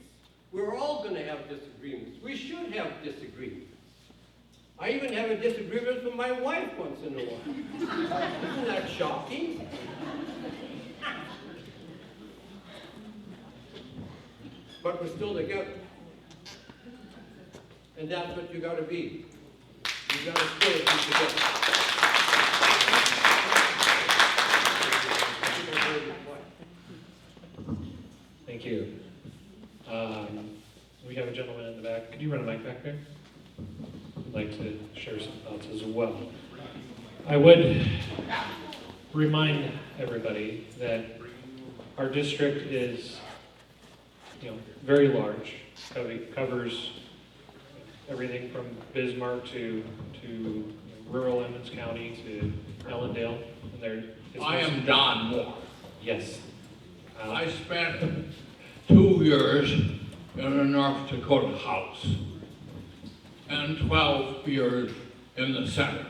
We're all going to have disagreements. We should have disagreements. I even have a disagreement with my wife once in a while. Isn't that shocking? But we're still together. And that's what you gotta be. You gotta still be together. Thank you. We have a gentleman in the back. Could you run a mic back there? I'd like to share some thoughts as well. I would remind everybody that our district is, very large. Covers everything from Bismarck to rural Emmons County to Ellendale. And I am Don Moore. Yes. I spent 2 years in a North Dakota House and 12 years in the Senate.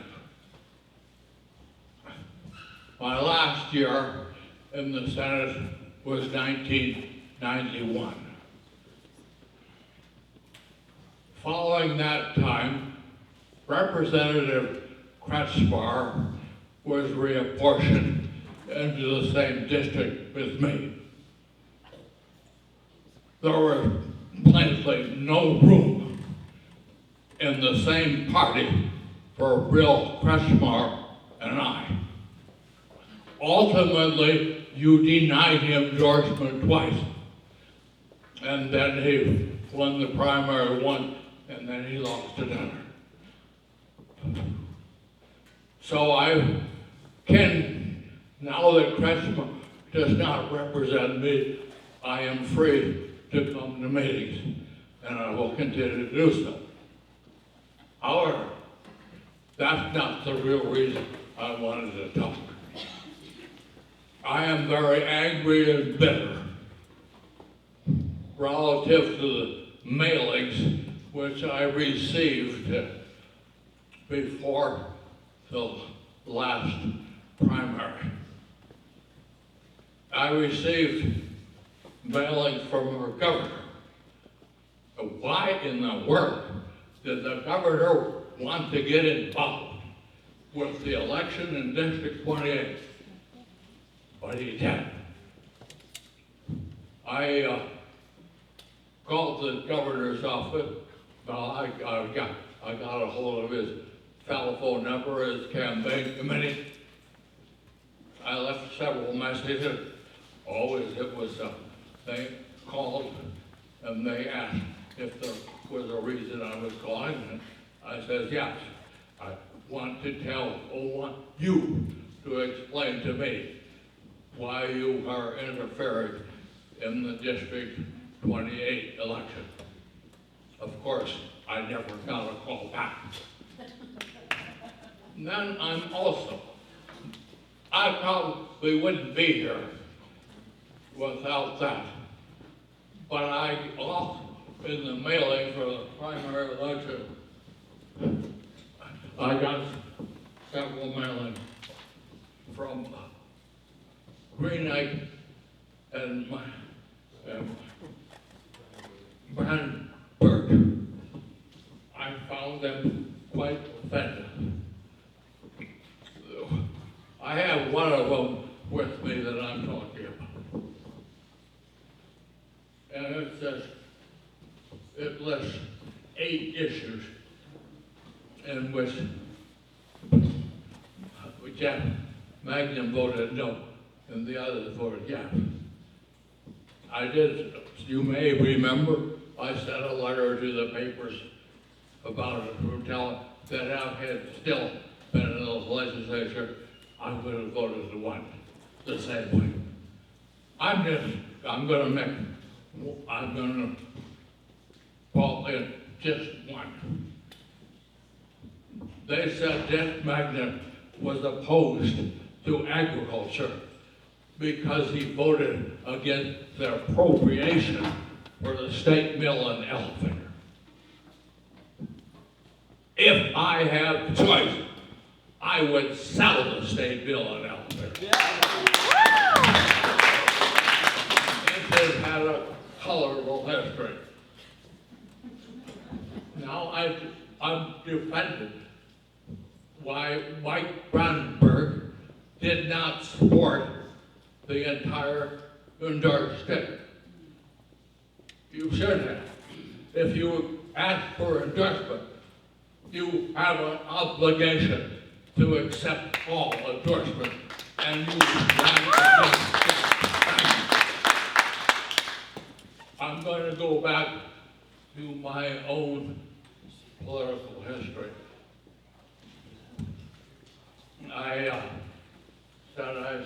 My last year in the Senate was 1991. Following that time, Representative Kretzbar was reapportioned into the same district with me. There was plainly no room in the same party for Bill Kretzbar and I. Ultimately, you denied him endorsement twice, and then he won the primary one, and then he lost another. So I can, now that Kretzbar does not represent me, I am free to come to meetings, and I will continue to do so. However, that's not the real reason I wanted to talk. I am very angry and bitter relative to the mailings which I received before the last primary. I received mailings from our governor. Why in the world did the governor want to get involved with the election in District 28? But he did. I called the governor's office. Well, I got a hold of his telephone number, his campaign committee. I left several messages. Always it was, they called and they asked if there was a reason I was calling. And I said, yes. I want to want you to explain to me why you are interfering in the District 28 election. Of course, I never got a call back. And then I probably wouldn't be here without that. But I also, in the mailing for the primary election, I got several mailings from Green Lake and Brandenburg. I found them quite offensive. I have one of them with me that I'm talking about. And it says, it lists 8 issues in which Jeff Magnum voted no, and the others voted yes. I did, you may remember, I sent a letter to the papers about it, from telling that I had still been in the legislature, I would have voted the same way. I'm gonna call in just one. They said Jeff Magnet was opposed to agriculture because he voted against the appropriation for the state mill and elevator. If I had the choice, I would sell the state mill and elevator. It has had a colorful history. Now I'm defended why Mike Brandenburg did not support the entire endorsed stick. You should have. If you ask for endorsement, you have an obligation to accept all endorsement, and you I'm going to go back to my own political history. I said I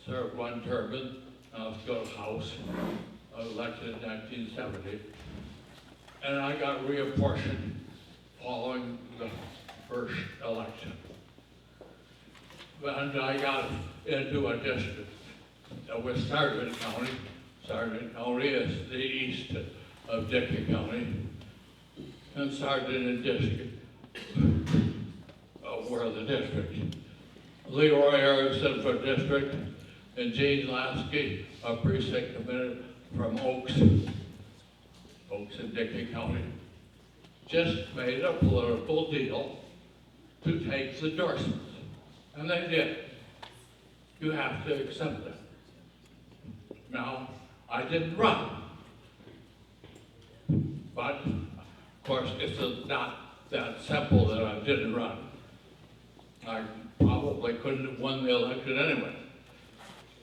served one term in Scott House. I was elected in 1970, and I got reapportioned following the first election. And I got into a district with Sargent County. Sargent County is the east of Dickey County, and Sargent and District were the districts. Leroy Erickson for district, and Gene Lasky, a precinct committee from Oaks in Dickey County, just made a political deal to take the endorsements. And they did. You have to accept them. Now, I didn't run. But, of course, it's not that simple that I didn't run. I probably couldn't have won the election anyway.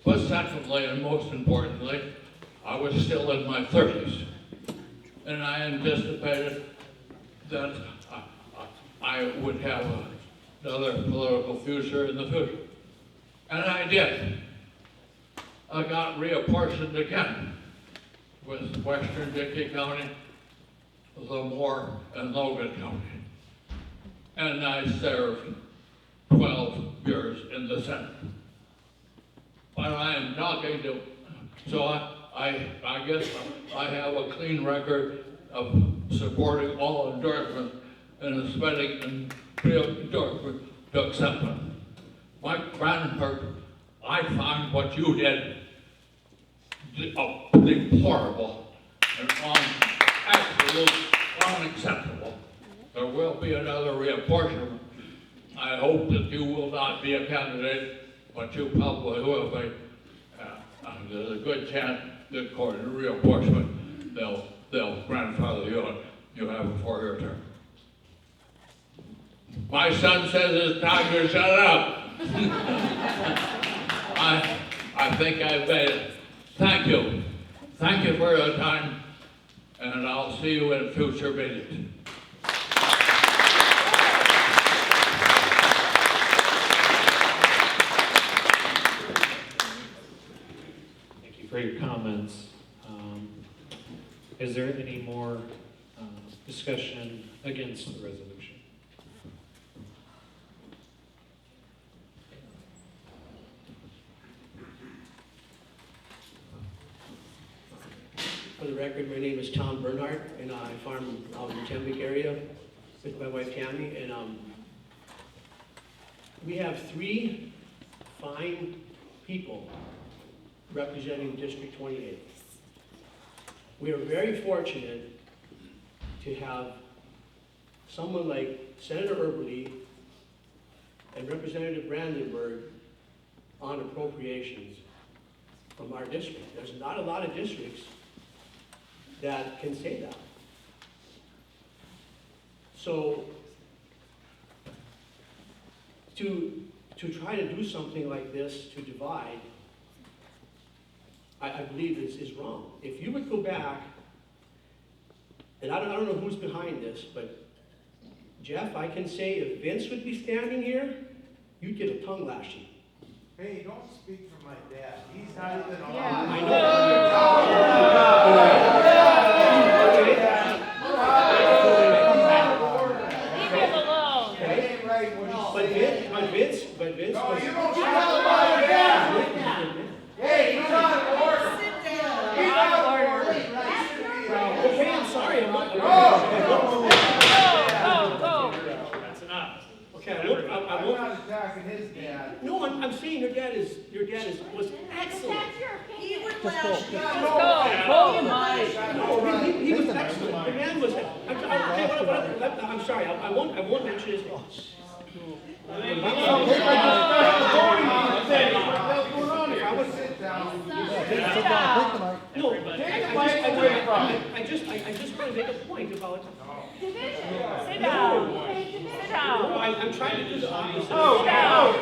But secondly, and most importantly, I was still in my 30s. And I anticipated that I would have another political future in the future. And I did. I got reapportioned again with Western Dickey County, Lemoore, and Logan County. And I served 12 years in the Senate. But I am talking to, so I guess I have a clean record of supporting all endorsements and spending and pre-endorsement to accept them. Mike Brandenburg, I found what you did deplorable and absolutely unacceptable. There will be another reapportionment. I hope that you will not be a candidate, but you probably will be. There's a good chance that according to reapportionment, they'll grandfather you and you have a 4-year term. My son says it's time to shut up. I think I've made it. Thank you. Thank you for your time, and I'll see you in future meetings. Thank you for your comments. Is there any more discussion against the resolution? For the record, my name is Tom Bernhardt, and I farm out in the Tembic area with my wife Tammy, and we have 3 fine people representing District 28. We are very fortunate to have someone like Senator Eberly and Representative Brandenburg on appropriations from our district. There's not a lot of districts that can say that. So to try to do something like this to divide, I believe is wrong. If you would go back, and I don't know who's behind this, but Jeff, I can say if Vince would be standing here, you'd get a tongue lashing. Hey, don't speak for my dad. He's not even on. I know. attacking his dad. No, I'm saying your dad was excellent. He would Just go. lash. Just No, he was excellent. The man was, I'm sorry, I won't mention his name. No, I just want to make a point about. Sit down. Sit down. No, I'm trying to do the opposite. Sit down.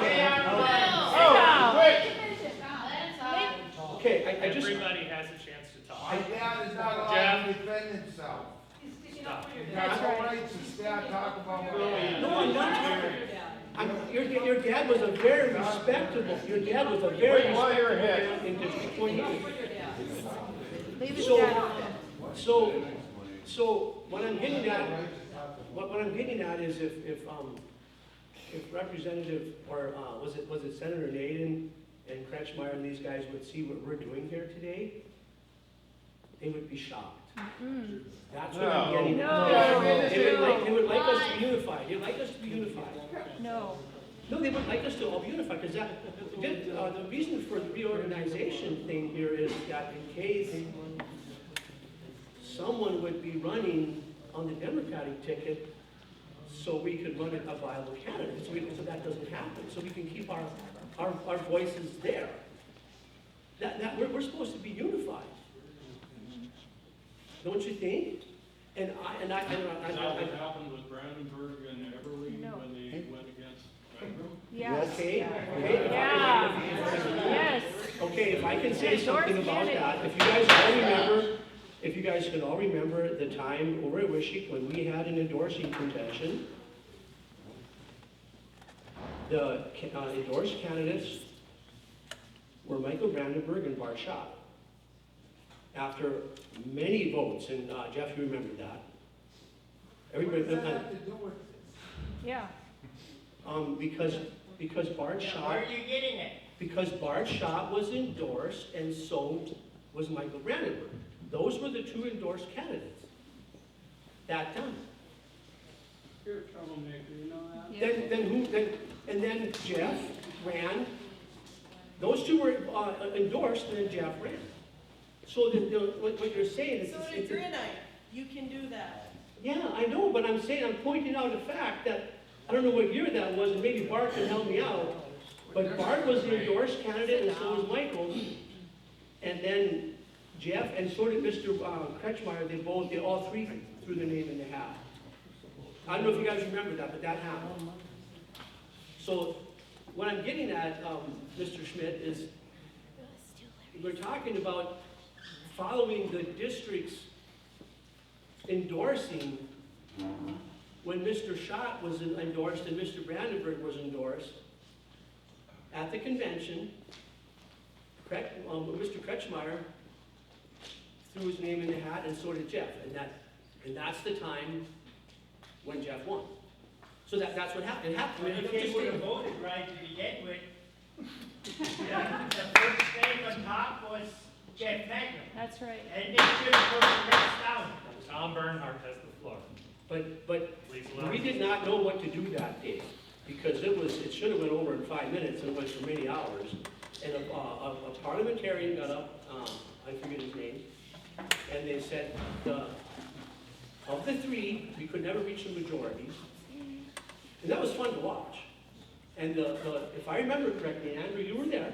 Okay, I just. Everybody has a chance to talk. My dad is not allowed Jeff. to defend himself. Stop. He has no rights to stand talk about my dad. No, I'm not talking. Your dad was a very respectable, your dad was a very respectable man in District 28. So what I'm getting at, what I'm getting at is if Representative, or was it Senator Naden and Kretschmeyer and these guys would see what we're doing here today, they would be shocked. That's what I'm getting at. They would like us to be unified. They'd like us to be unified. No. No, they would like us to all be unified, because the reason for the reorganization thing here is that in case someone would be running on the Democratic ticket, so we could run a viable candidate, so that doesn't happen, so we can keep our voices there. We're supposed to be unified. Don't you think? And I what happened with Brandenburg and Everly when they went against Becker? Yes. Okay. Yeah. Yes. Okay, if I can say something about that, if you guys can all remember the time over at Wishick when we had an endorsing convention, the endorsed candidates were Michael Brandenburg and Bart Schott. After many votes, and Jeff, you remember that. Everybody. Yeah. Because Bart Schott. Where are you getting it? Because Bart Schott was endorsed, and so was Michael Brandenburg. Those were the two endorsed candidates that time. You're a troublemaker, you know that? Then Jeff ran. Those two were endorsed, and then Jeff ran. So what you're saying is... So did Granite. You can do that. Yeah, I know, but I'm pointing out the fact that, I don't know what year that was, and maybe Bart can help me out, but Bart was the endorsed candidate, and so was Michael. And then Jeff, and so did Mr. Kretschmeyer, they all three threw their name in the hat. I don't know if you guys remember that, but that happened. So what I'm getting at, Mr. Schmidt, is we're talking about following the district's endorsing when Mr. Schott was endorsed and Mr. Brandenburg was endorsed at the convention. Mr. Kretschmeyer threw his name in the hat, and so did Jeff, and that's the time when Jeff won. So that's what happened. It happened. If they would have voted right to begin with, the first name on top was Jeff Magrum. That's right. And they should have put the rest down. Tom Bernhardt has the floor. But we did not know what to do that day, because it should have went over in 5 minutes, and it went for many hours. And a parliamentarian got up, I forget his name, and they said, of the three, we could never reach a majority. And that was fun to watch. And if I remember correctly, Andrew, you were there.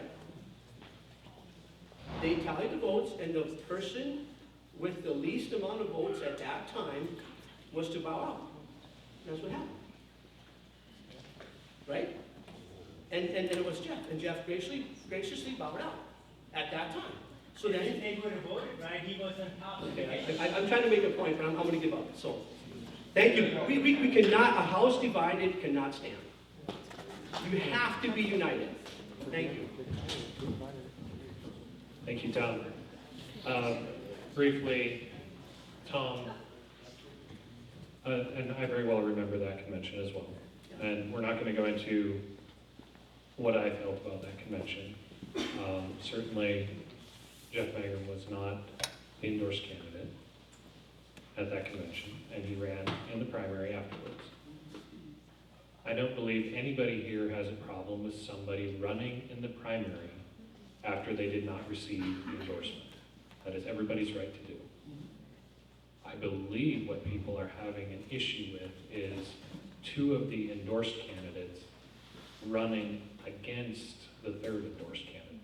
They tallied the votes, and the person with the least amount of votes at that time was to bow out. And that's what happened. Right? And it was Jeff. And Jeff graciously bowed out at that time. So then, if they would have voted right, he was on top of the okay, I'm trying to make a point, but I'm going to give up. So, thank you. We cannot, a house divided cannot stand. You have to be united. Thank you. Thank you, Tom. Briefly, Tom, and I very well remember that convention as well. And we're not going to go into what I felt about that convention. Certainly, Jeff Magrum was not the endorsed candidate at that convention, and he ran in the primary afterwards. I don't believe anybody here has a problem with somebody running in the primary after they did not receive the endorsement. That is everybody's right to do. I believe what people are having an issue with is two of the endorsed candidates running against the third endorsed candidate,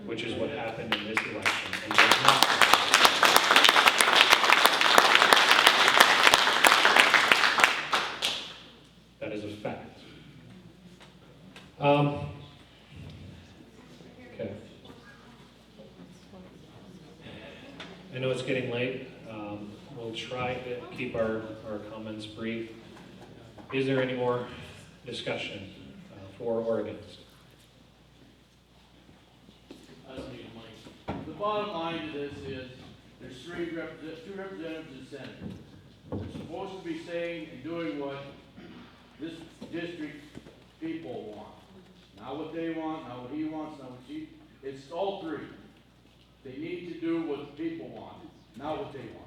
which is what happened in this election. And does not. That is a fact. Okay. I know it's getting late. We'll try to keep our comments brief. Is there any more discussion for Oregon's? The bottom line to this is, there's two representatives and senators. They're supposed to be saying and doing what this district people want. Not what they want, not what he wants, not what she, it's all three. They need to do what the people want, not what they want.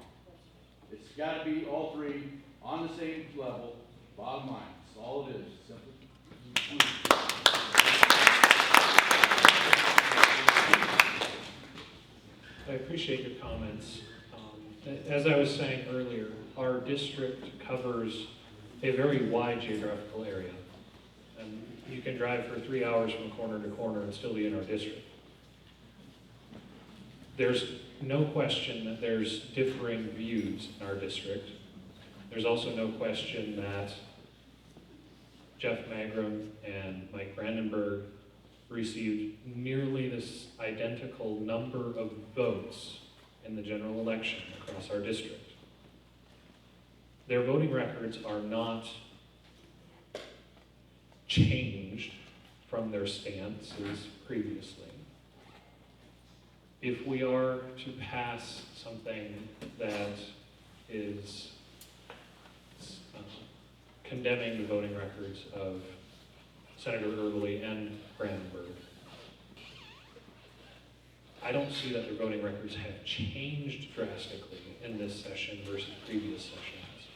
It's gotta be all three on the same level, bottom line, that's all it is, simply. I appreciate your comments. As I was saying earlier, our district covers a very wide geographical area. And you can drive for 3 hours from corner to corner and still be in our district. There's no question that there's differing views in our district. There's also no question that Jeff Magrum and Mike Brandenburg received nearly this identical number of votes in the general election across our district. Their voting records are not changed from their stances previously. If we are to pass something that is condemning the voting records of Senator Early and Brandenburg, I don't see that their voting records have changed drastically in this session versus previous sessions.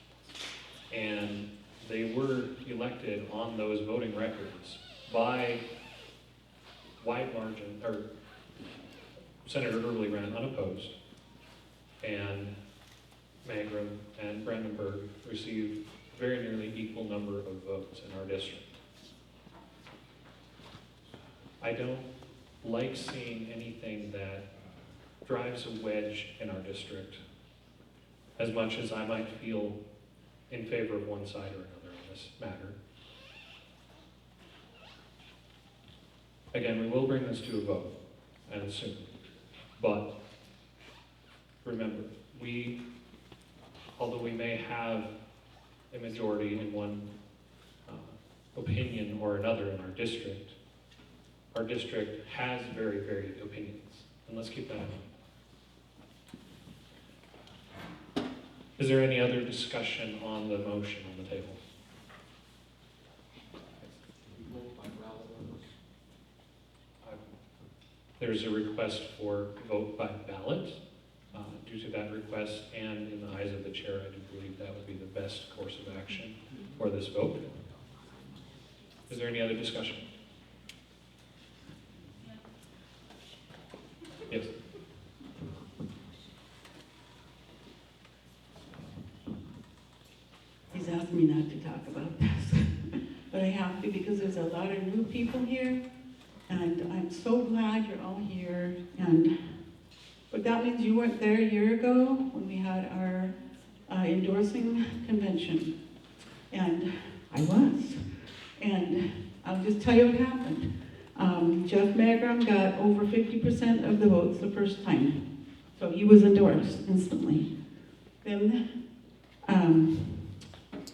And they were elected on those voting records by wide margin, or Senator Early ran unopposed, and Magrum and Brandenburg received very nearly equal number of votes in our district. I don't like seeing anything that drives a wedge in our district as much as I might feel in favor of one side or another on this matter. Again, we will bring this to a vote, and soon. But remember, although we may have a majority in one opinion or another in our district has very varied opinions, and let's keep that in mind. Is there any other discussion on the motion on the table? There's a request for vote by ballot. Due to that request and in the eyes of the chair, I do believe that would be the best course of action for this vote. Is there any other discussion? Yes. He's asked me not to talk about this, but I have to because there's a lot of new people here, and I'm so glad you're all here. But that means you weren't there a year ago when we had our endorsing convention, and I was. And I'll just tell you what happened. Jeff Magrum got over 50% of the votes the first time, so he was endorsed instantly. Then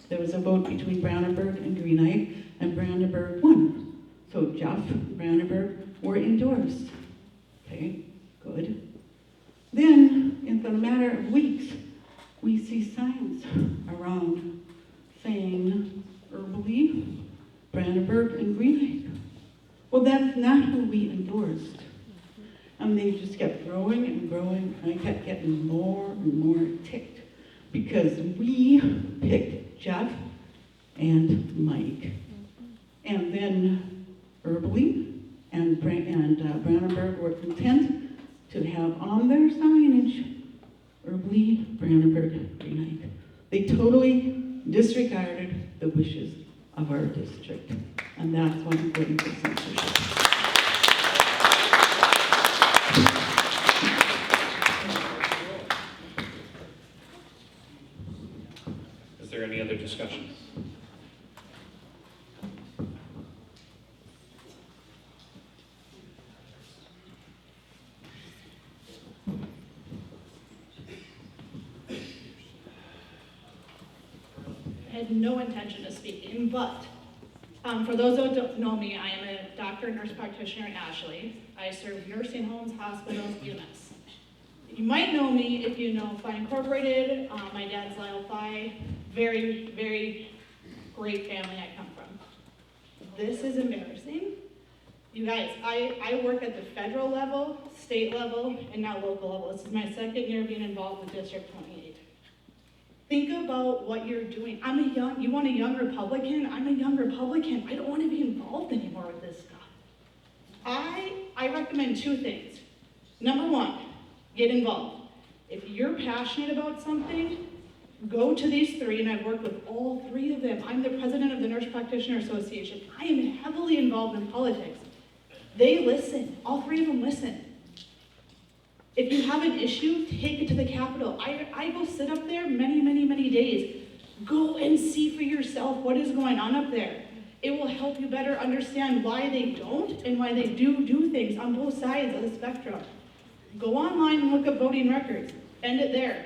there was a vote between Brandenburg and Greenite, and Brandenburg won. So Jeff and Brandenburg were endorsed. Okay, good. Then, in a matter of weeks, we see signs around saying Early, Brandenburg, and Greenite. Well, that's not who we endorsed. And they just kept growing and growing, and I kept getting more and more ticked because we picked Jeff and Mike. And then Erbley and Brandenburg were content to have on their signage, Erbley, Brandenburg, Green. They totally disregarded the wishes of our district. And that's why I'm voting for censorship. Is there any other discussion? I had no intention of speaking, but for those who don't know me, I am a doctor and nurse practitioner in Ashley. I serve nursing homes, hospitals, units. You might know me if you know Phi Incorporated. My dad's Lyle Phi. Very, very great family I come from. This is embarrassing. You guys, I work at the federal level, state level, and now local level. This is my second year being involved with District 28. Think about what you're doing. You want a young Republican? I'm a young Republican. I don't want to be involved anymore with this stuff. I recommend two things. Number one, get involved. If you're passionate about something, go to these three, and I've worked with all three of them. I'm the president of the Nurse Practitioner Association. I am heavily involved in politics. They listen. All three of them listen. If you have an issue, take it to the Capitol. I go sit up there many, many, many days. Go and see for yourself what is going on up there. It will help you better understand why they don't and why they do things on both sides of the spectrum. Go online and look up voting records. End it there.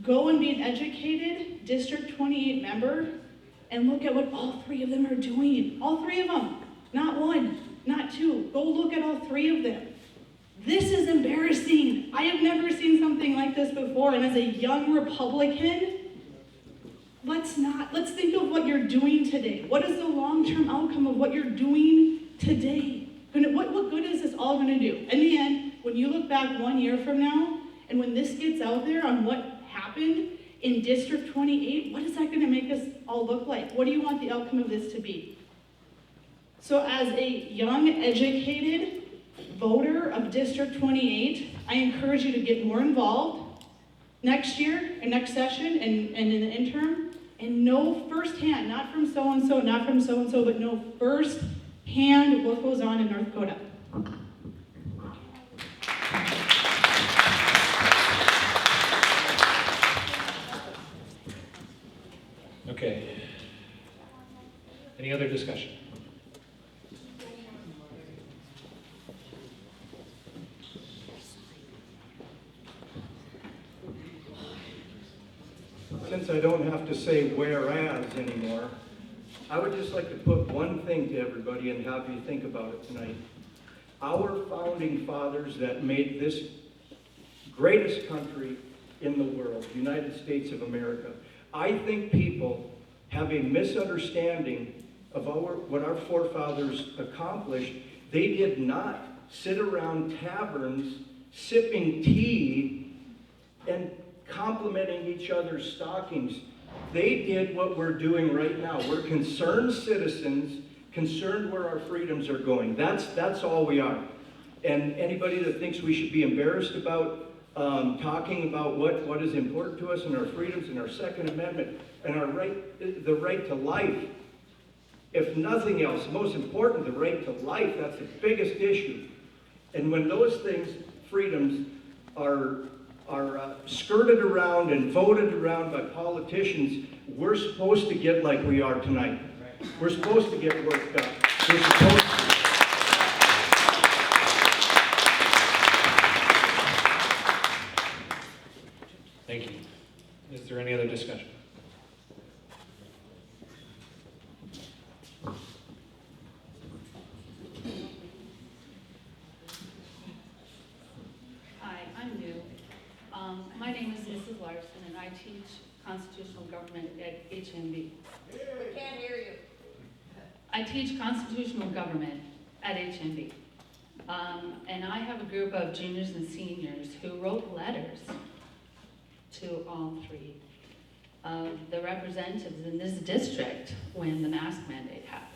Go and be an educated District 28 member and look at what all three of them are doing. All three of them. Not one, not two. Go look at all three of them. This is embarrassing. I have never seen something like this before, and as a young Republican, let's think of what you're doing today. What is the long-term outcome of what you're doing today? What good is this all going to do? In the end, when you look back 1 year from now, and when this gets out there on what happened in District 28, what is that going to make us all look like? What do you want the outcome of this to be? So as a young, educated voter of District 28, I encourage you to get more involved next year and next session and in the interim, and know firsthand, not from so-and-so, not from so-and-so, but know firsthand what goes on in North Dakota. Okay. Any other discussion? Since I don't have to say whereas anymore, I would just like to put one thing to everybody and have you think about it tonight. Our founding fathers that made this greatest country in the world, United States of America, I think people have a misunderstanding of what our forefathers accomplished. They did not sit around taverns sipping tea and complimenting each other's stockings. They did what we're doing right now. We're concerned citizens, concerned where our freedoms are going. That's all we are. And anybody that thinks we should be embarrassed about talking about what is important to us and our freedoms and our Second Amendment and our the right to life, if nothing else, most important, the right to life, that's the biggest issue. And when those things, freedoms, are skirted around and voted around by politicians, we're supposed to get like we are tonight. We're supposed to get worked up. We're supposed to. Thank you. Is there any other discussion? Hi, I'm new. My name is Mrs. Larson, and I teach constitutional government at HMB. We can't hear you. I teach constitutional government at HMB. And I have a group of juniors and seniors who wrote letters to all three of the representatives in this district when the mask mandate happened.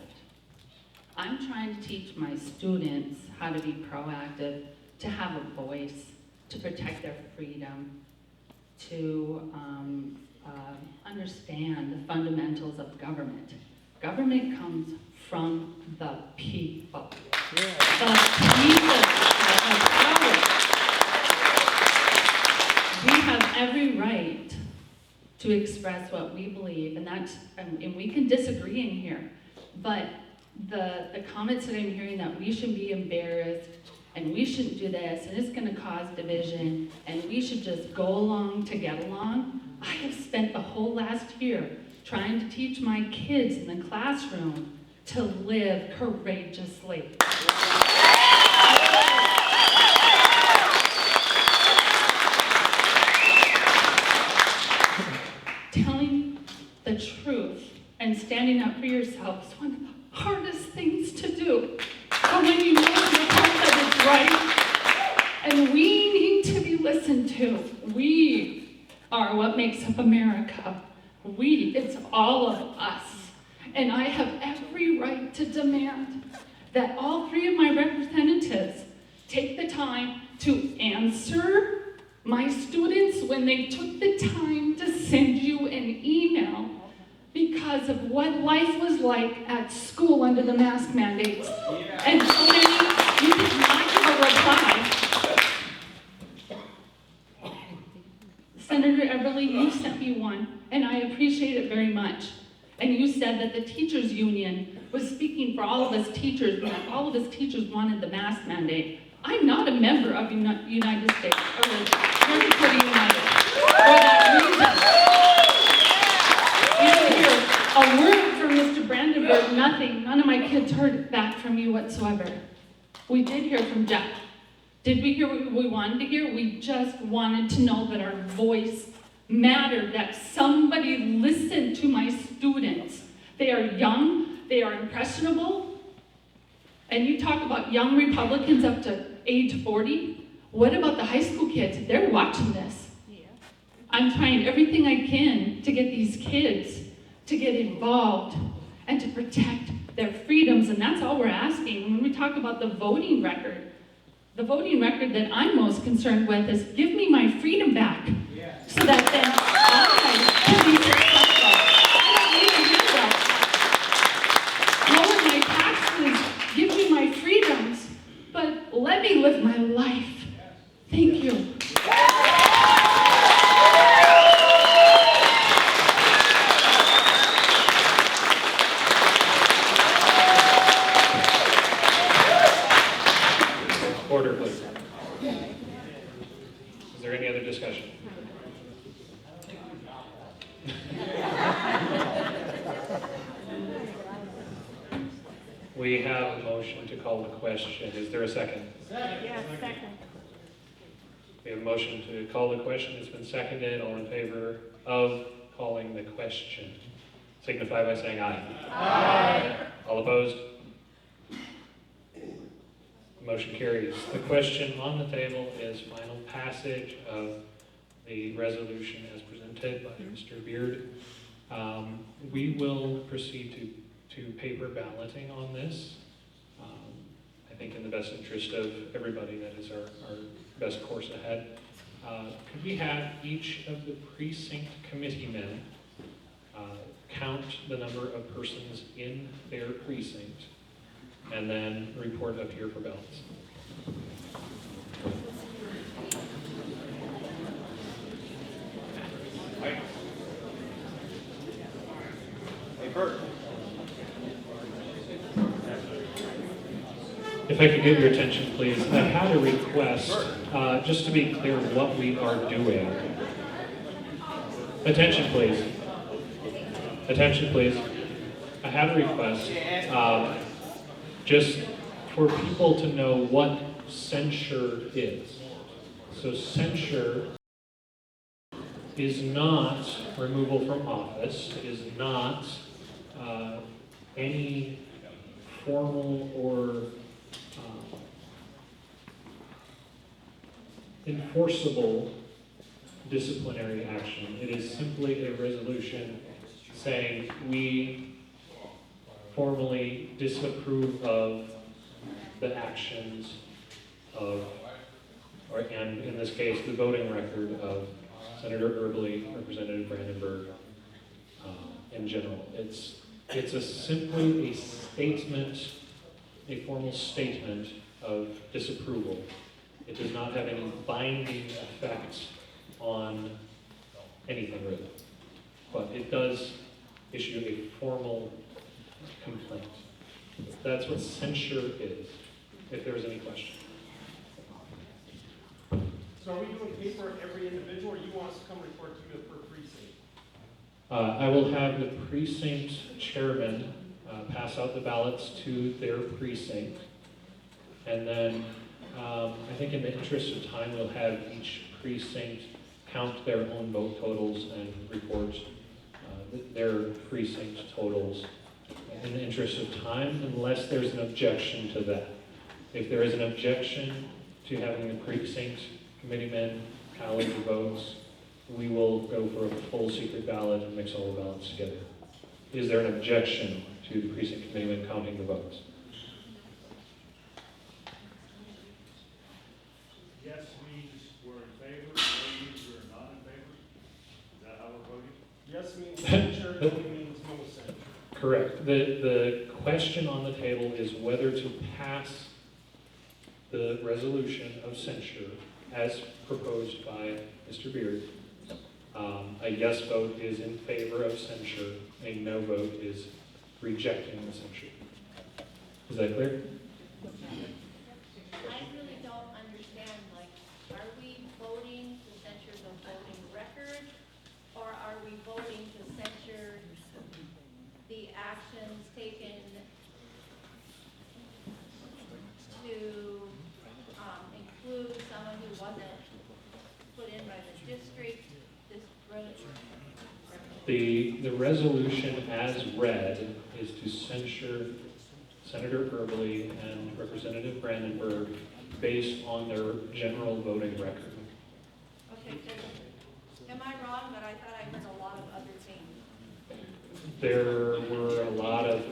I'm trying to teach my students how to be proactive, to have a voice, to protect their freedom, to understand the fundamentals of government. Government comes from the people. The people have power. We have every right to express what we believe, and we can disagree in here, but the comments that I'm hearing that we should be embarrassed and we shouldn't do this and it's going to cause division and we should just go along to get along. I have spent the whole last year trying to teach my kids in the classroom to live courageously. Telling the truth and standing up for yourself is one of the hardest things to do. But when you know that it's right, and we need to be listened to, we are what makes up America. It's all of us. And I have every right to demand that all three of my representatives take the time to answer my students when they took the time to send you an email because of what life was like at school under the mask mandates. Yeah. And so many, you did not give a reply. Senator Everly, you sent me one, and I appreciate it very much. And you said that the teachers union was speaking for all of us teachers, and that all of us teachers wanted the mask mandate. I'm not a member of United States, or the Party United, for that reason. You didn't hear a word from Mr. Brandenburg, nothing. None of my kids heard back from you whatsoever. We did hear from Jeff. Did we hear what we wanted to hear? We just wanted to know that our voice mattered, that somebody listened to my students. They are young, they are impressionable, and you talk about young Republicans up to age 40. What about the high school kids? They're watching this. Yeah. I'm trying everything I can to get these kids to get involved and to protect their freedoms, and that's all we're asking. When we talk about the voting record that I'm most concerned with is give me my freedom back. Yeah. So that then I can be successful. I don't need a handout. Lower my taxes, give me my freedoms, but let me live my life. Thank you. Order, please. Is there any other discussion? We have a motion to call the question. Is there a second? Yes, second. We have a motion to call the question. It's been seconded. All in favor of calling the question, signify by saying aye. Aye. All opposed? Motion carries. The question on the table is final passage of the resolution as presented by Mr. Beard. We will proceed to paper balloting on this. I think in the best interest of everybody, that is our best course ahead. Could we have each of the precinct committeemen count the number of persons in their precinct and then report up here for ballots? Hey, Bert. If I could get your attention, please. I had a request, just to be clear what we are doing. Attention, please. Attention, please. I had a request, just for people to know what censure is. So censure is not removal from office, it is not any formal or enforceable disciplinary action. It is simply a resolution saying we formally disapprove of the actions of, and in this case, the voting record of Senator Earbley, Representative Brandenburg, in general. It's simply a statement, a formal statement of disapproval. It does not have any binding effect on anything really, but it does issue a formal complaint. That's what censure is, if there is any question. So are we doing paper every individual, or you want us to come report to you per precinct? I will have the precinct chairman pass out the ballots to their precinct. And then I think in the interest of time, we'll have each precinct count their own vote totals and report their precinct totals in the interest of time, unless there's an objection to that. If there is an objection to having the precinct committeemen tally the votes, we will go for a full secret ballot and mix all the ballots together. Is there an objection to the precinct committeemen counting the votes? Yes means we're in favor, no means we're not in favor. Is that how we're voting? Yes means censure, no means no censure. Correct. The question on the table is whether to pass the resolution of censure as proposed by Mr. Beard. A yes vote is in favor of censure. A no vote is rejecting the censure. Is that clear? I really don't understand, like, are we voting to censure the voting record, or are we voting to censure the actions taken to include someone who wasn't put in by the district? The resolution as read is to censure Senator Earbley and Representative Brandenburg based on their general voting record. Okay, am I wrong, but I thought I heard a lot of other things? There were a lot of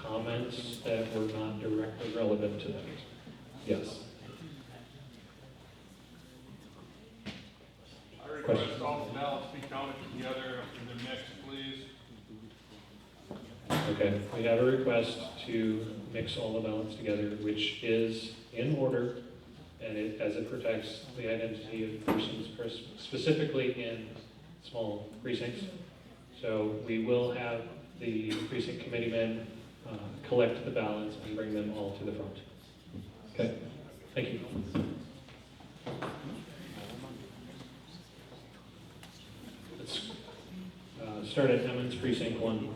comments that were not directly relevant to that. Yes. I request all the ballots be counted together in the mix, please. Okay, we have a request to mix all the ballots together, which is in order, and as it protects the identity of persons specifically in small precincts. So we will have the precinct committeemen collect the ballots and bring them all to the front. Okay, thank you. Let's start at Emmons Precinct 1.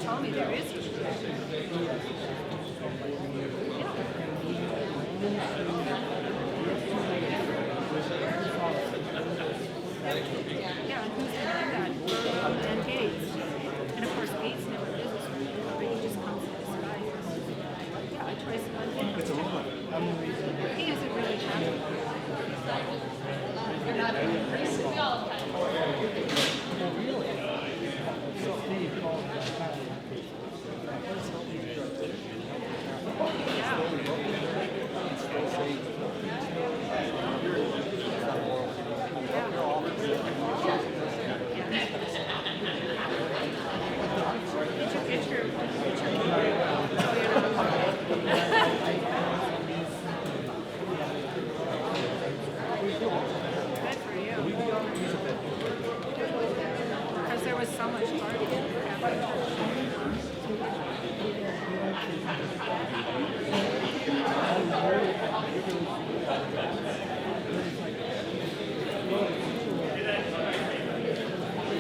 Tell me there is. Yeah, and who's behind that? And Gates. And of course, Gates never visits me, but he just comes to this guy. Yeah, twice a month. It's a robot. He isn't really happy. You're not increasing. We all kind of. Because there was so much party happening.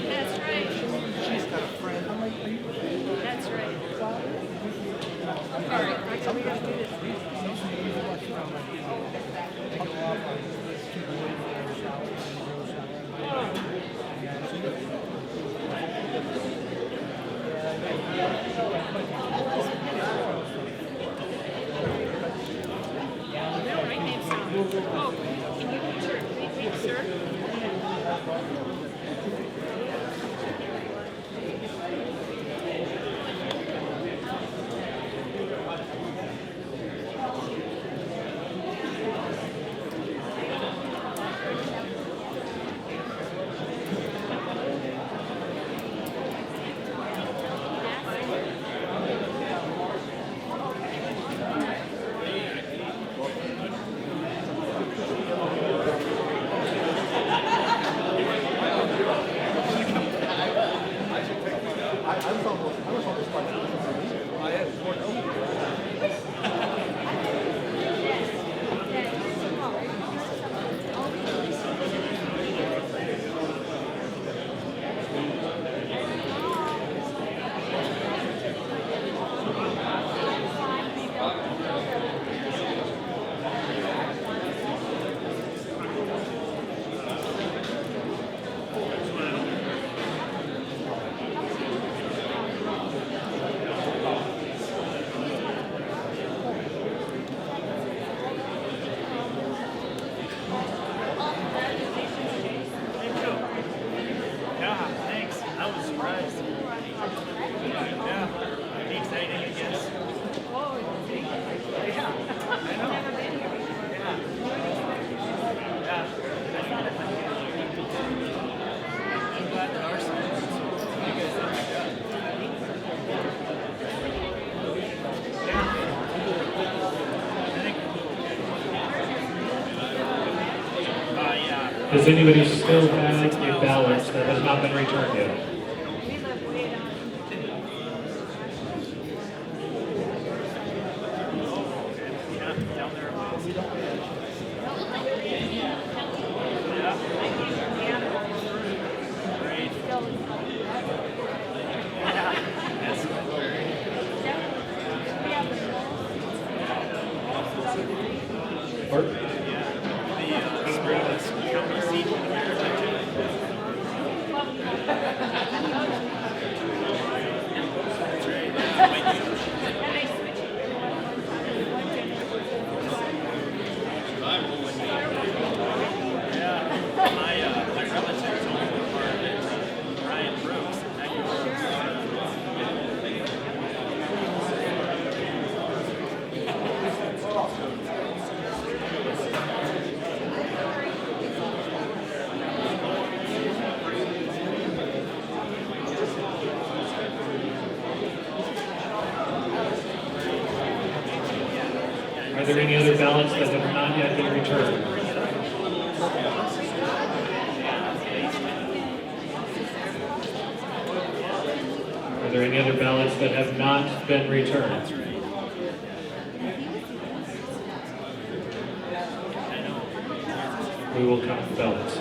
That's right. She's got a friend. That's right. All right. So we gotta do this. No, right name sound. Oh, can you put your name, sir? Does anybody still have a ballot that has not been returned yet? Are there any other ballots that have not yet been returned? there any other ballots that have not been returned? We will count the ballots.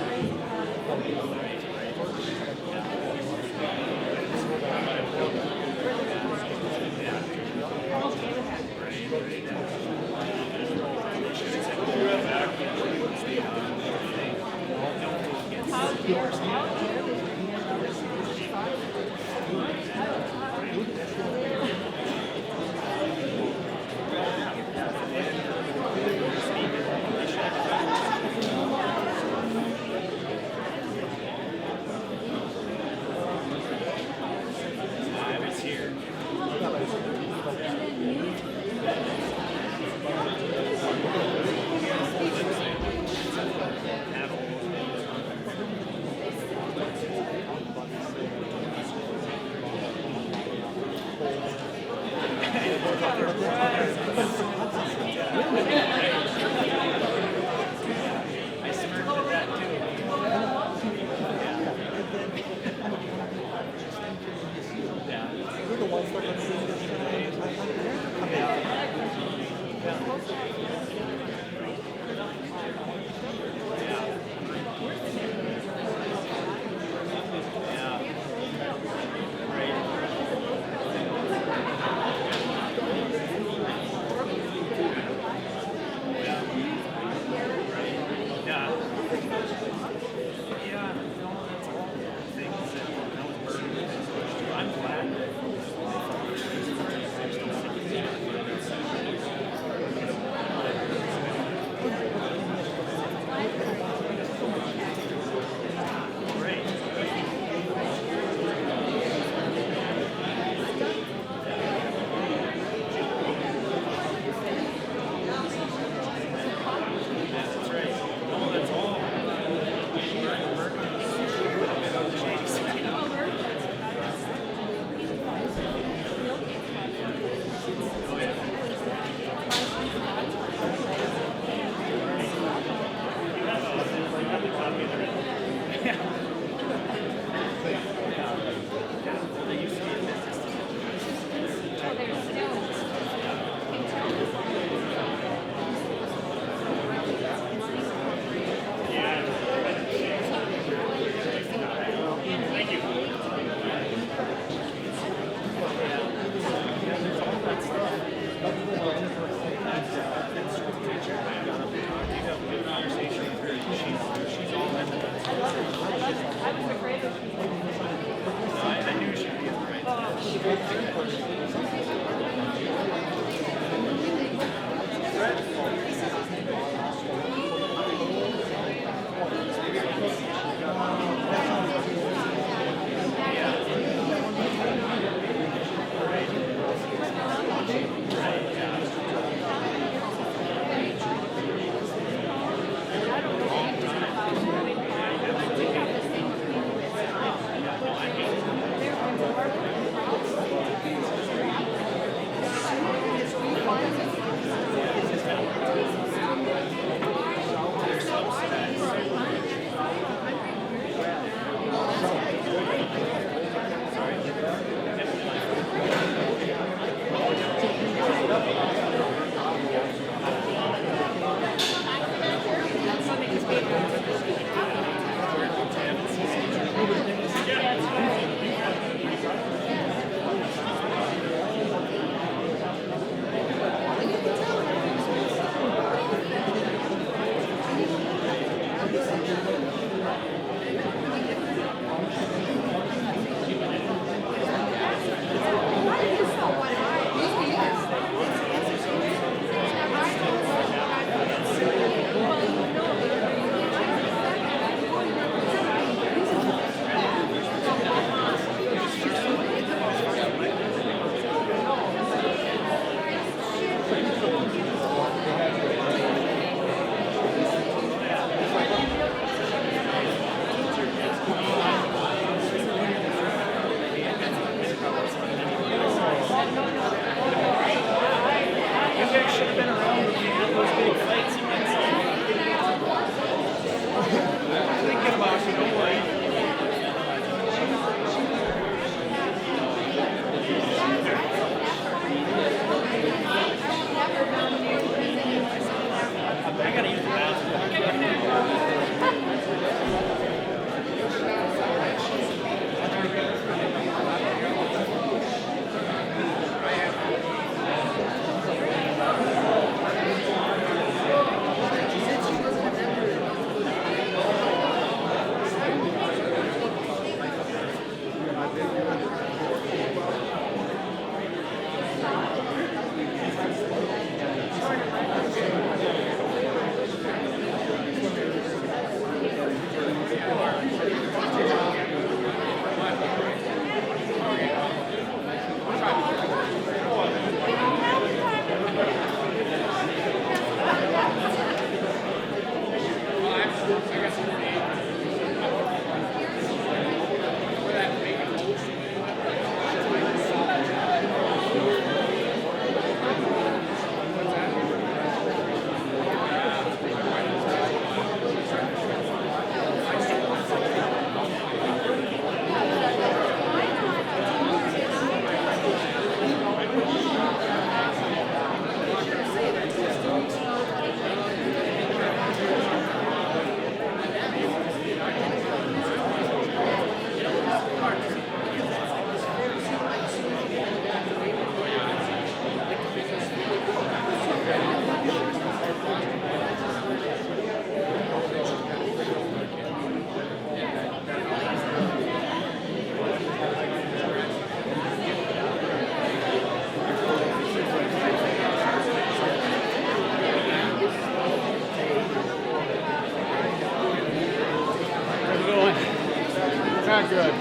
not good.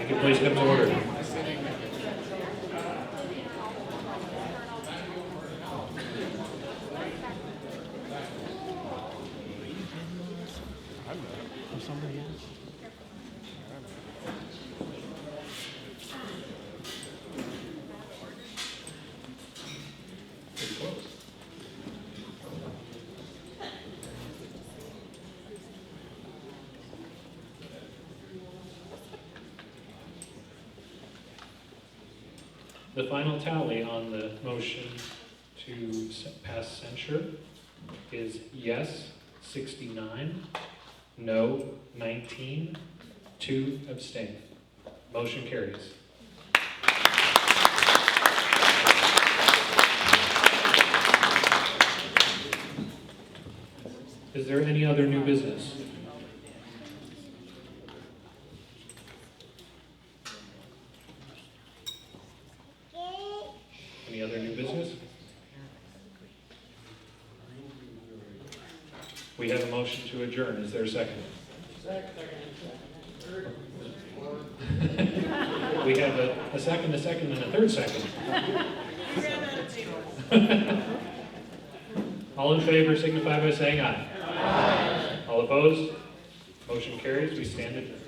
You can please come to order. The final tally on the motion to pass censure is yes, 69, no, 19, 2 abstain. Motion carries. Is there any other new business? Any other new business? We have a motion to adjourn. Is there a second? We have a second, and a third second. All in favor signify by saying aye. Aye. All opposed? Motion carries. We stand adjourned.